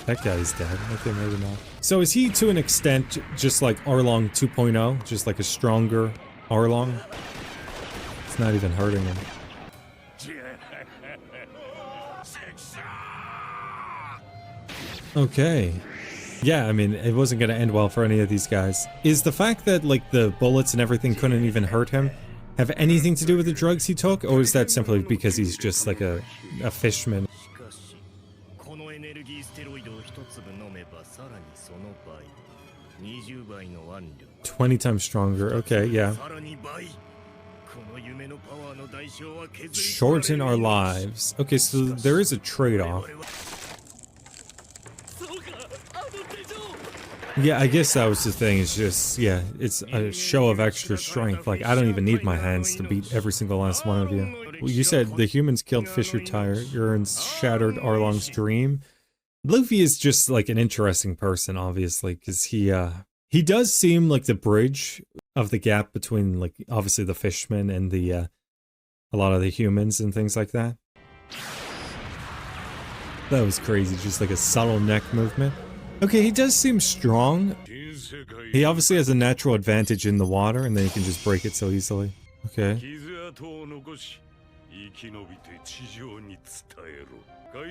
That guy's dead. Okay, maybe not. So is he to an extent just like Arlong 2.0? Just like a stronger Arlong? It's not even hurting him. Okay. Yeah, I mean, it wasn't gonna end well for any of these guys. Is the fact that like the bullets and everything couldn't even hurt him have anything to do with the drugs he took? Or is that simply because he's just like a fishman? 20 times stronger. Okay, yeah. Shorten our lives. Okay, so there is a trade-off. Yeah, I guess that was the thing. It's just, yeah, it's a show of extra strength. Like, I don't even need my hands to beat every single last one of you. Well, you said the humans killed Fisher Tiger and shattered Arlong's dream. Luffy is just like an interesting person, obviously, because he does seem like the bridge of the gap between, like, obviously the fishmen and the a lot of the humans and things like that. That was crazy, just like a subtle neck movement. Okay, he does seem strong. He obviously has a natural advantage in the water, and then he can just break it so easily. Okay.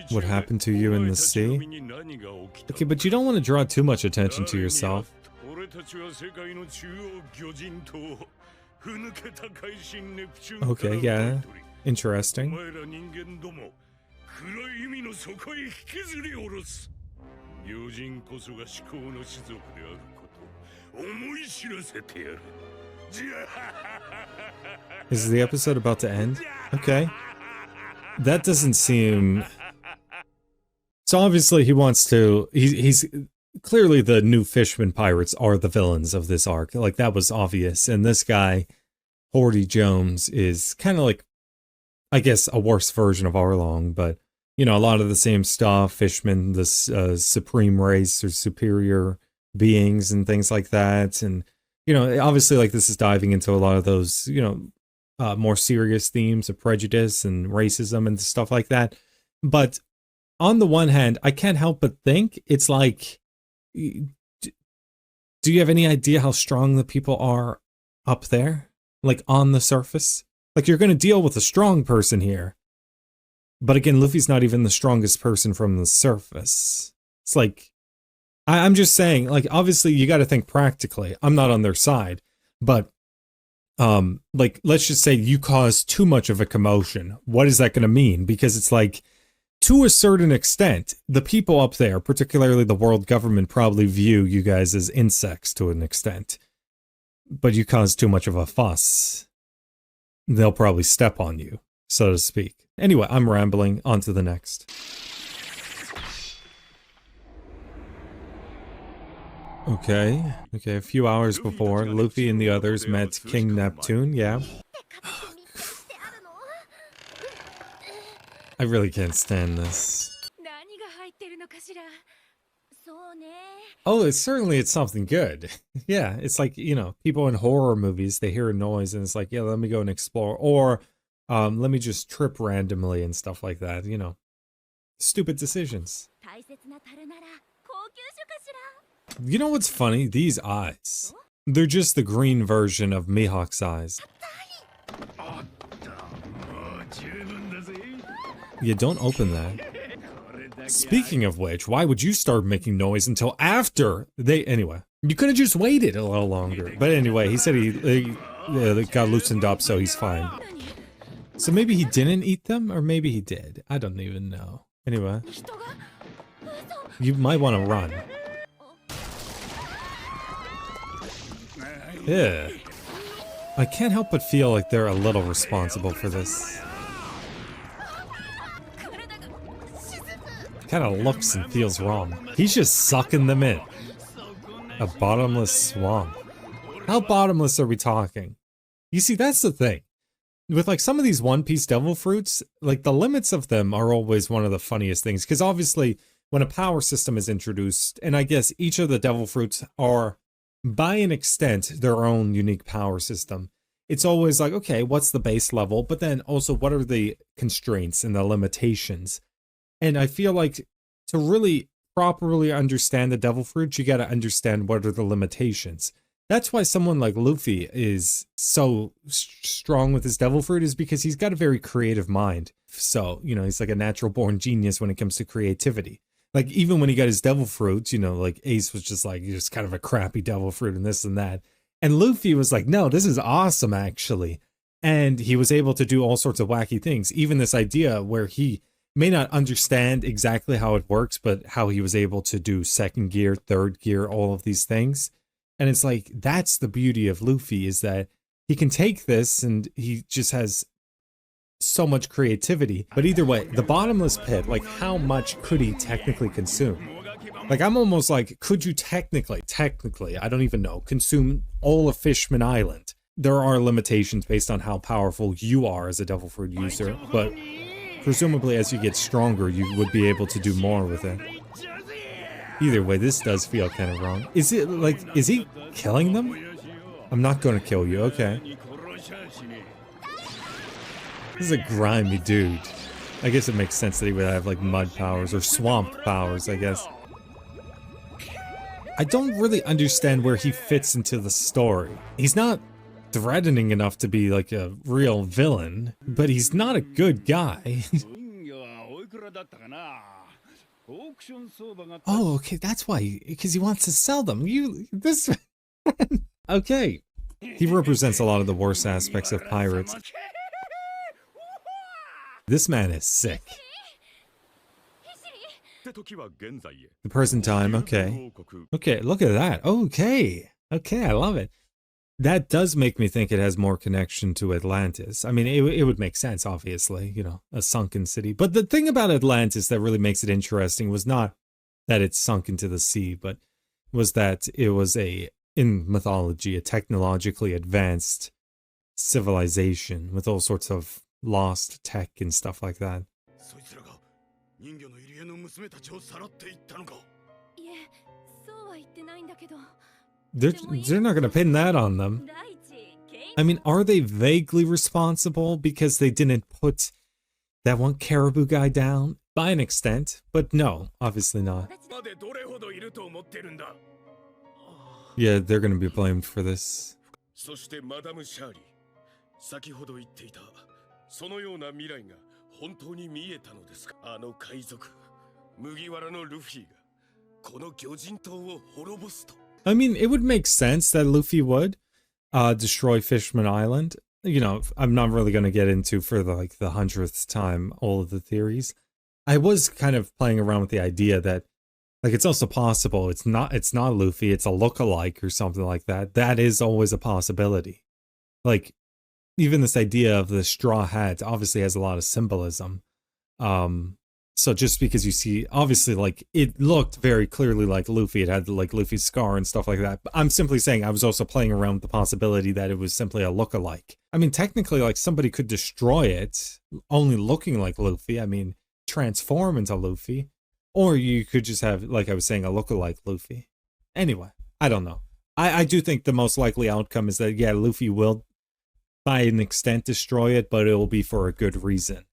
What happened to you in the sea? Okay, but you don't want to draw too much attention to yourself. Okay, yeah. Interesting. Is the episode about to end? Okay. That doesn't seem... So obviously he wants to... He's clearly the new Fishman pirates are the villains of this arc. Like, that was obvious. And this guy, Horty Jones, is kind of like, I guess, a worse version of Arlong, but... You know, a lot of the same stuff, fishmen, this supreme race or superior beings and things like that. And, you know, obviously, like, this is diving into a lot of those, you know, more serious themes of prejudice and racism and stuff like that. But on the one hand, I can't help but think it's like, do you have any idea how strong the people are up there? Like, on the surface? Like, you're going to deal with a strong person here. But again, Luffy's not even the strongest person from the surface. It's like, I'm just saying, like, obviously you got to think practically. I'm not on their side, but, like, let's just say you cause too much of a commotion. What is that going to mean? Because it's like, to a certain extent, the people up there, particularly the world government, probably view you guys as insects to an extent. But you cause too much of a fuss, they'll probably step on you, so to speak. Anyway, I'm rambling. On to the next. Okay, a few hours before, Luffy and the others met King Neptune, yeah. I really can't stand this. Oh, it's something good. Yeah, it's like, you know, people in horror movies, they hear a noise and it's like, yeah, let me go and explore. Or, let me just trip randomly and stuff like that, you know. Stupid decisions. You know what's funny? These eyes. They're just the green version of Mihawk's eyes. Yeah, don't open that. Speaking of which, why would you start making noise until after they... Anyway, you could have just waited a little longer. But anyway, he said he got loosened up, so he's fine. So maybe he didn't eat them, or maybe he did. I don't even know. Anyway. You might want to run. Yeah. I can't help but feel like they're a little responsible for this. Kind of looks and feels wrong. He's just sucking them in. A bottomless swamp. How bottomless are we talking? You see, that's the thing. With like some of these One Piece devil fruits, like the limits of them are always one of the funniest things. Because obviously, when a power system is introduced, and I guess each of the devil fruits are, by an extent, their own unique power system. it's always like, okay, what's the base level? But then also, what are the constraints and the limitations? And I feel like to really properly understand the devil fruit, you got to understand what are the limitations. That's why someone like Luffy is so strong with his devil fruit, is because he's got a very creative mind. So, you know, he's like a natural born genius when it comes to creativity. Like, even when he got his devil fruit, you know, like Ace was just like, just kind of a crappy devil fruit and this and that. And Luffy was like, no, this is awesome, actually. And he was able to do all sorts of wacky things. Even this idea where he may not understand exactly how it works, but how he was able to do second gear, third gear, all of these things. And it's like, that's the beauty of Luffy, is that he can take this and he just has so much creativity. But either way, the bottomless pit, like, how much could he technically consume? Like, I'm almost like, could you technically, I don't even know, consume all of Fishman Island? There are limitations based on how powerful you are as a devil fruit user, but presumably as you get stronger, you would be able to do more with it. Either way, this does feel kind of wrong. Is it like, is he killing them? I'm not gonna kill you, okay. This is a grimy dude. I guess it makes sense that he would have like mud powers or swamp powers, I guess. I don't really understand where he fits into the story. He's not threatening enough to be like a real villain, but he's not a good guy. Oh, okay, that's why, because he wants to sell them. Okay. He represents a lot of the worst aspects of pirates. This man is sick. The present time, okay. Okay, look at that. Okay. Okay, I love it. That does make me think it has more connection to Atlantis. I mean, it would make sense, obviously, you know, a sunken city. But the thing about Atlantis that really makes it interesting was not that it's sunk into the sea, but was that it was in mythology, a technologically advanced civilization with all sorts of lost tech and stuff like that. They're not gonna pin that on them. I mean, are they vaguely responsible because they didn't put that one caribou guy down? By an extent, but no, obviously not. Yeah, they're gonna be blamed for this. I mean, it would make sense that Luffy would destroy Fishman Island. You know, I'm not really going to get into for the 100th time all of the theories. I was kind of playing around with the idea that, like, it's also possible it's not Luffy, it's a look-alike or something like that. That is always a possibility. Like, even this idea of the straw hat obviously has a lot of symbolism. So just because you see, obviously, like, it looked very clearly like Luffy, it had like Luffy's scar and stuff like that. But I'm simply saying I was also playing around with the possibility that it was simply a look-alike. I mean, technically, like, somebody could destroy it only looking like Luffy. I mean, transform into Luffy. Or you could just have, like I was saying, a look-alike Luffy. Anyway, I don't know. I do think the most likely outcome is that, yeah, Luffy will, by an extent, destroy it, but it will be for a good reason.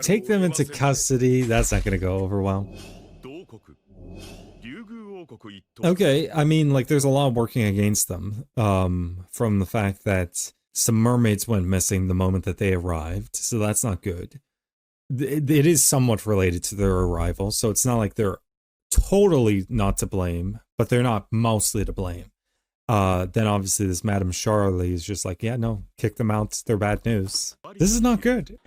Take them into custody, that's not going to go over well. Okay, I mean, like, there's a lot working against them, from the fact that some mermaids went missing the moment that they arrived, so that's not good. It is somewhat related to their arrival, so it's not like they're totally not to blame, but they're not mostly to blame. Then obviously this Madame Charlie is just like, yeah, no, kick them out, they're bad news. This is not good.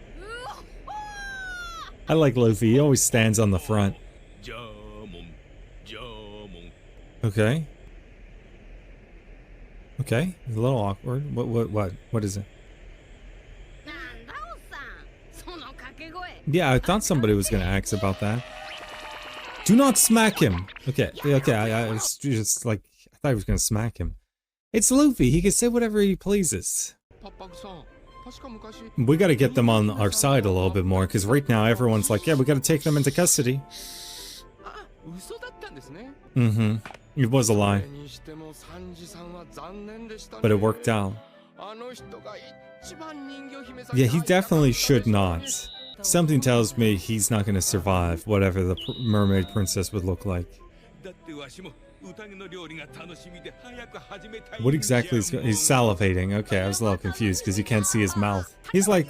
I like Luffy, he always stands on the front. Okay. Okay, it's a little awkward. What is it? Yeah, I thought somebody was gonna ask about that. Do not smack him! Okay, I was just like, I thought he was gonna smack him. It's Luffy, he can say whatever he pleases. We gotta get them on our side a little bit more, because right now everyone's like, yeah, we gotta take them into custody. Mm-hmm. It was a lie. But it worked out. Yeah, he definitely should not. Something tells me he's not going to survive whatever the mermaid princess would look like. What exactly is he's salivating? Okay, I was a little confused because you can't see his mouth. He's like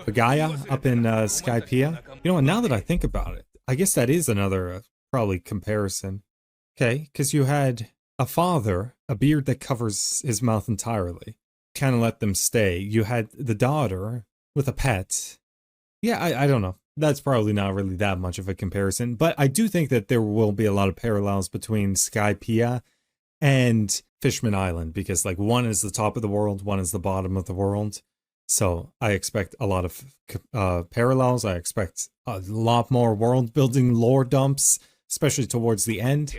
Pagaya up in Skypiea. You know what, now that I think about it, I guess that is another probably comparison. Okay, because you had a father, a beard that covers his mouth entirely. Kind of let them stay. You had the daughter with a pet. Yeah, I don't know. That's probably not really that much of a comparison, but I do think that there will be a lot of parallels between Skypiea and Fishman Island, because like one is the top of the world, one is the bottom of the world. So I expect a lot of parallels. I expect a lot more world building lore dumps, especially towards the end.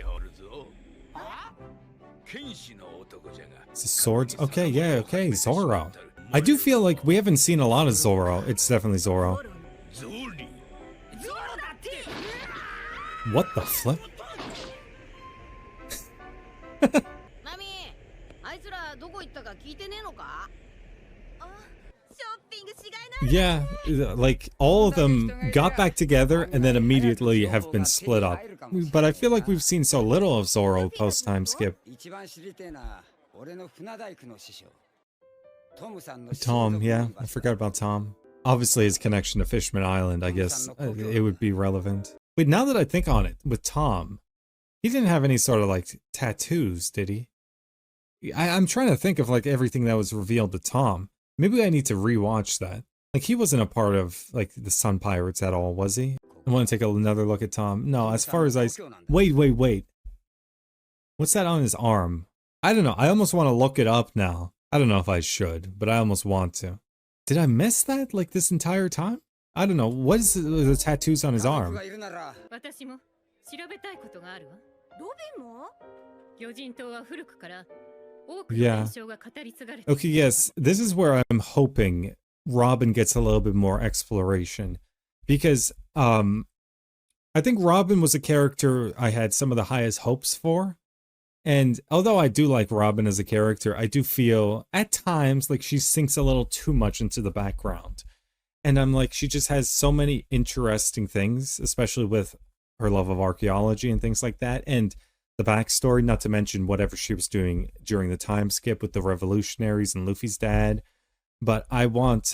Is it swords? Okay, yeah, okay, Zoro. I do feel like we haven't seen a lot of Zoro. It's definitely Zoro. What the flip? Yeah, like all of them got back together and then immediately have been split up. But I feel like we've seen so little of Zoro post time skip. Tom, yeah, I forgot about Tom. Obviously his connection to Fishman Island, I guess it would be relevant. Wait, now that I think on it, with Tom, he didn't have any sort of like tattoos, did he? I'm trying to think of like everything that was revealed to Tom. Maybe I need to rewatch that. Like he wasn't a part of like the Sun Pirates at all, was he? I want to take another look at Tom. No, as far as wait. What's that on his arm? I don't know. I almost want to look it up now. I don't know if I should, but I almost want to. Did I miss that like this entire time? I don't know. What is the tattoos on his arm? Yeah. Okay, yes. This is where I'm hoping Robin gets a little bit more exploration. Because I think Robin was a character I had some of the highest hopes for. And although I do like Robin as a character, I do feel at times like she sinks a little too much into the background. And I'm like, she just has so many interesting things, especially with her love of archaeology and things like that. And the backstory, not to mention whatever she was doing during the time skip with the revolutionaries and Luffy's dad. But I want,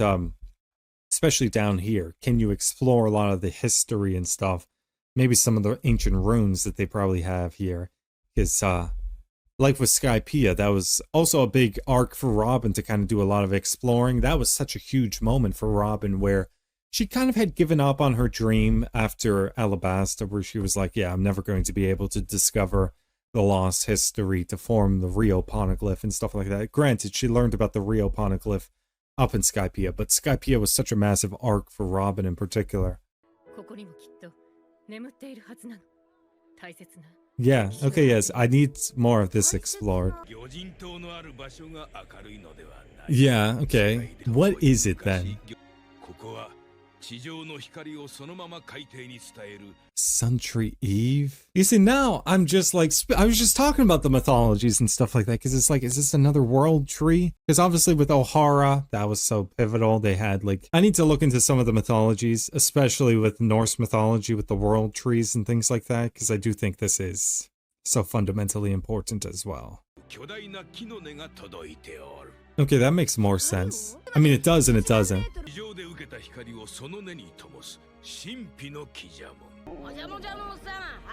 especially down here, can you explore a lot of the history and stuff? Maybe some of the ancient runes that they probably have here. Because, like with Skypiea, that was also a big arc for Robin to kind of do a lot of exploring. That was such a huge moment for Robin where she kind of had given up on her dream after Alabasta, where she was like, yeah, I'm never going to be able to discover the lost history to form the Rio Poneglyph and stuff like that. Granted, she learned about the Rio Poneglyph up in Skypiea, but Skypiea was such a massive arc for Robin in particular. Yeah, okay, yes, I need more of this explored. Yeah, okay. What is it then? Suntree Eve? You see, now I'm just like, I was just talking about the mythologies and stuff like that, because it's like, is this another world tree? Because obviously with Ohara, that was so pivotal. They had like, I need to look into some of the mythologies, especially with Norse mythology, with the world trees and things like that, because I do think this is so fundamentally important as well. Okay, that makes more sense. I mean, it does and it doesn't.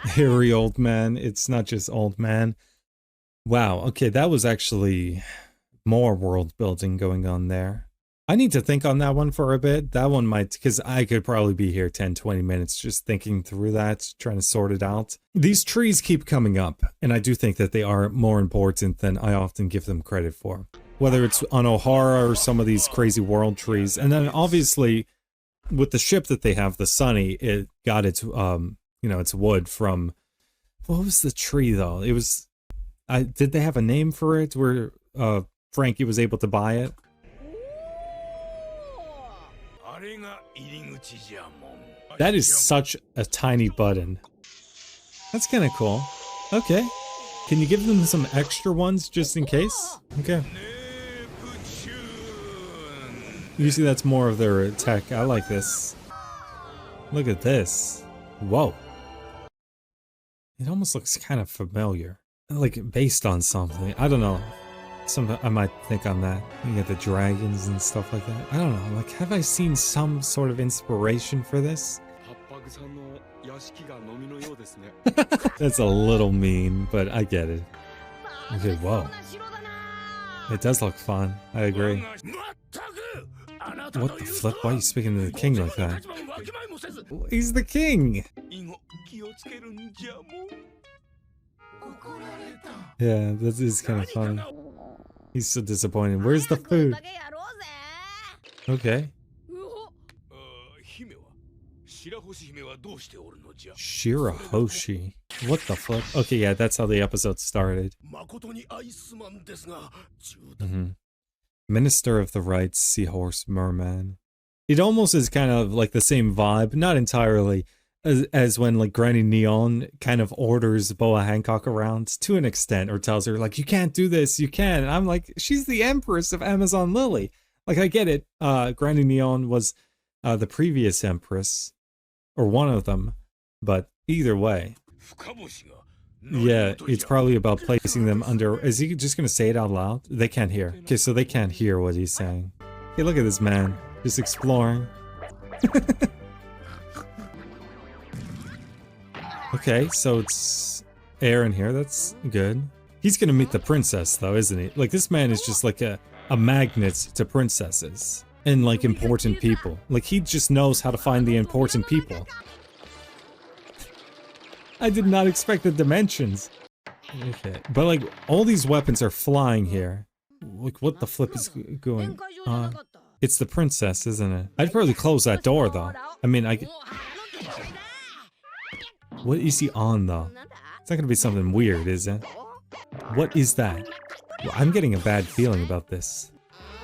Hairy old man. It's not just old man. Wow, okay, that was actually more world building going on there. I need to think on that one for a bit. That one might, because I could probably be here 10-20 minutes just thinking through that, trying to sort it out. These trees keep coming up, and I do think that they are more important than I often give them credit for. Whether it's on Ohara or some of these crazy world trees. And then obviously, with the ship that they have, the Sunny, it got its, its wood from, what was the tree though? It was, did they have a name for it where Frankie was able to buy it? That is such a tiny button. That's kind of cool. Okay. Can you give them some extra ones just in case? Okay. Usually that's more of their tech. I like this. Look at this. Whoa. It almost looks kind of familiar. Like based on something. I don't know. I might think on that. You get the dragons and stuff like that. I don't know. Like, have I seen some sort of inspiration for this? That's a little mean, but I get it. Okay, whoa. It does look fun. I agree. What the flip? Why are you speaking to the king like that? He's the king! Yeah, this is kind of funny. He's so disappointed. Where's the food? Okay. Shirahoshi. What the fuck? Okay, yeah, that's how the episode started. Minister of the Rights, Seahorse Merman. It almost is kind of like the same vibe, not entirely, as when like Granny Neon kind of orders Boa Hancock around to an extent, or tells her like, you can't do this, you can't. And I'm like, she's the Empress of Amazon Lily. Like, I get it. Granny Neon was the previous Empress, or one of them, but either way. Yeah, it's probably about placing them under... Is he just gonna say it out loud? They can't hear. Okay, so they can't hear what he's saying. Hey, look at this man. Just exploring. Okay, so it's air in here. That's good. He's gonna meet the princess, though, isn't he? Like, this man is just like a magnet to princesses. And, like, important people. Like, he just knows how to find the important people. I did not expect the dimensions. Okay. But like, all these weapons are flying here. Like, what the flip is going on? It's the princess, isn't it? I'd probably close that door, though. I mean, what is he on, though? It's not gonna be something weird, is it? What is that? Well, I'm getting a bad feeling about this.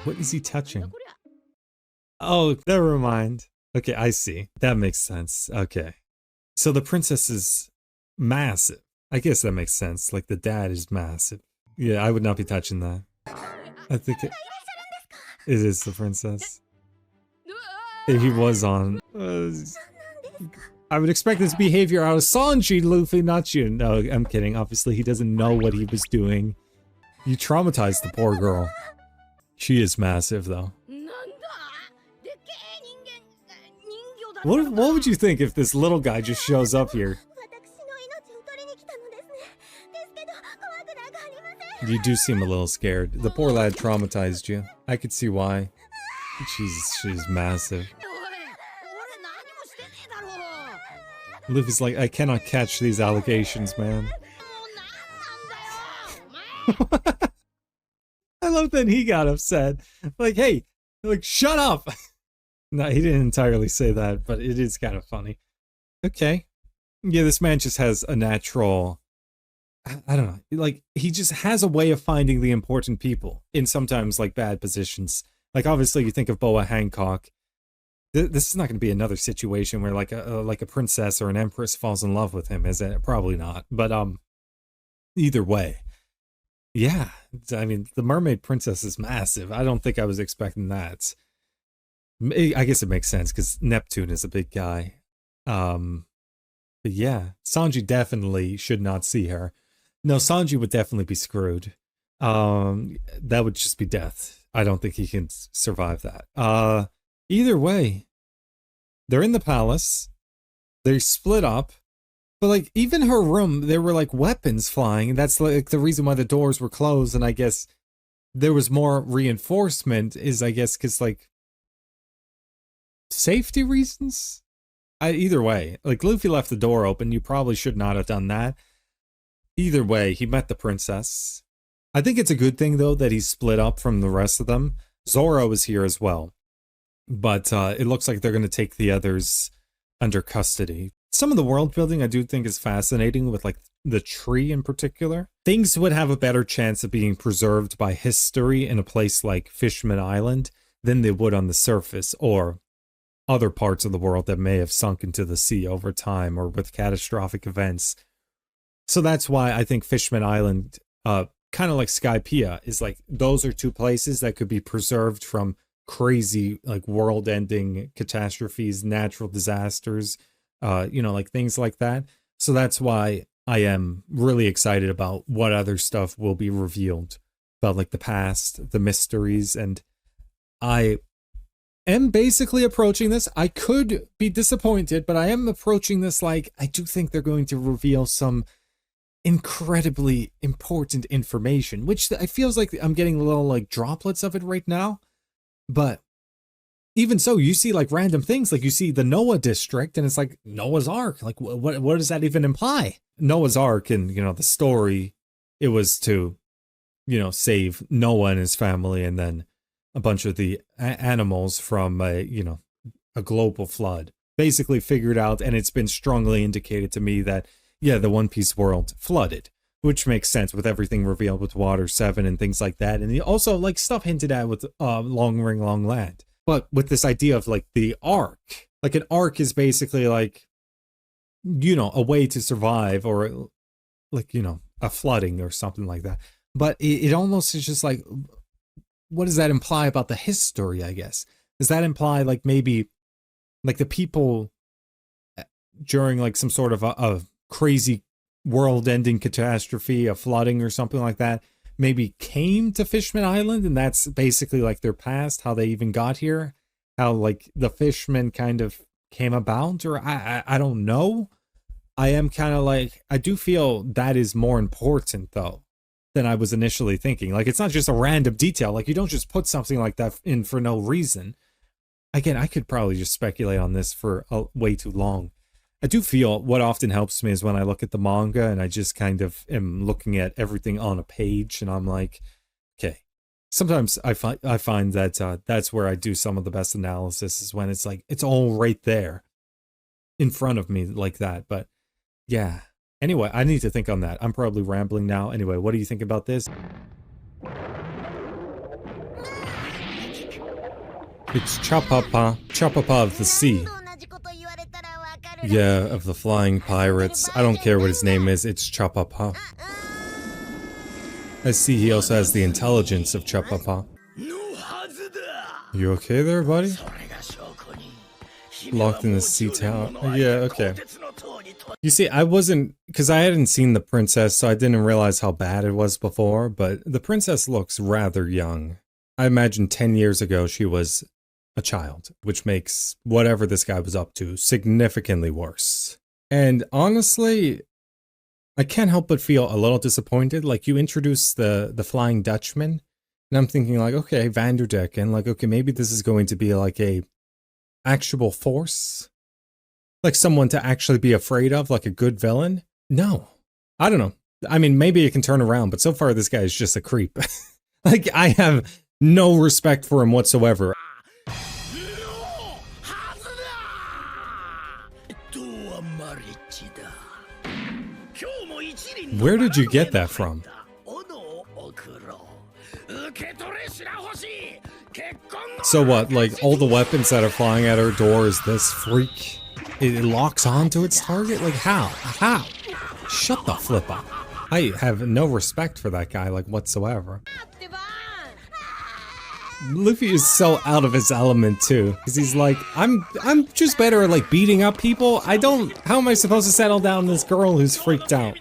What is he touching? Oh, never mind. Okay, I see. That makes sense. Okay. So the princess is massive. I guess that makes sense. Like, the dad is massive. Yeah, I would not be touching that. I think it is the princess. He was on. I would expect this behavior out of Sanji, Luffy, not you. No, I'm kidding. Obviously, he doesn't know what he was doing. You traumatized the poor girl. She is massive, though. What would you think if this little guy just shows up here? You do seem a little scared. The poor lad traumatized you. I could see why. She's massive. Luffy's like, I cannot catch these allegations, man. I love that he got upset. Like, hey, like, shut up! No, he didn't entirely say that, but it is kind of funny. Okay. Yeah, this man just has a natural... I don't know, like, he just has a way of finding the important people in sometimes, like, bad positions. Like, obviously, you think of Boa Hancock. This is not going to be another situation where, like a princess or an empress falls in love with him, is it? Probably not. But, either way. Yeah, I mean, the mermaid princess is massive. I don't think I was expecting that. I guess it makes sense, because Neptune is a big guy. But yeah, Sanji definitely should not see her. No, Sanji would definitely be screwed. That would just be death. I don't think he can survive that. Either way, they're in the palace. They split up. But, like, even her room, there were, like, weapons flying. That's, like, the reason why the doors were closed. And I guess there was more reinforcement is, I guess, because, like, safety reasons? Either way, like, Luffy left the door open. You probably should not have done that. Either way, he met the princess. I think it's a good thing, though, that he's split up from the rest of them. Zoro is here as well. But it looks like they're going to take the others under custody. Some of the world building I do think is fascinating, with, like, the tree in particular. Things would have a better chance of being preserved by history in a place like Fishman Island than they would on the surface, or other parts of the world that may have sunk into the sea over time, or with catastrophic events. So that's why I think Fishman Island, kind of like Skypiea, is like, those are two places that could be preserved from crazy like world-ending catastrophes, natural disasters, like things like that. So that's why I am really excited about what other stuff will be revealed about like the past, the mysteries, and I am basically approaching this. I could be disappointed, but I am approaching this like I do think they're going to reveal some incredibly important information, which I feels like I'm getting little like droplets of it right now. But even so, you see like random things, like you see the Noah district and it's like Noah's Ark. Like what does that even imply? Noah's Ark and, the story, it was to, save Noah and his family and then a bunch of the animals from a global flood. Basically figured out, and it's been strongly indicated to me that, yeah, the One Piece world flooded, which makes sense with everything revealed with Water 7 and things like that. And also like stuff hinted at with Long Ring Long Land. But with this idea of like the arc, like an arc is basically like, a way to survive, or like, a flooding or something like that. But it almost is just like, what does that imply about the history, I guess? Does that imply like maybe like the people during like some sort of a crazy world-ending catastrophe, a flooding or something like that, maybe came to Fishman Island, and that's basically like their past, how they even got here, how like the Fishmen kind of came about, or I don't know. I am kind of like, I do feel that is more important though than I was initially thinking. Like it's not just a random detail, like you don't just put something like that in for no reason. Again, I could probably just speculate on this for way too long. I do feel what often helps me is when I look at the manga and I just kind of am looking at everything on a page and I'm like, okay. Sometimes I find that that's where I do some of the best analysis, is when it's like, it's all right there in front of me like that. But yeah. Anyway, I need to think on that. I'm probably rambling now. Anyway, what do you think about this? It's Chapapa of the sea. Yeah, of the flying pirates. I don't care what his name is, it's Chapapa. I see he also has the intelligence of Chapapa. You okay there, buddy? Locked in the sea tower. Yeah, okay. You see, I wasn't, because I hadn't seen the princess, so I didn't realize how bad it was before, but the princess looks rather young. I imagine 10 years ago she was a child, which makes whatever this guy was up to significantly worse. And honestly, I can't help but feel a little disappointed. Like, you introduce the Flying Dutchman, and I'm thinking like, okay, Vanderdeck, and like, okay, maybe this is going to be like a actual force, like someone to actually be afraid of, like a good villain. No, I don't know. I mean, maybe it can turn around, but so far this guy is just a creep. Like, I have no respect for him whatsoever. Where did you get that from? So what, like all the weapons that are flying at her door is this freak? It locks onto its target? Like how? How? Shut the flip up. I have no respect for that guy, like, whatsoever. Luffy is so out of his element too, because he's like, I'm just better at like beating up people. How am I supposed to settle down this girl who's freaked out?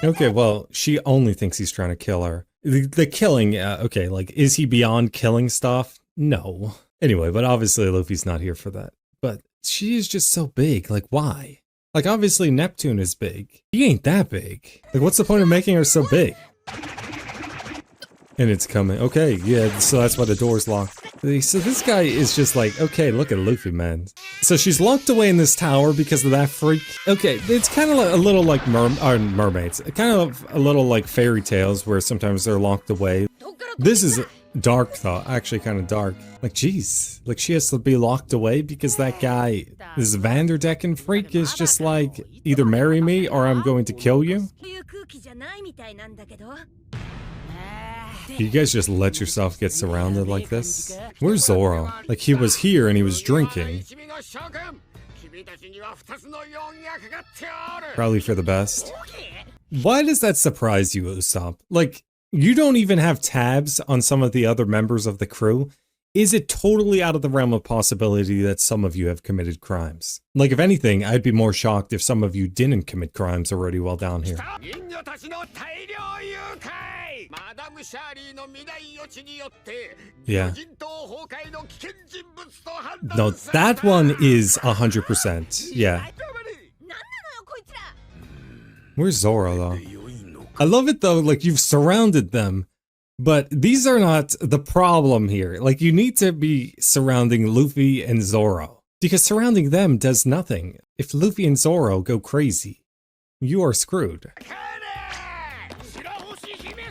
Okay, well, she only thinks he's trying to kill her. The killing, okay, like, is he beyond killing stuff? No. Anyway, but obviously Luffy's not here for that. But she is just so big, like, why? Like, obviously Neptune is big. He ain't that big. Like, what's the point of making her so big? And it's coming. Okay, yeah, so that's why the door's locked. So this guy is just like, okay, look at Luffy, man. So she's locked away in this tower because of that freak. Okay, it's kind of like a little like mermaids. Kind of a little like fairy tales where sometimes they're locked away. This is dark though, actually kind of dark. Like, geez, like she has to be locked away because that guy, this Vanderdecken freak, is just like, either marry me or I'm going to kill you. You guys just let yourself get surrounded like this? Where's Zoro? Like, he was here and he was drinking. Probably for the best. Why does that surprise you, Usopp? Like, you don't even have tabs on some of the other members of the crew. Is it totally out of the realm of possibility that some of you have committed crimes? Like, if anything, I'd be more shocked if some of you didn't commit crimes already while down here. Yeah. No, that one is 100%. Yeah. Where's Zoro, though? I love it, though, like, you've surrounded them. But these are not the problem here. Like, you need to be surrounding Luffy and Zoro. Because surrounding them does nothing. If Luffy and Zoro go crazy, you are screwed.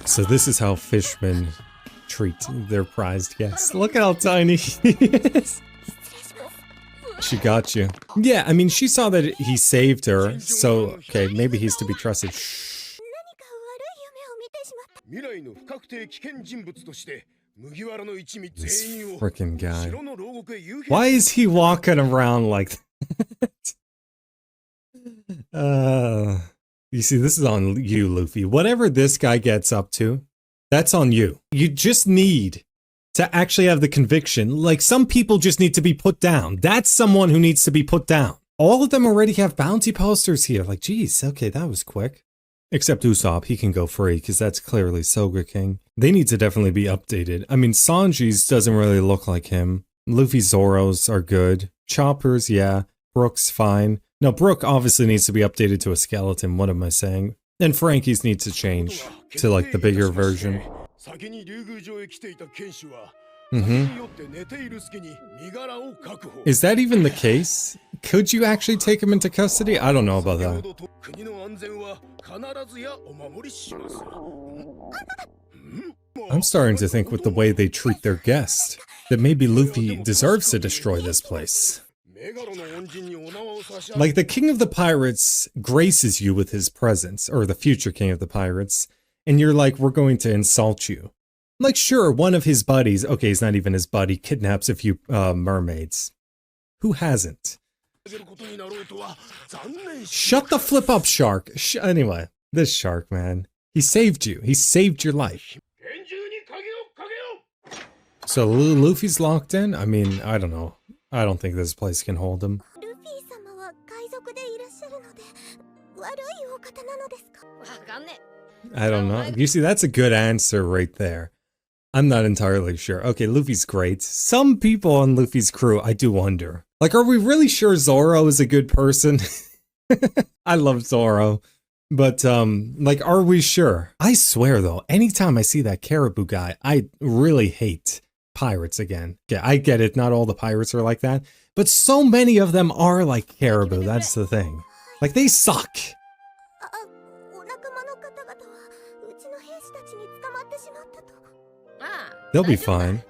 So this is how fishmen treat their prized guests. Look at how tiny he is. She got you. Yeah, I mean, she saw that he saved her, so, okay, maybe he's to be trusted. Shh. This frickin' guy. Why is he walking around like that? You see, this is on you, Luffy. Whatever this guy gets up to, that's on you. You just need to actually have the conviction. Like, some people just need to be put down. That's someone who needs to be put down. All of them already have bounty posters here. Like, geez, okay, that was quick. Except Usopp, he can go free, because that's clearly Soga King. They need to definitely be updated. I mean, Sanji's doesn't really look like him. Luffy Zoro's are good. Chopper's, yeah. Brook's fine. No, Brook obviously needs to be updated to a skeleton, what am I saying? And Frankie's needs to change to, like, the bigger version. Is that even the case? Could you actually take him into custody? I don't know about that. I'm starting to think with the way they treat their guests, that maybe Luffy deserves to destroy this place. Like, the King of the Pirates graces you with his presence, or the future King of the Pirates, and you're like, we're going to insult you. Like, sure, one of his buddies, okay, he's not even his buddy, kidnaps a few mermaids. Who hasn't? Shut the flip up, shark. Anyway, this shark, man. He saved you. He saved your life. So Luffy's locked in? I mean, I don't know. I don't think this place can hold him. I don't know. You see, that's a good answer right there. I'm not entirely sure. Okay, Luffy's great. Some people on Luffy's crew, I do wonder. Like, are we really sure Zoro is a good person? I love Zoro. But, like, are we sure? I swear, though, anytime I see that caribou guy, I really hate pirates again. Yeah, I get it. Not all the pirates are like that. But so many of them are like caribou. That's the thing. Like, they suck. They'll be fine.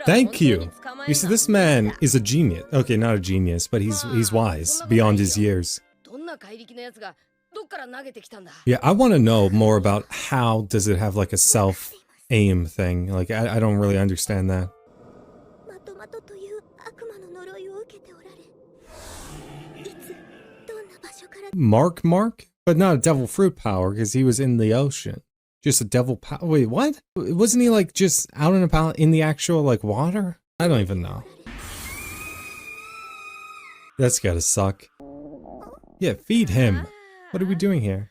Thank you. You see, this man is a genius. Okay, not a genius, but he's wise, beyond his years. Yeah, I want to know more about how does it have like a self-aim thing. Like, I don't really understand that. Mark? But not a devil fruit power, because he was in the ocean. Just a devil power. Wait, what? Wasn't he like just out and about in the actual like water? I don't even know. That's gotta suck. Yeah, feed him. What are we doing here?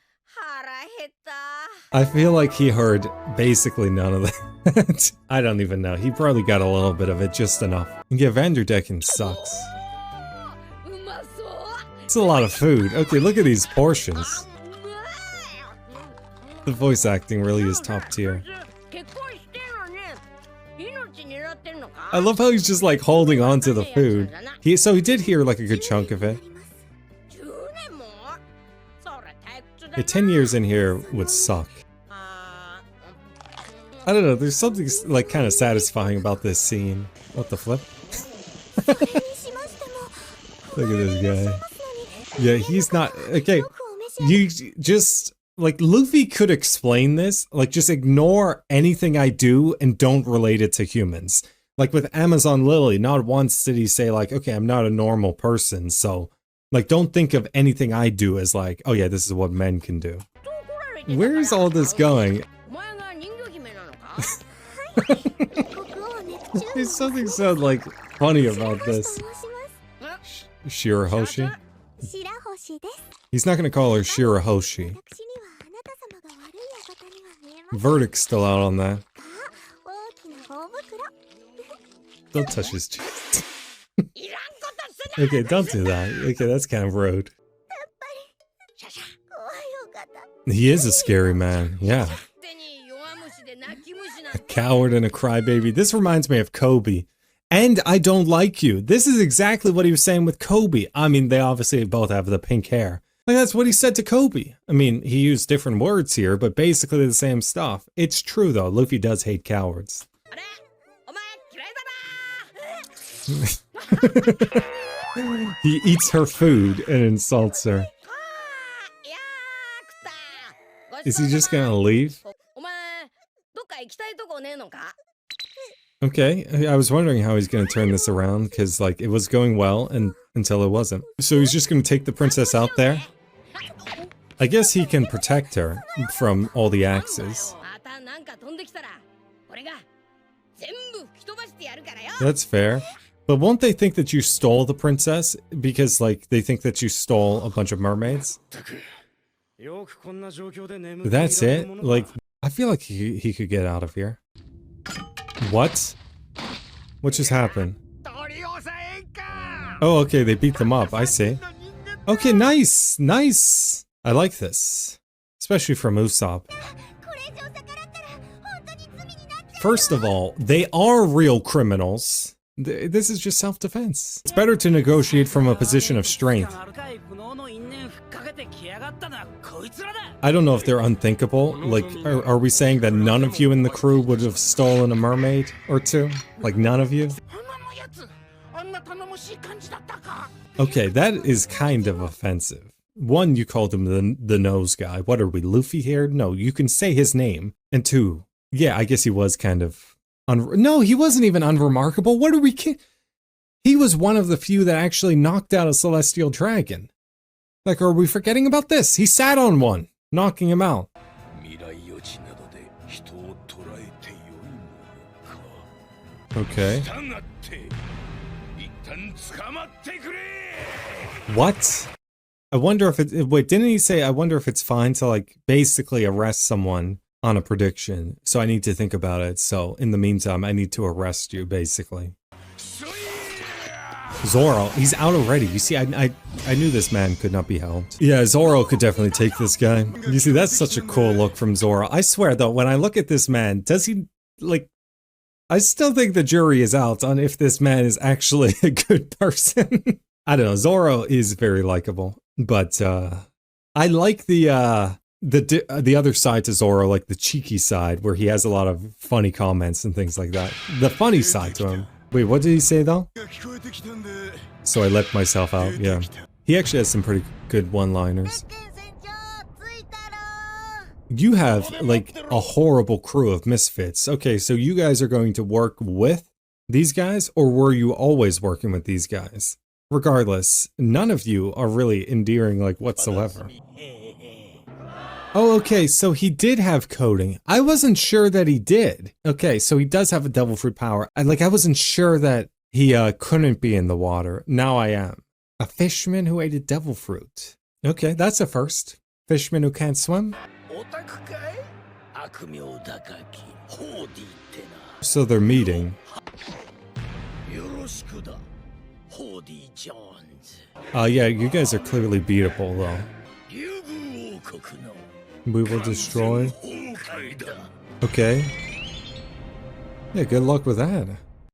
I feel like he heard basically none of that. I don't even know. He probably got a little bit of it, just enough. Yeah, Vanderdecken sucks. It's a lot of food. Okay, look at these portions. The voice acting really is top tier. I love how he's just like holding on to the food. So he did hear like a good chunk of it. Yeah, 10 years in here would suck. I don't know, there's something like kind of satisfying about this scene. What the flip? Look at this guy. Yeah, he's not, okay, you just, like, Luffy could explain this, like, just ignore anything I do and don't relate it to humans. Like with Amazon Lily, not once did he say like, okay, I'm not a normal person, so, like, don't think of anything I do as like, oh yeah, this is what men can do. Where is all this going? There's something so like funny about this. Shirahoshi? He's not gonna call her Shirahoshi. Verdict's still out on that. Don't touch his chest. Okay, don't do that. Okay, that's kind of rude. He is a scary man, yeah. A coward and a crybaby. This reminds me of Kobe. And I don't like you. This is exactly what he was saying with Kobe. I mean, they obviously both have the pink hair. Like, that's what he said to Kobe. I mean, he used different words here, but basically the same stuff. It's true, though. Luffy does hate cowards. He eats her food and insults her. Is he just gonna leave? Okay, I was wondering how he's gonna turn this around, because like it was going well and until it wasn't. So he's just gonna take the princess out there? I guess he can protect her from all the axes. That's fair. But won't they think that you stole the princess? Because like they think that you stole a bunch of mermaids? That's it? Like, I feel like he could get out of here. What? What just happened? Oh, okay, they beat them up, I see. Okay, nice, nice. I like this. Especially from Usopp. First of all, they are real criminals. This is just self-defense. It's better to negotiate from a position of strength. I don't know if they're unthinkable. Like, are we saying that none of you in the crew would have stolen a mermaid or two? Like, none of you? Okay, that is kind of offensive. One, you called him the nose guy. What are we, Luffy here? No, you can say his name. And two, yeah, I guess he was kind of... No, he wasn't even unremarkable. What are we kidding? He was one of the few that actually knocked out a celestial dragon. Like, are we forgetting about this? He sat on one, knocking him out. Okay. What? I wonder if it... Wait, didn't he say, I wonder if it's fine to, like, basically arrest someone on a prediction, so I need to think about it. So in the meantime, I need to arrest you, basically. Zoro, he's out already. You see, I knew this man could not be helped. Yeah, Zoro could definitely take this guy. You see, that's such a cool look from Zoro. I swear, though, when I look at this man, does he, like... I still think the jury is out on if this man is actually a good person. I don't know, Zoro is very likable, but I like the other side to Zoro, like the cheeky side, where he has a lot of funny comments and things like that. The funny side to him. Wait, what did he say though? So I let myself out, yeah. He actually has some pretty good one-liners. You have, like, a horrible crew of misfits. Okay, so you guys are going to work with these guys, or were you always working with these guys? Regardless, none of you are really endearing, like, whatsoever. Oh, okay, so he did have coding. I wasn't sure that he did. Okay, so he does have a devil fruit power. I wasn't sure that he couldn't be in the water. Now I am. A fishman who ate a devil fruit. Okay, that's a first. Fishman who can't swim? So they're meeting. Yeah, you guys are clearly beatable, though. We will destroy. Okay. Yeah, good luck with that.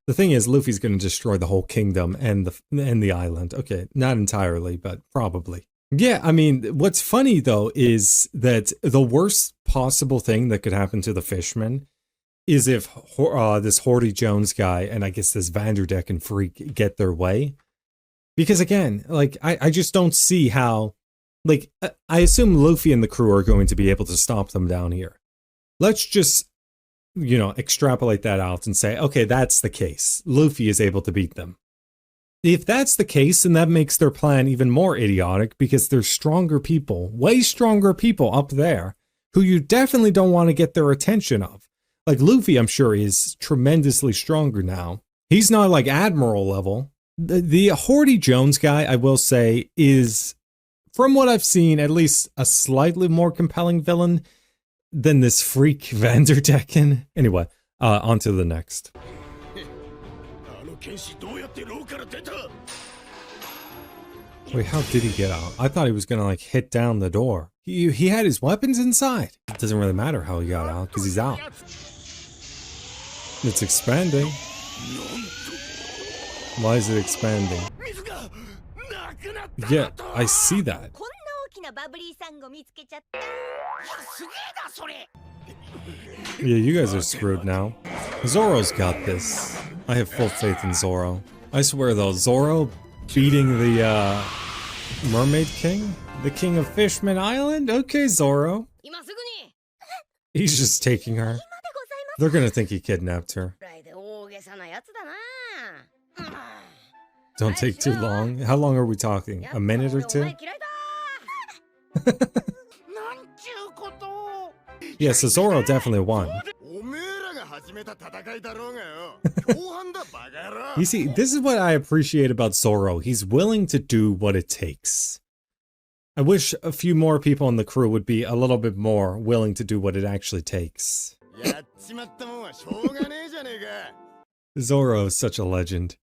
The thing is, Luffy's gonna destroy the whole kingdom and the island. Okay, not entirely, but probably. Yeah, I mean, what's funny though is that the worst possible thing that could happen to the Fishman is if this Horty Jones guy and I guess this Vanderdecken freak get their way. Because again, like, I just don't see how, like, I assume Luffy and the crew are going to be able to stop them down here. Let's just, you know, extrapolate that out and say, okay, that's the case. Luffy is able to beat them. If that's the case, then that makes their plan even more idiotic because there's stronger people, way stronger people up there who you definitely don't want to get their attention of. Like Luffy, I'm sure, is tremendously stronger now. He's not like Admiral level. The Horty Jones guy, I will say, is, from what I've seen, at least a slightly more compelling villain than this freak Vanderdecken. Anyway, on to the next. Wait, how did he get out? I thought he was gonna like hit down the door. He had his weapons inside. It doesn't really matter how he got out, because he's out. It's expanding. Why is it expanding? Yeah, I see that. Yeah, you guys are screwed now. Zoro's got this. I have full faith in Zoro. I swear though, Zoro beating the Mermaid King? The King of Fishman Island? Okay, Zoro. He's just taking her. They're gonna think he kidnapped her. Don't take too long. How long are we talking? A minute or two? Yeah, so Zoro definitely won. You see, this is what I appreciate about Zoro. He's willing to do what it takes. I wish a few more people in the crew would be a little bit more willing to do what it actually takes. Zoro is such a legend.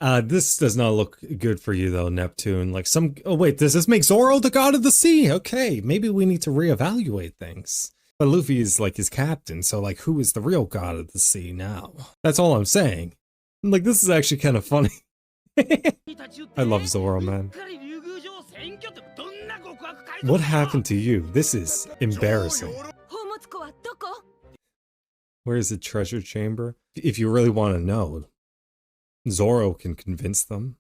This does not look good for you though, Neptune. Like oh wait, does this make Zoro the god of the sea? Okay, maybe we need to reevaluate things. But Luffy is like his captain, so like who is the real god of the sea now? That's all I'm saying. Like this is actually kind of funny. I love Zoro, man. What happened to you? This is embarrassing. Where is the treasure chamber? If you really want to know, Zoro can convince them.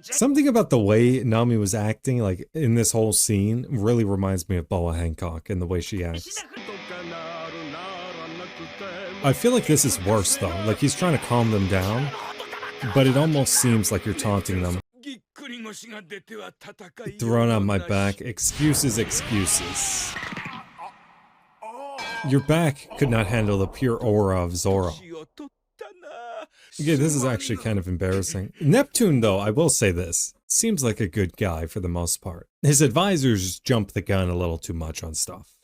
Something about the way Nami was acting, like in this whole scene, really reminds me of Boa Hancock and the way she acts. I feel like this is worse though. Like he's trying to calm them down, but it almost seems like you're taunting them. Thrown on my back. Excuses, excuses. Your back could not handle the pure aura of Zoro. Okay, this is actually kind of embarrassing. Neptune, though, I will say this, seems like a good guy for the most part. His advisors jump the gun a little too much on stuff.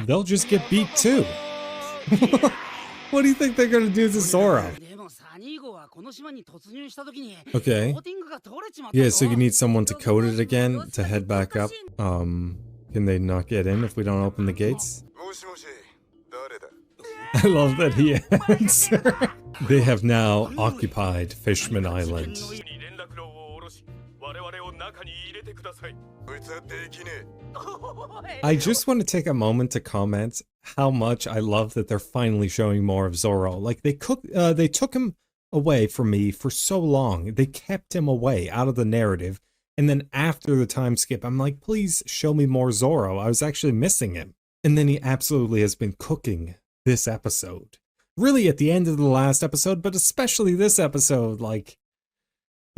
They'll just get beat too. What do you think they're gonna do to Zoro? Okay. Yeah, so you need someone to code it again to head back up. Can they not get in if we don't open the gates? I love that he answered. They have now occupied Fishman Island. I just want to take a moment to comment how much I love that they're finally showing more of Zoro. Like they took him away from me for so long. They kept him away out of the narrative. And then after the time skip, I'm like, please show me more Zoro. I was actually missing him. And then he absolutely has been cooking this episode. Really at the end of the last episode, but especially this episode, like,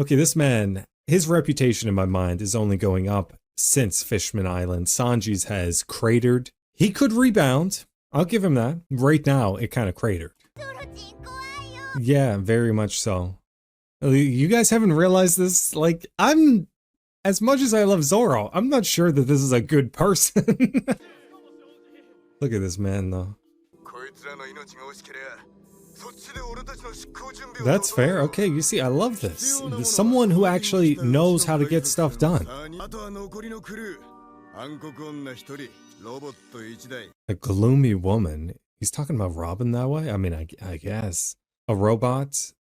okay, this man, his reputation in my mind is only going up since Fishman Island. Sanji's has cratered. He could rebound. I'll give him that. Right now, it kind of cratered. Yeah, very much so. You guys haven't realized this? Like, as much as I love Zoro, I'm not sure that this is a good person. Look at this man, though. That's fair. Okay, you see, I love this. There's someone who actually knows how to get stuff done. A gloomy woman. He's talking about Robin that way? I mean, I guess. A robot?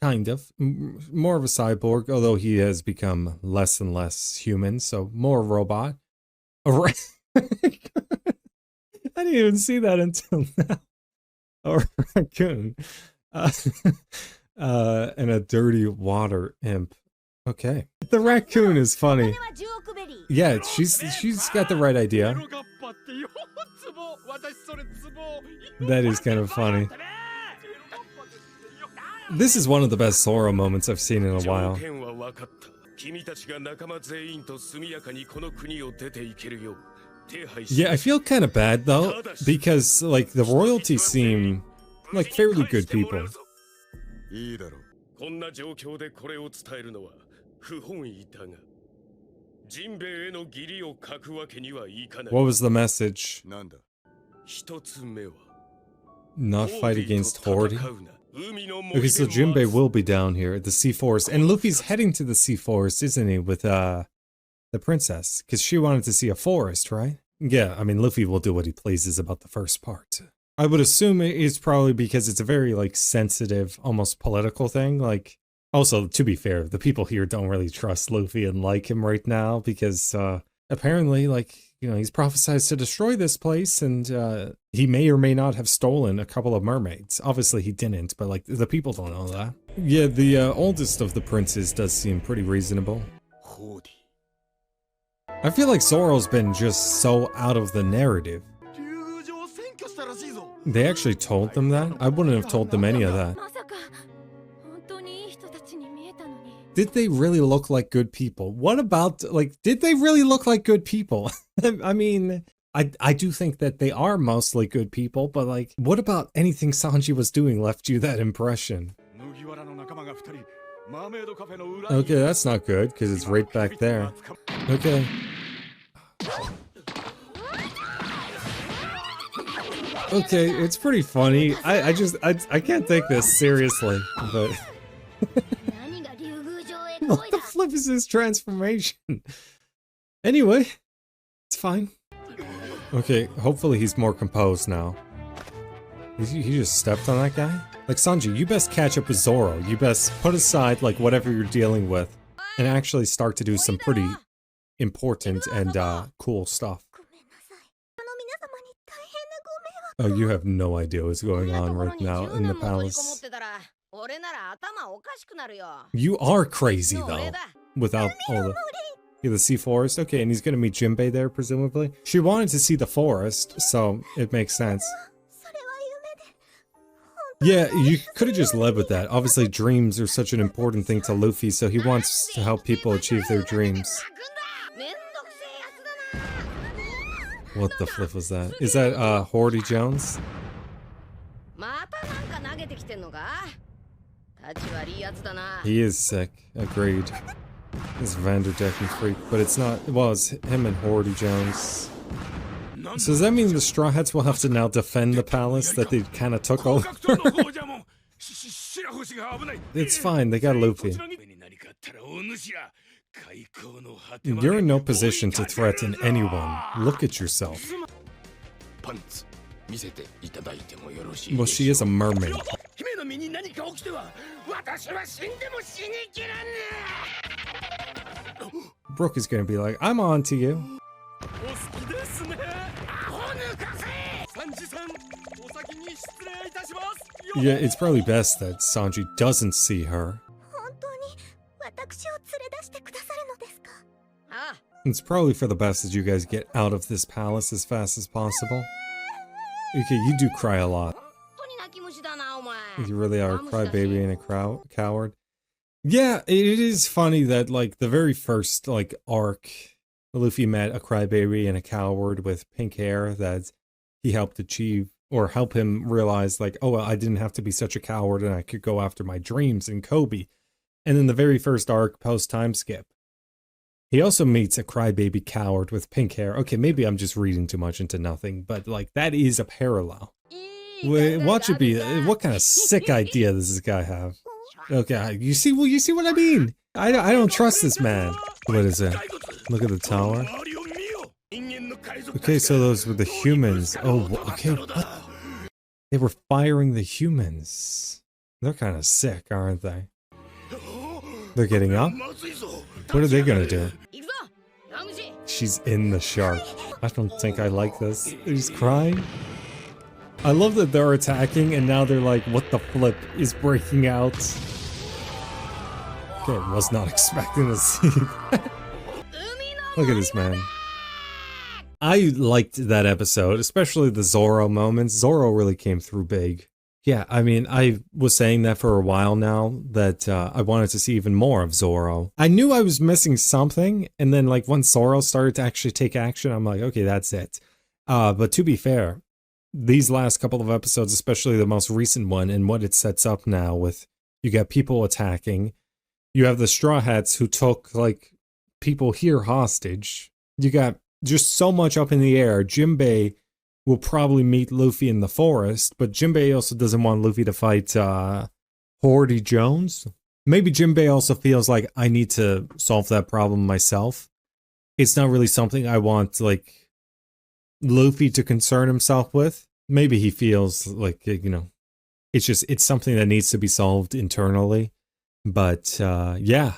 Kind of. More of a cyborg, although he has become less and less human, so more robot. I didn't even see that until now. A raccoon. And a dirty water imp. Okay. The raccoon is funny. Yeah, she's got the right idea. That is kind of funny. This is one of the best Zoro moments I've seen in a while. 条件は分かった。君たちが仲間全員と速やかにこの国を出ていけるよう手配し。Yeah, I feel kind of bad though, because like the royalty seem like fairly good people. いいだろう。こんな状況でこれを伝えるのは不本意だが、ジンベエへの義理を書くわけにはいかない。What was the message? なんだ。一つ目は。Not fight against Horde. Okay, so Jinbei will be down here at the Sea Forest, and Luffy's heading to the Sea Forest, isn't he, with the princess? Because she wanted to see a forest, right? Yeah, I mean, Luffy will do what he pleases about the first part. I would assume it's probably because it's a very, like, sensitive, almost political thing. Like, also, to be fair, the people here don't really trust Luffy and like him right now, because apparently, like, you know, he's prophesied to destroy this place, and he may or may not have stolen a couple of mermaids. Obviously, he didn't, but, like, the people don't know that. Yeah, the oldest of the princes does seem pretty reasonable. I feel like Zoro's been just so out of the narrative. They actually told them that? I wouldn't have told them any of that. Did they really look like good people? What about, like, did they really look like good people? I mean, I do think that they are mostly good people, but, like, what about anything Sanji was doing left you that impression? Okay, that's not good, because it's right back there. Okay. Okay, it's pretty funny. I can't take this seriously, but... What the flip is this transformation? Anyway, it's fine. Okay, hopefully he's more composed now. He just stepped on that guy? Like, Sanji, you best catch up with Zoro. You best put aside, like, whatever you're dealing with and actually start to do some pretty important and cool stuff. Oh, you have no idea what's going on right now in the palace. You are crazy, though, without all the Sea Forest. Okay, and he's gonna meet Jinbei there, presumably. She wanted to see the forest, so it makes sense. Yeah, you could have just led with that. Obviously, dreams are such an important thing to Luffy, so he wants to help people achieve their dreams. What the flip was that? Is that, Horde Jones? He is sick. Agreed. This Vanderdecking freak, but it's not. Well, it's him and Horde Jones. So does that mean the Straw Hats will have to now defend the palace that they kind of took over? It's fine. They got Luffy. You're in no position to threaten anyone. Look at yourself. Well, she is a mermaid. Brooke is gonna be like, I'm on to you. Yeah, it's probably best that Sanji doesn't see her. It's probably for the best that you guys get out of this palace as fast as possible. Okay, you do cry a lot. You really are a crybaby and a coward. Yeah, it is funny that, like, the very first, like, arc, Luffy met a crybaby and a coward with pink hair that he helped achieve, or help him realize, like, oh, well, I didn't have to be such a coward and I could go after my dreams in Kobe. And then the very first arc, post-time skip, he also meets a crybaby coward with pink hair. Okay, maybe I'm just reading too much into nothing, but, like, that is a parallel. Wait, watch it be. What kind of sick idea does this guy have? Okay, you see what I mean? I don't trust this man. What is it? Look at the tower. Okay, so those were the humans. Oh, okay. What? They were firing the humans. They're kind of sick, aren't they? They're getting up? What are they gonna do? She's in the shark. I don't think I like this. He's crying. I love that they're attacking and now they're like, what the flip is breaking out? Okay, was not expecting to see that. Look at this man. I liked that episode, especially the Zoro moments. Zoro really came through big. Yeah, I mean, I was saying that for a while now that I wanted to see even more of Zoro. I knew I was missing something, and then like once Zoro started to actually take action, I'm like, okay, that's it. But to be fair, these last couple of episodes, especially the most recent one, and what it sets up now with you got people attacking, you have the Straw Hats who took like people here hostage. You got just so much up in the air. Jinbei will probably meet Luffy in the forest, but Jinbei also doesn't want Luffy to fight Hordy Jones. Maybe Jinbei also feels like I need to solve that problem myself. It's not really something I want like Luffy to concern himself with. Maybe he feels like, it's something that needs to be solved internally. But yeah,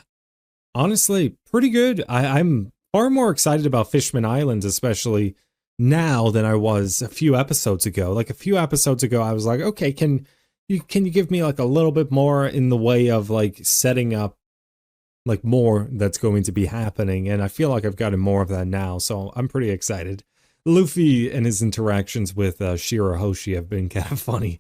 honestly, pretty good. I'm far more excited about Fishman Islands, especially now than I was a few episodes ago. Like a few episodes ago, I was like, okay, can you give me like a little bit more in the way of like setting up like more that's going to be happening? And I feel like I've gotten more of that now, so I'm pretty excited. Luffy and his interactions with Shirahoshi have been kind of funny.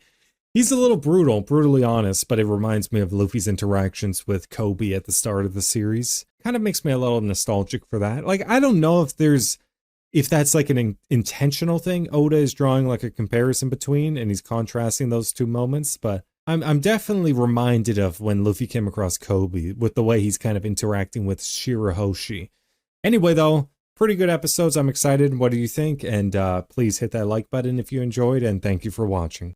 He's a little brutally honest, but it reminds me of Luffy's interactions with Kobe at the start of the series. Kind of makes me a little nostalgic for that. Like, I don't know if that's like an intentional thing Oda is drawing like a comparison between, and he's contrasting those two moments, but I'm definitely reminded of when Luffy came across Kobe with the way he's kind of interacting with Shirahoshi. Anyway, though, pretty good episodes. I'm excited. What do you think? And please hit that like button if you enjoyed, and thank you for watching.